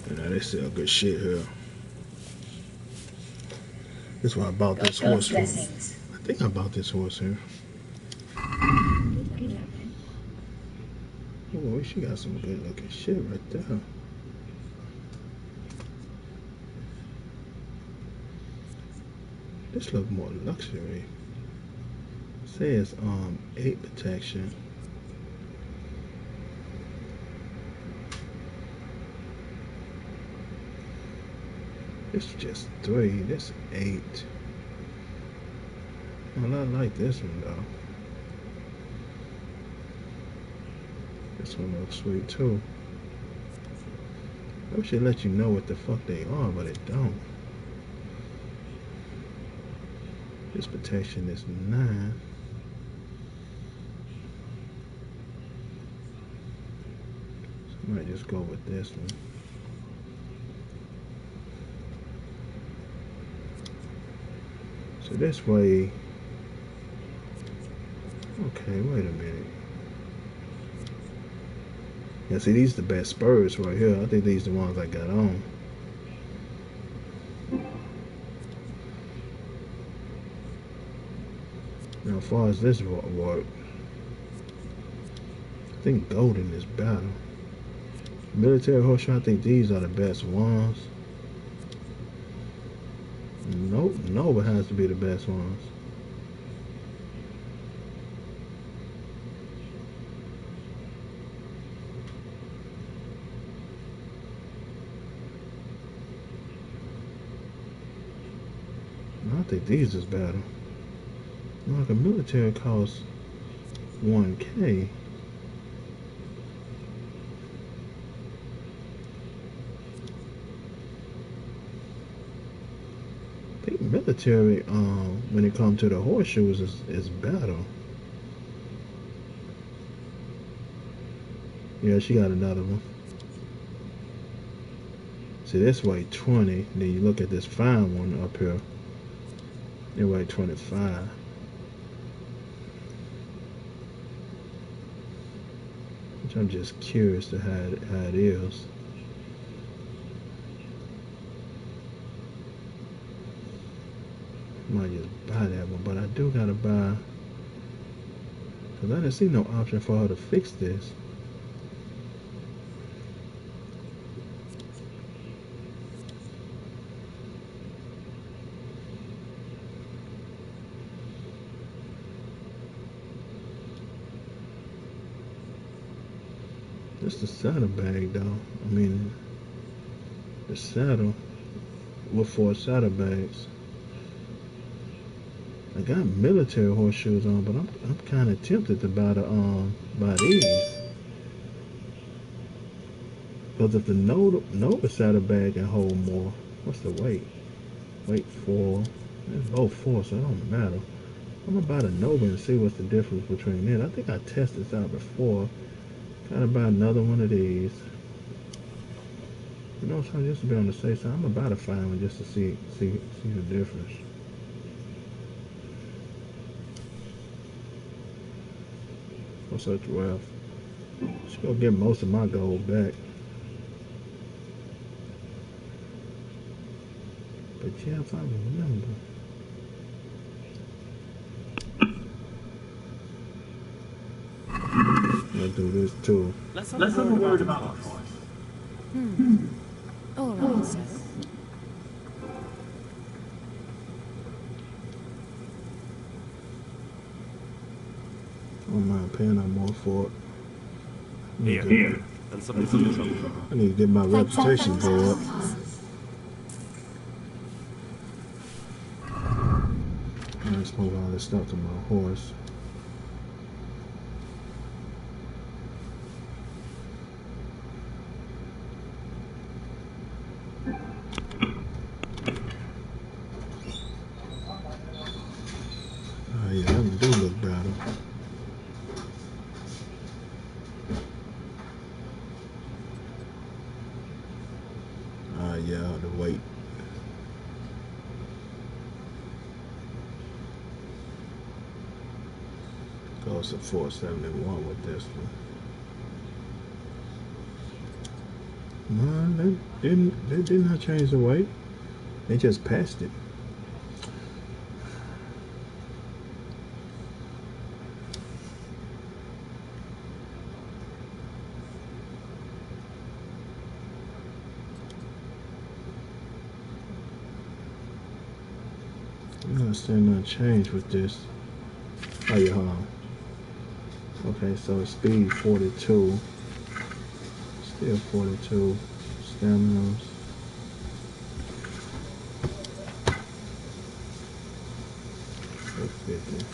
You know, they sell good shit here. That's why I bought this horse for. I think I bought this horse here. Oh, she got some good looking shit right there. This look more luxury. It says 8 protection. It's just 3. This 8. Well, I like this one though. This one looks sweet too. I wish they let you know what the fuck they are, but it don't. This protection is 9. So I might just go with this one. So this way. Okay, wait a minute. Yeah, see, these are the best spurs right here. I think these are the ones I got on. Now, as far as this work, I think golden is better. Military horseshoe, I think these are the best ones. Nope, Nova has to be the best ones. I think these is better. Like a military costs 1K. I think military, when it comes to the horseshoes, is better. Yeah, she got another one. See, this way 20. Then you look at this fine one up here. They weigh 25. Which I'm just curious to how it is. Might just buy that one, but I do gotta buy, because I didn't see no option for her to fix this. This the saddlebag though. I mean, the saddle with 4 saddlebags. I got military horseshoes on, but I'm kind of tempted to buy these. Because if the Nova saddlebag can hold more, what's the weight? Weight 4. It's both 4, so it don't matter. I'm gonna buy the Nova and see what's the difference between it. I think I tested this out before. Gotta buy another one of these. You know what I'm saying? Just to be on the safe side, I'm about to find one just to see the difference. What's up, 12? Just gonna get most of my gold back. But yeah, if I remember. I'll do this too. Let's have a word about the price. All right, so. I don't mind paying no more for it. Here. And something for your trouble. I need to get my reputation go up. Let's move all this stuff to my horse. Oh yeah, that do look better. Yeah, the weight. Goes to 471 with this one. No, they did not change the weight. They just passed it. I'm not seeing nothing change with this. Oh yeah, hold on. Okay, so speed 42. Still 42. Stamina. 50.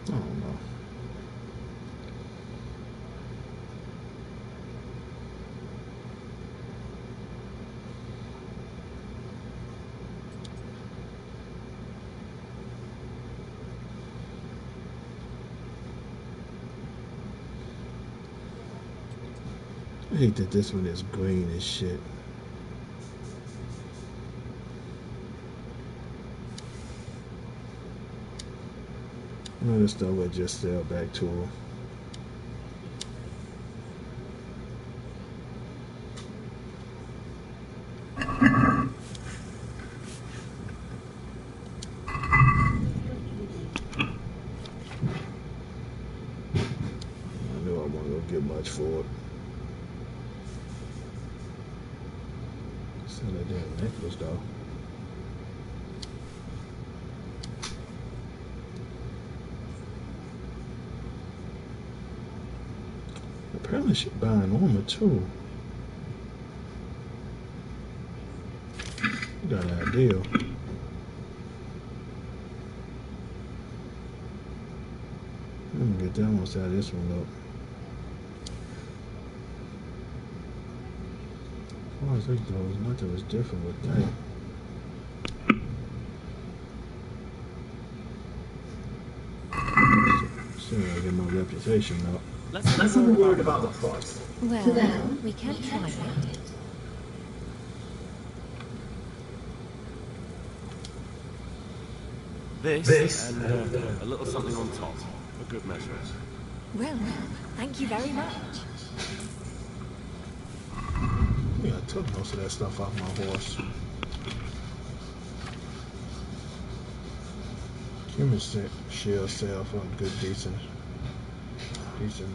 I don't know. I hate that this one is green as shit. Well, this stuff will just sell back to her. I knew I wasn't gonna get much for it. Sell that damn necklace though. Apparently she buying armor too. You got an idea. I'm gonna get that one, see how this one look. As far as that goes, nothing was different with that. get my reputation up. Let's have a word about the price. Well, we can try it. This and a little something on top, for good measure. Well, thank you very much. Yeah, I took most of that stuff off my horse. Human shield sell for a good, decent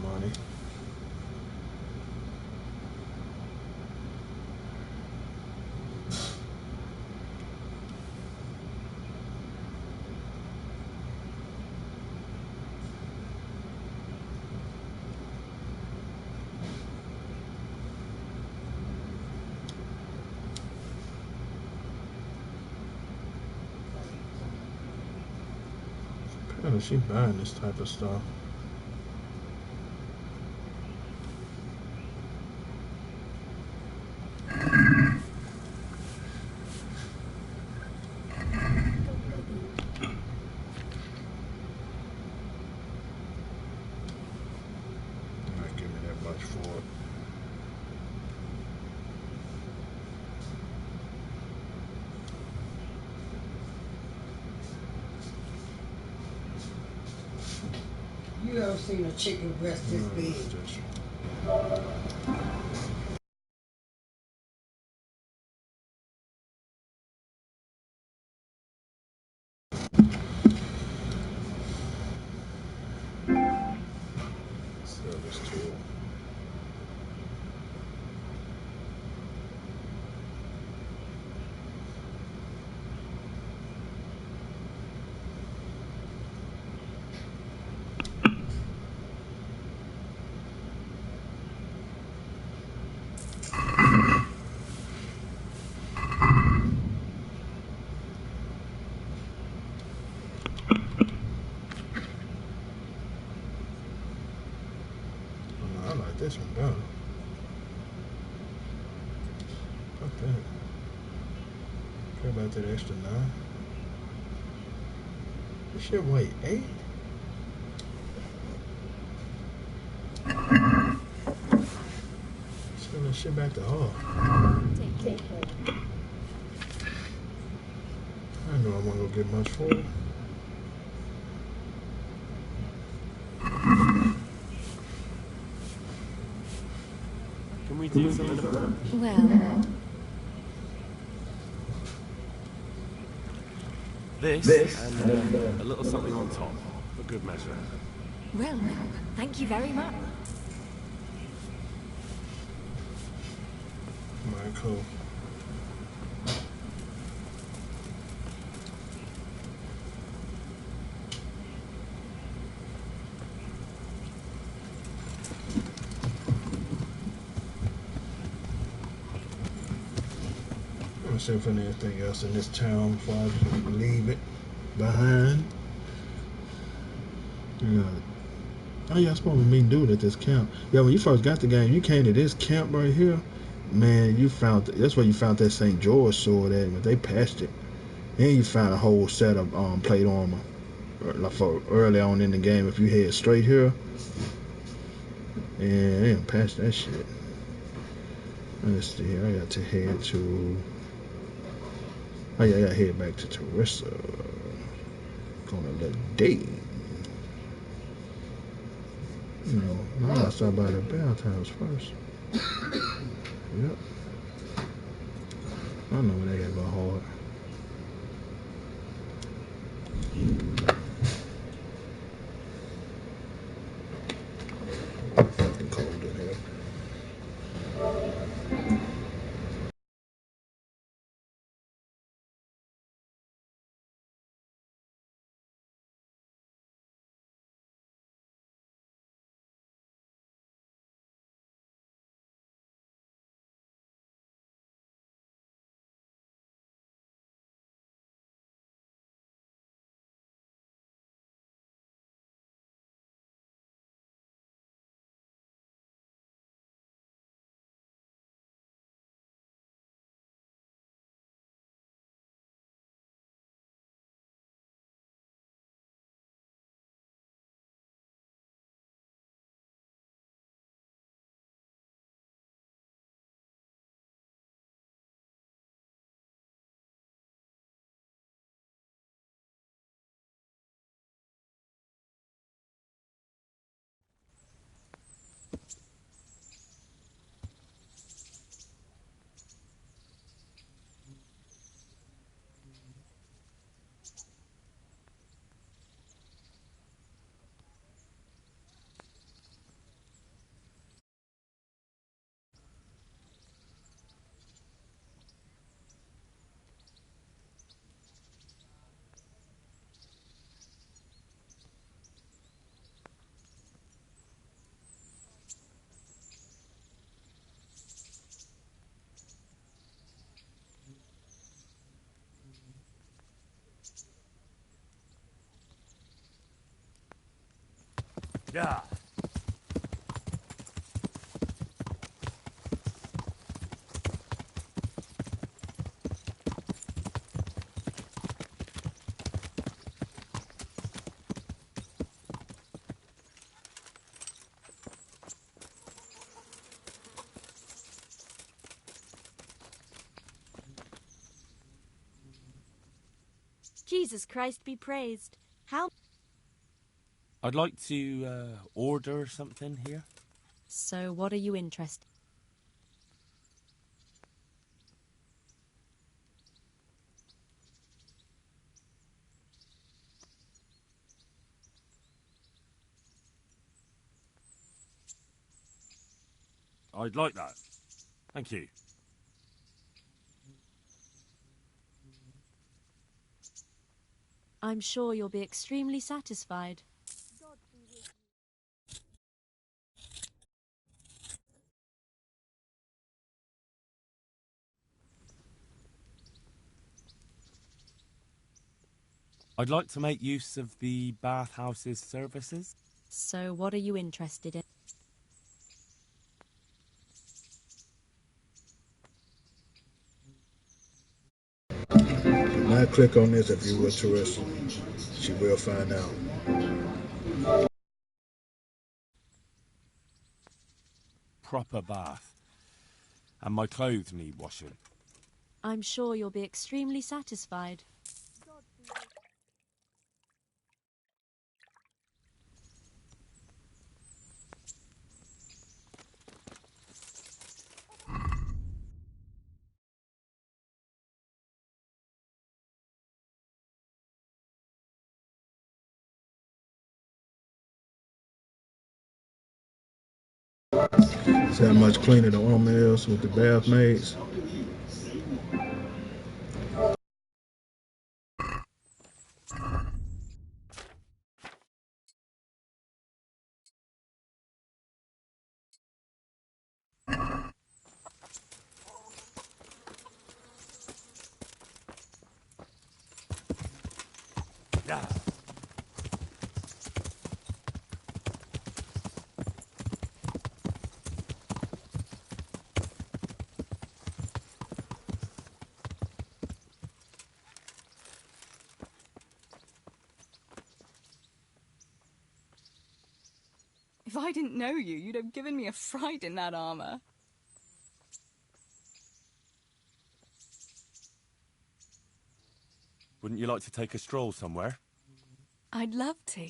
money. Apparently she buying this type of stuff. Not give me that much for it. You ever seen a chicken breast this big? Service tool. I like this one better. Fuck that. Care about that extra 9. This shit weigh 8? Send that shit back to her. Take care. I know I wasn't gonna get much for it. Can we do something about it? Well, This and a little something on top, for good measure. well, thank you very much. Alright, cool. I'm see if there's anything else in this town before I leave it behind. Yeah. Oh yeah, I supposed to meet dude at this camp. Yeah, when you first got the game, you came to this camp right here. Man, you found that's where you found that St. George sword at, but they patched it. And you found a whole set of plate armor. Like for early on in the game, if you head straight here, and they done patched that shit. Let's see here. I got to head to. Oh yeah, I got to head back to Teresa. Gonna let day. I gotta stop by the Bell Towers first. Yep. I know where they got go hard. Yeah. Jesus Christ be praised. How? I'd like to order something here. So what are you interested? I'd like that. Thank you. I'm sure you'll be extremely satisfied. I'd like to make use of the bathhouse's services. So what are you interested in? Do not click on this if you were interested. She will find out. Proper bath. And my clothes need washing. I'm sure you'll be extremely satisfied. See how much cleaner the room is with the bath maids? Yeah. If I didn't know you, you'd have given me a fright in that armor. Wouldn't you like to take a stroll somewhere? I'd love to.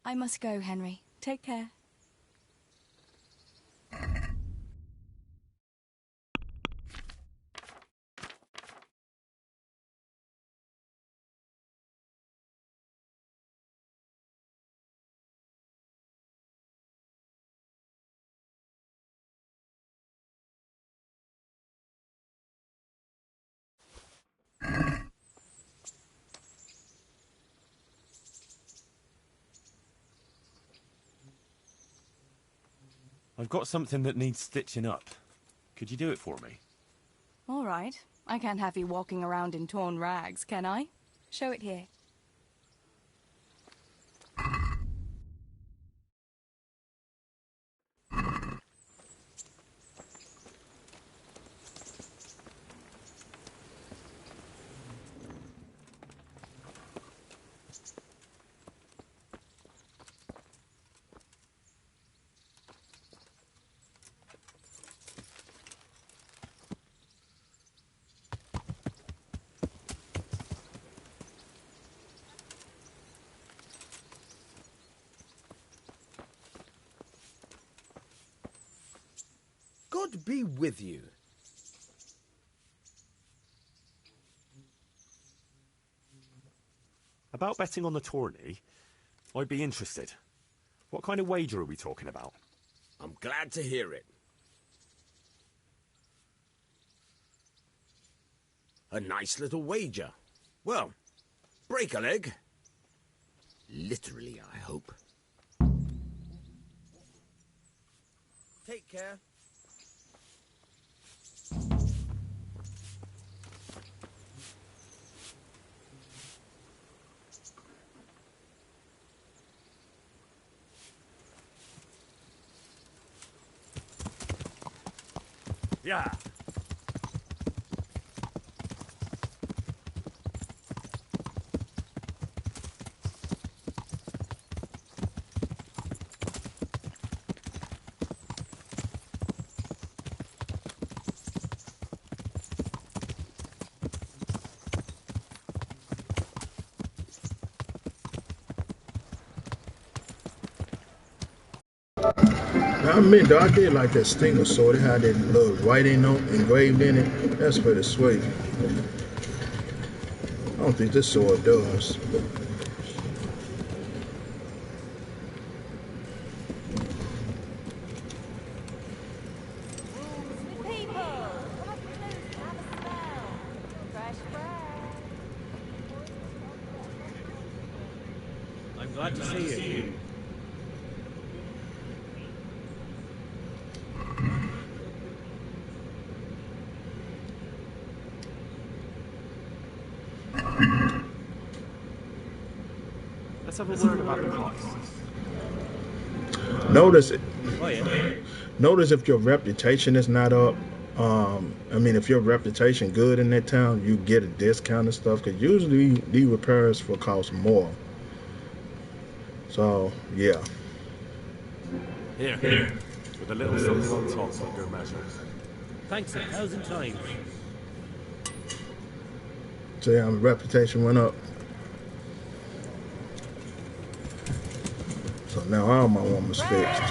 I must go, Henry. Take care. I've got something that needs stitching up. Could you do it for me? All right. I can't have you walking around in torn rags, can I? Show it here. God be with you. About betting on the tourney, I'd be interested. What kind of wager are we talking about? I'm glad to hear it. A nice little wager. Well, break a leg. Literally, I hope. Take care. Yeah. I admit though, I did like that Stinger sword. It had that little writing on engraved in it. That's pretty sweet. I don't think this sword does. I'm glad to see you. Let's have a word about the price. Notice it. Oh, yeah. Notice if your reputation is not up. I mean, if your reputation good in that town, you get a discount and stuff. Because usually these repairs for cost more. So yeah. Here. With a little something on top for good measure. Thanks 1,000 times. So yeah, my reputation went up. So now all my woman's fixed.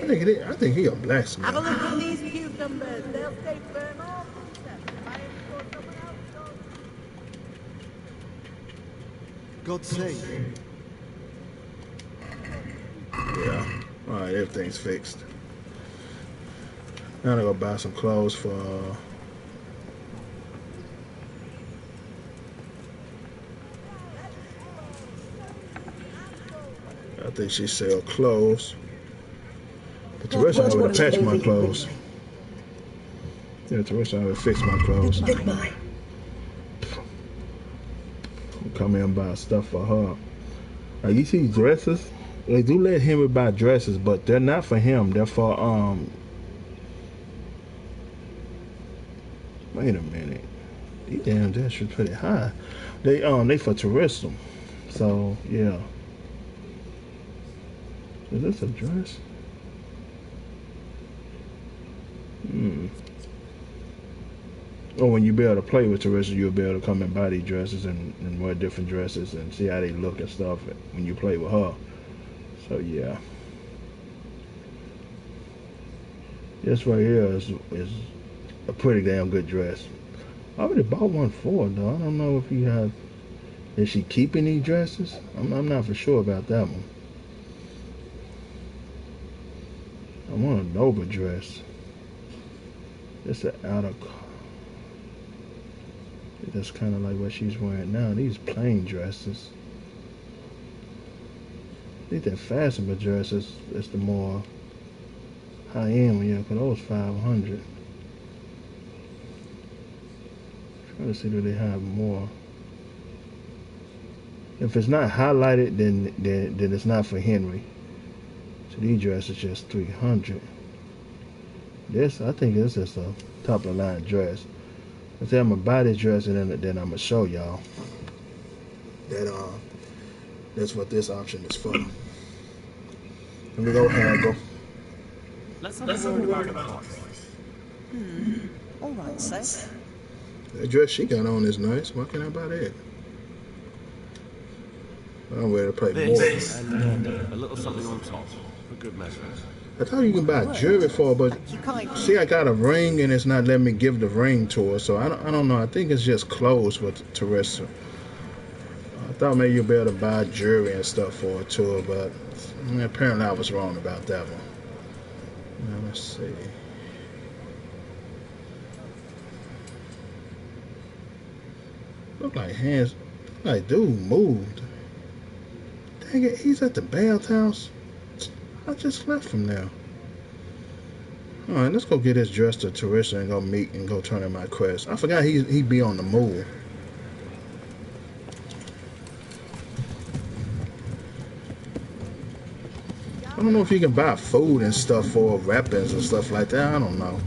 I think he a blacksmith. Have a look at these cucumbers. They'll stay firm all winter. God save. Yeah. Alright, everything's fixed. Now I gotta buy some clothes for I think she sell clothes. But Teresa already patched my clothes. Yeah, Teresa already fixed my clothes. Come in and buy stuff for her. Now you see dresses? They do let Henry buy dresses, but they're not for him. They're for wait a minute. These damn dresses are pretty high. They for Teresa. So yeah. Is this a dress? Or when you be able to play with Teresa, you'll be able to come and buy these dresses and wear different dresses and see how they look and stuff when you play with her. So yeah. This right here is a pretty damn good dress. I already bought one for her though. I don't know if he has. Is she keeping these dresses? I'm not for sure about that one. I want a Nova dress. It's an outer. That's kind of like what she's wearing now. These plain dresses. I think that fashionable dress is the more high end one, yeah, because those 500. Trying to see do they have more. If it's not highlighted, then it's not for Henry. So these dresses just 300. This I think this is a top of the line dress. I say I'm gonna buy this dress and then I'm gonna show y'all that that's what this option is for. Here we go, haggle. Let's have a word about the price. All right, sir. That dress she got on is nice. Why can't I buy that? I'm ready to play This more. and a little something on top for good measure. I thought you can buy jewelry for her, but see, I got a ring and it's not letting me give the ring to her. So I don't know. I think it's just clothes with Teresa. I thought maybe you'd be able to buy jewelry and stuff for her too, but apparently I was wrong about that one. Now let's see. Look like hands. Like dude moved. Dang it, he's at the bathhouse. I just left from there. Alright, let's go get this dress to Teresa and go meet and go turn in my quest. I forgot he'd be on the move. I don't know if you can buy food and stuff for weapons and stuff like that. I don't know.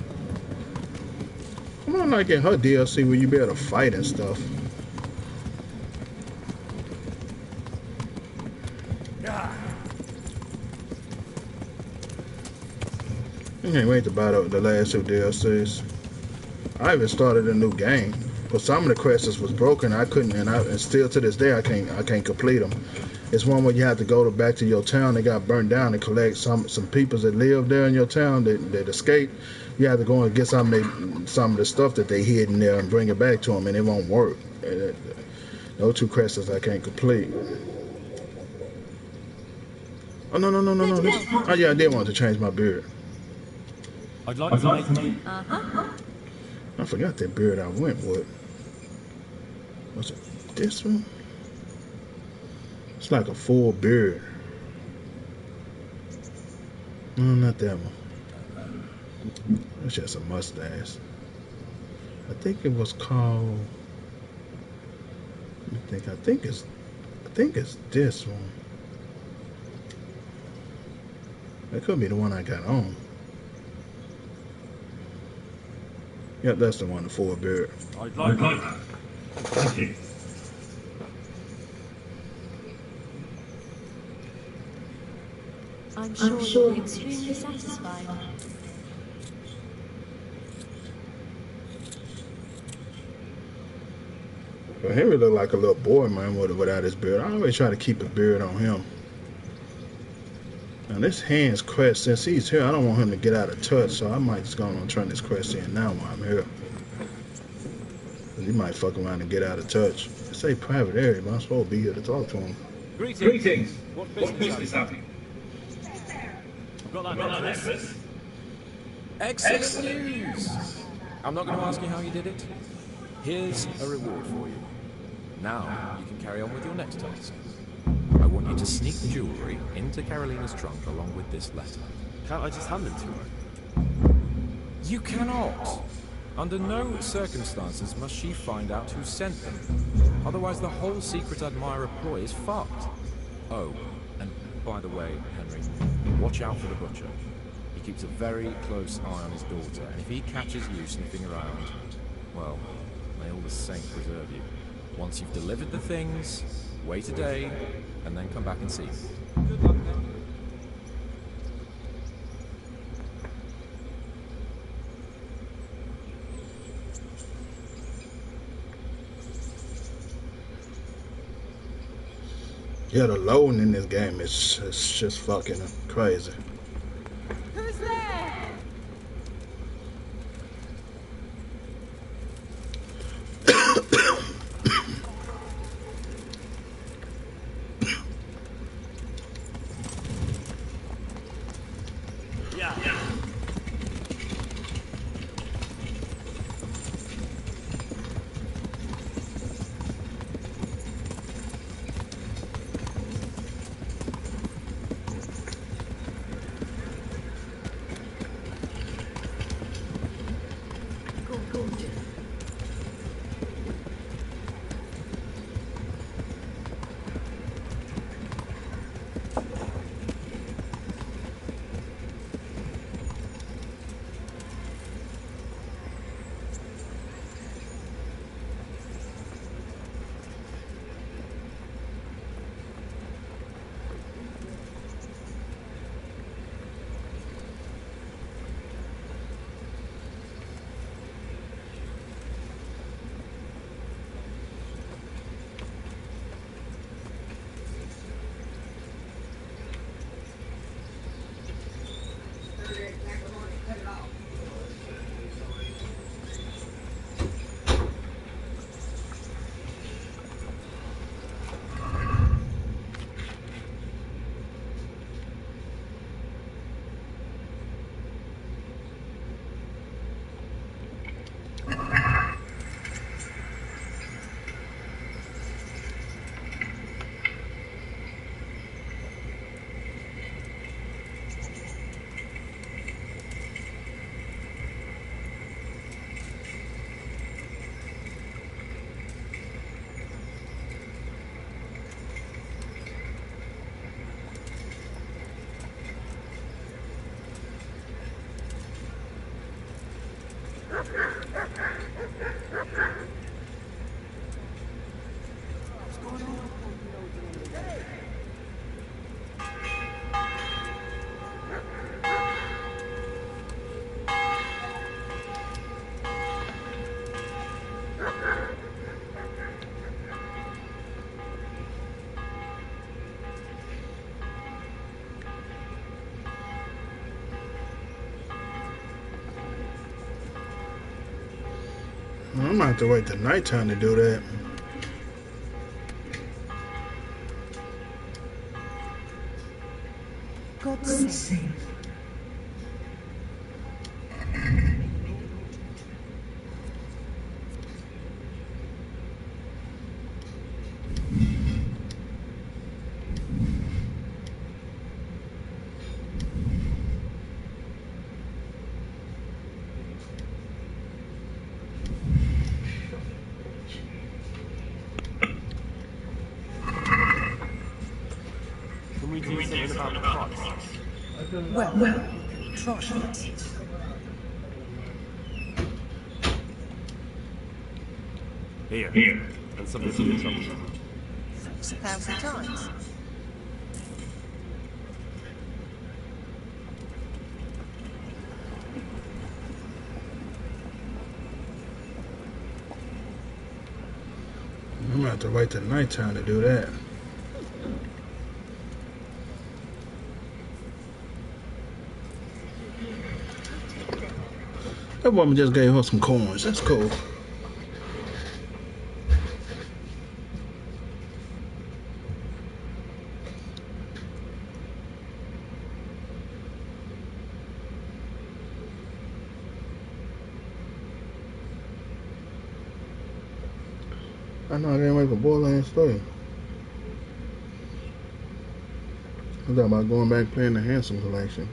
I'm not like in her DLC where you be able to fight and stuff. I can't wait to buy the last two DLCs. I even started a new game, but some of the quests was broken. I couldn't, and still to this day I can't complete them. It's one where you have to go back to your town that got burned down and collect some people that live there in your town that escaped. You have to go and get some of the stuff that they hid in there and bring it back to them, and it won't work. Those two quests I can't complete. Oh no. Oh yeah, I did want to change my beard. I'd like to make... I forgot that beard I went with. Was it this one? It's like a full beard. No, not that one. It's just a mustache. I think it was called. I think it's this one. That could be the one I got on. Yep, that's the one, the full beard. I'd like that. Thank you. I'm sure you'll be extremely satisfied. Well, Henry looked like a little boy, man, without his beard. I always try to keep a beard on him. Now this Hans quest, since he's here, I don't want him to get out of touch, so I might just go on and turn this quest in now while I'm here. He might fuck around and get out of touch. It say private area, but I'm supposed to be here to talk to him. Greetings. What business have you? I've got that necklace. Excellent news! I'm not going to ask you how you did it. Here's a reward for you. Now, you can carry on with your next task. I want you to sneak the jewellery into Carolina's trunk along with this letter. Can't I just hand them to her? You cannot! Under no circumstances must she find out who sent them. Otherwise the whole Secret Admirer ploy is fucked. Oh, and by the way, Henry, watch out for the butcher. He keeps a very close eye on his daughter, and if he catches you sniffing around, well, may all the saints preserve you. Once you've delivered the things, wait a day, and then come back and see me. Good luck then. Yeah, the loading in this game is just fucking crazy. Who's there? I'm gonna have to wait till nighttime to do that. God save. Can we do something about the price? Well, we can try it. Here. And something for your trouble. Thanks 1,000 times. I'm gonna have to wait till nighttime to do that. That woman just gave her some coins. That's cool. I know I didn't wait for Borderlands 3. I'm talking about going back playing the Handsome Collection.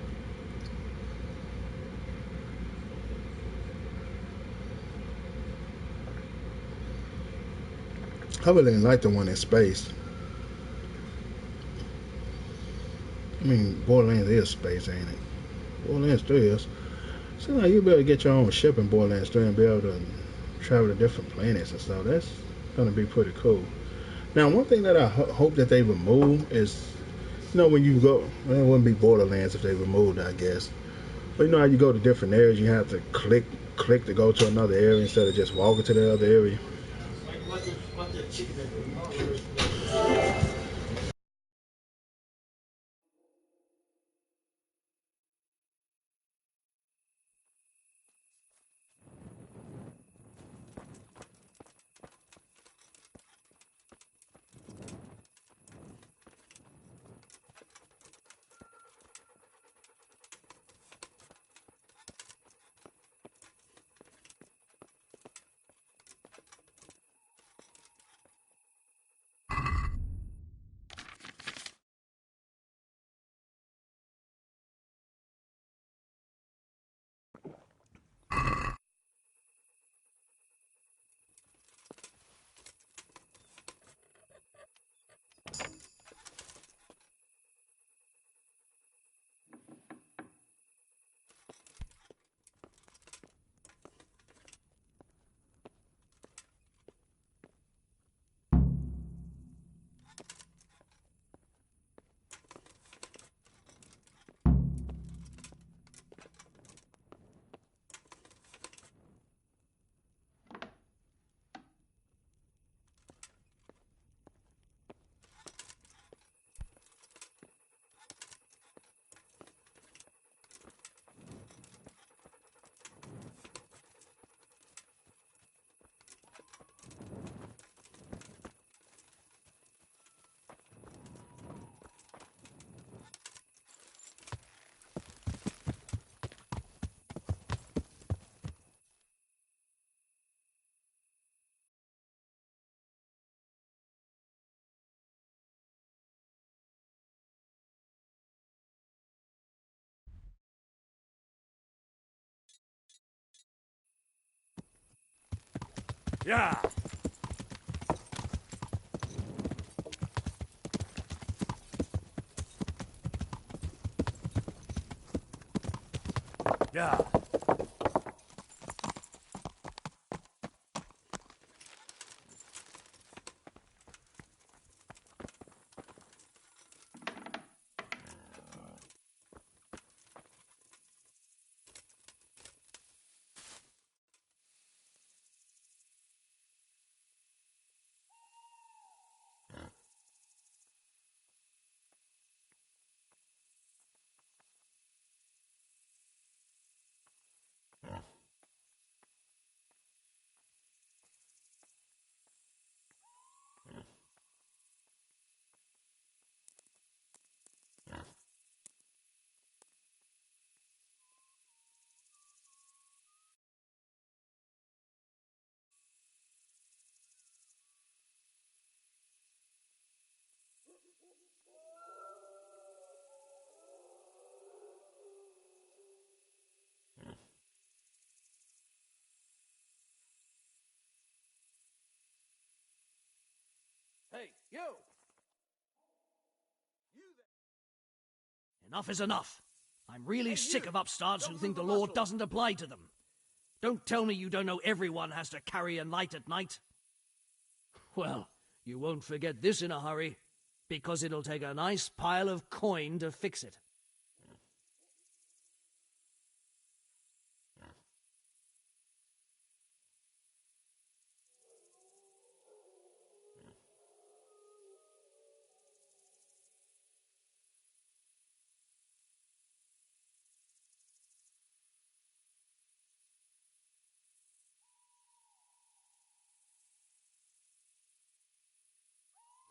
I really didn't like the one in space. I mean, Borderlands is space, ain't it? Borderlands 3 is. Seems like you better get your own ship in Borderlands 3 and be able to travel to different planets and stuff. That's gonna be pretty cool. Now, one thing that I hope that they remove is, when you go, well, it wouldn't be Borderlands if they removed it, I guess. But you know how you go to different areas, you have to click to go to another area instead of just walking to the other area. Yeah! Yeah! Hey, you! Enough is enough. I'm really sick of upstarts who think the law doesn't apply to them. Don't tell me you don't know everyone has to carry a light at night. Well, you won't forget this in a hurry, because it'll take a nice pile of coin to fix it.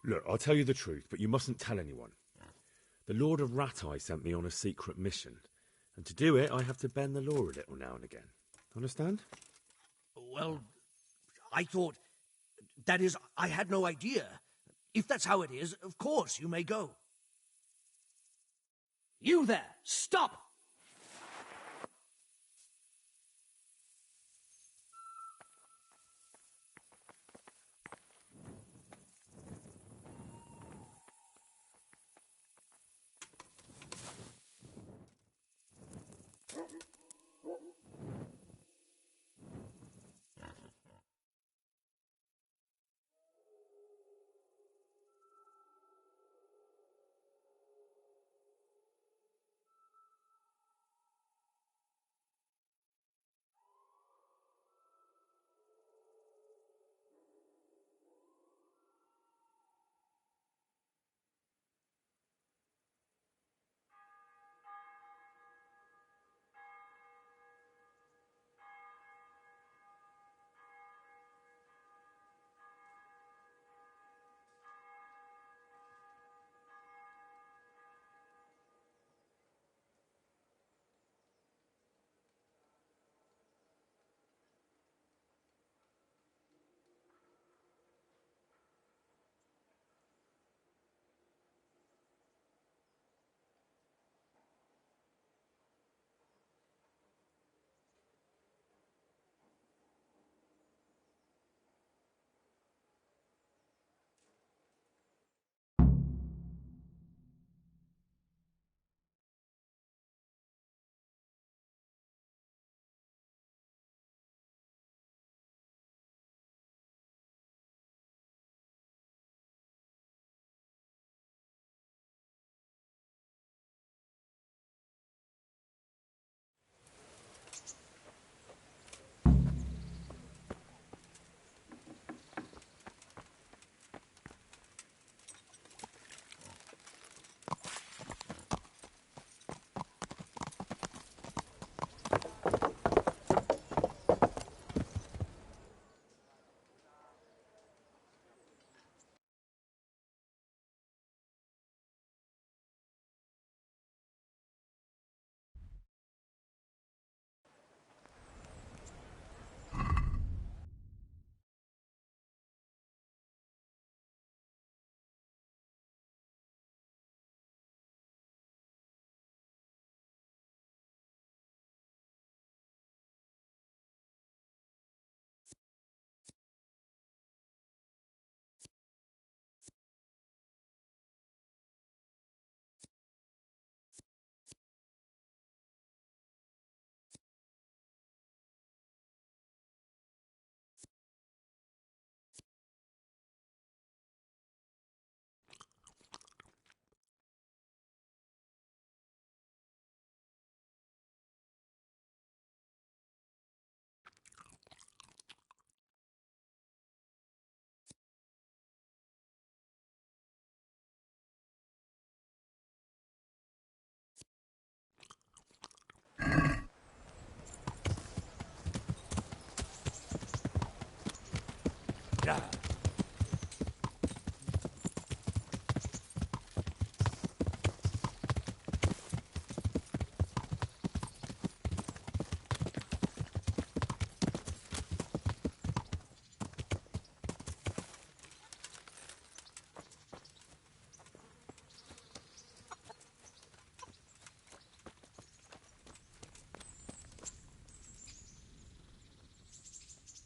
Look, I'll tell you the truth, but you mustn't tell anyone. The Lord of Rat-Eye sent me on a secret mission, and to do it, I have to bend the law a little now and again. Understand? Well, I thought... That is, I had no idea. If that's how it is, of course you may go. You there! Stop!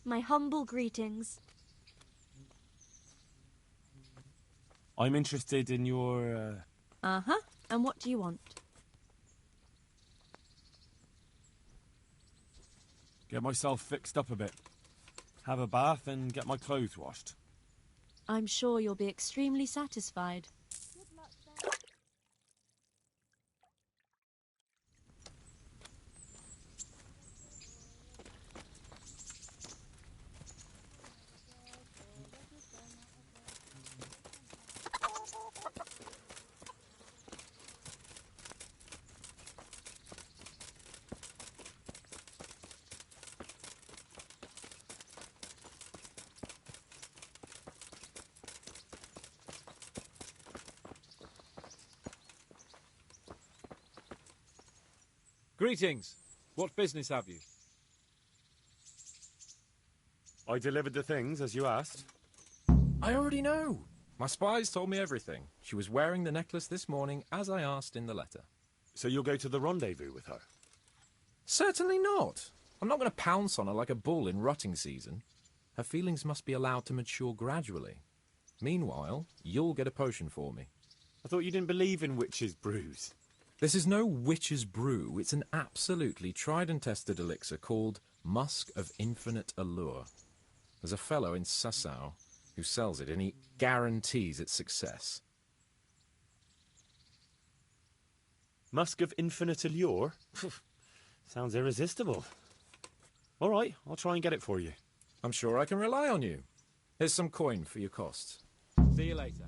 My humble greetings. I'm interested in your, Uh-huh. And what do you want? Get myself fixed up a bit. Have a bath and get my clothes washed. I'm sure you'll be extremely satisfied. Greetings. What business have you? I delivered the things as you asked. I already know. My spies told me everything. She was wearing the necklace this morning, as I asked in the letter. So you'll go to the rendezvous with her? Certainly not. I'm not going to pounce on her like a bull in rutting season. Her feelings must be allowed to mature gradually. Meanwhile, you'll get a potion for me. I thought you didn't believe in witches' brews. This is no witch's brew. It's an absolutely tried and tested elixir called Musk of Infinite Allure. There's a fellow in Sassau who sells it, and he guarantees its success. Musk of Infinite Allure? Sounds irresistible. All right, I'll try and get it for you. I'm sure I can rely on you. Here's some coin for your costs. See you later.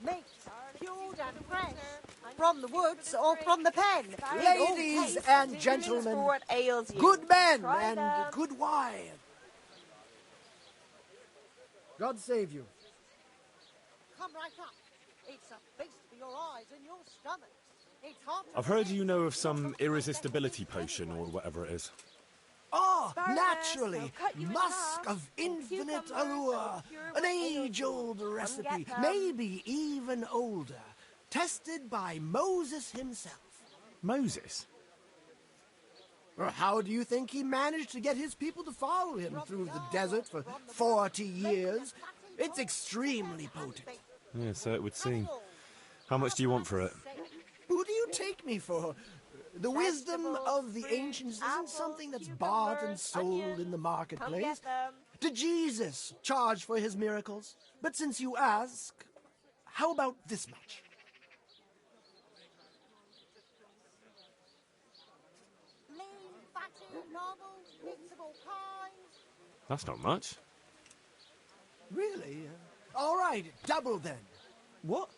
Meat, cured and fresh, from the woods or from the pen. Ladies and gentlemen, good men and good wine. God save you. Come right up. It's a feast for your eyes and your stomachs. It's hard to I've heard you know of some irresistibility potion or whatever it is. Ah, Asparagus, naturally. I'll cut you in Musk half, of and infinite cucumbers that will allure. cure An what ails age-old you. Come recipe, get them. maybe even older. Tested by Moses himself. Moses? Or how do you think he managed to get his people to follow him through the desert for 40 years? It's extremely potent. Yeah, so it would seem. How much do you want for it? Who do you take me for? The wisdom of the ancients isn't something that's bought and sold in the marketplace. Did Jesus charge for his miracles? But since you ask, how about this much? Lean, fatty, marbles, bits of all kinds. That's not much. Really? All right, double then. What?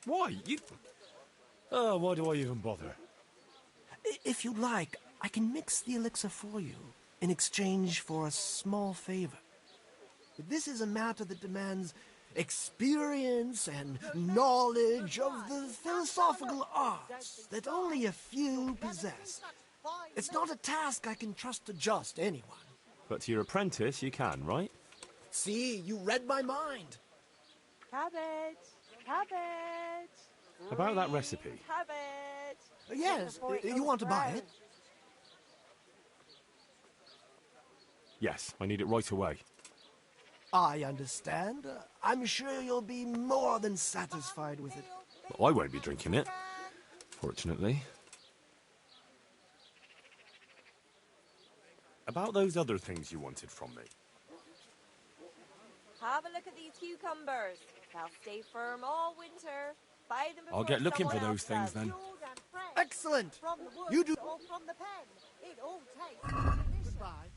Why? You... why do I even bother? If you'd like, I can mix the elixir for you in exchange for a small favor. This is a matter that demands experience and knowledge of the philosophical arts that only a few possess. It's not a task I can trust to just anyone. But to your apprentice, you can, right? See, you read my mind. Cabbage, cabbage. About that recipe. Cabbage. Yes, you want to buy it? Yes, I need it right away. I understand. I'm sure you'll be more than satisfied with it. Well, I won't be drinking it, fortunately. About those other things you wanted from me. Have a look at these cucumbers. They'll stay firm all winter. Buy them I'll before get looking for someone those else things does. then. Excellent. From the woods You do. or from the pen. It all tastes delicious. Goodbye.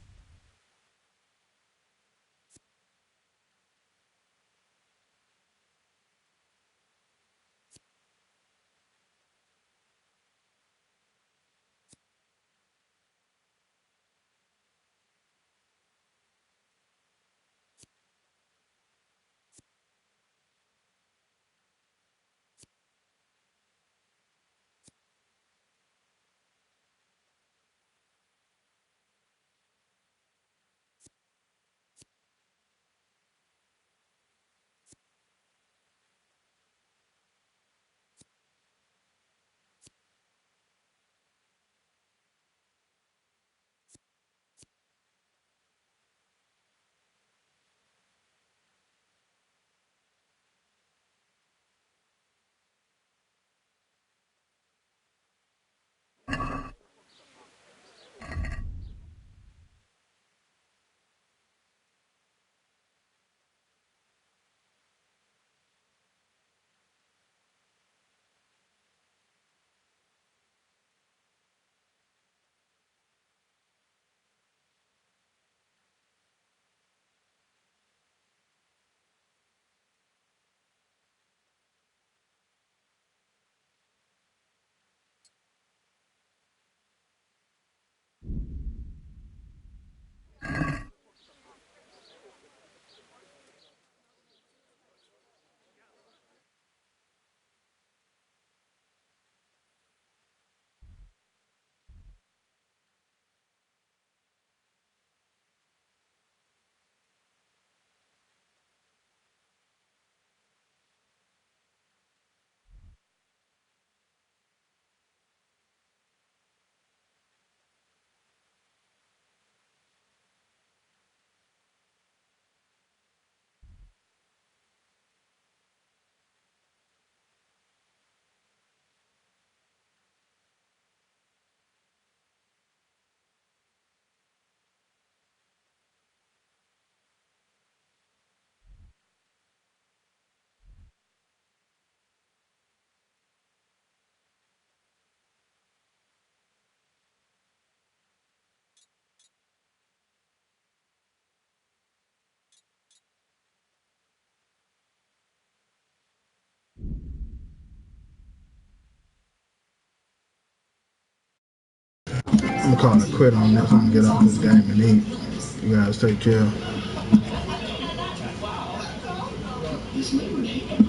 I'm calling it quit on this. I'm gonna get off this game and eat. You guys take care.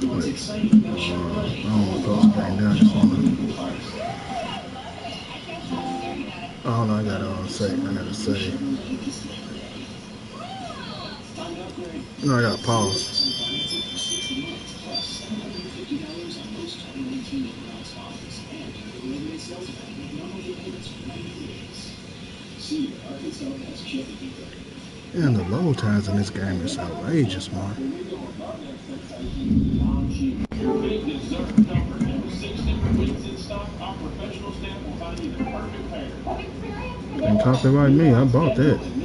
Wait. I don't want to close the thing down this one. Oh, hold on, I gotta say. No, I gotta pause. And the load times in this game is outrageous, man. And copyright me, I bought that.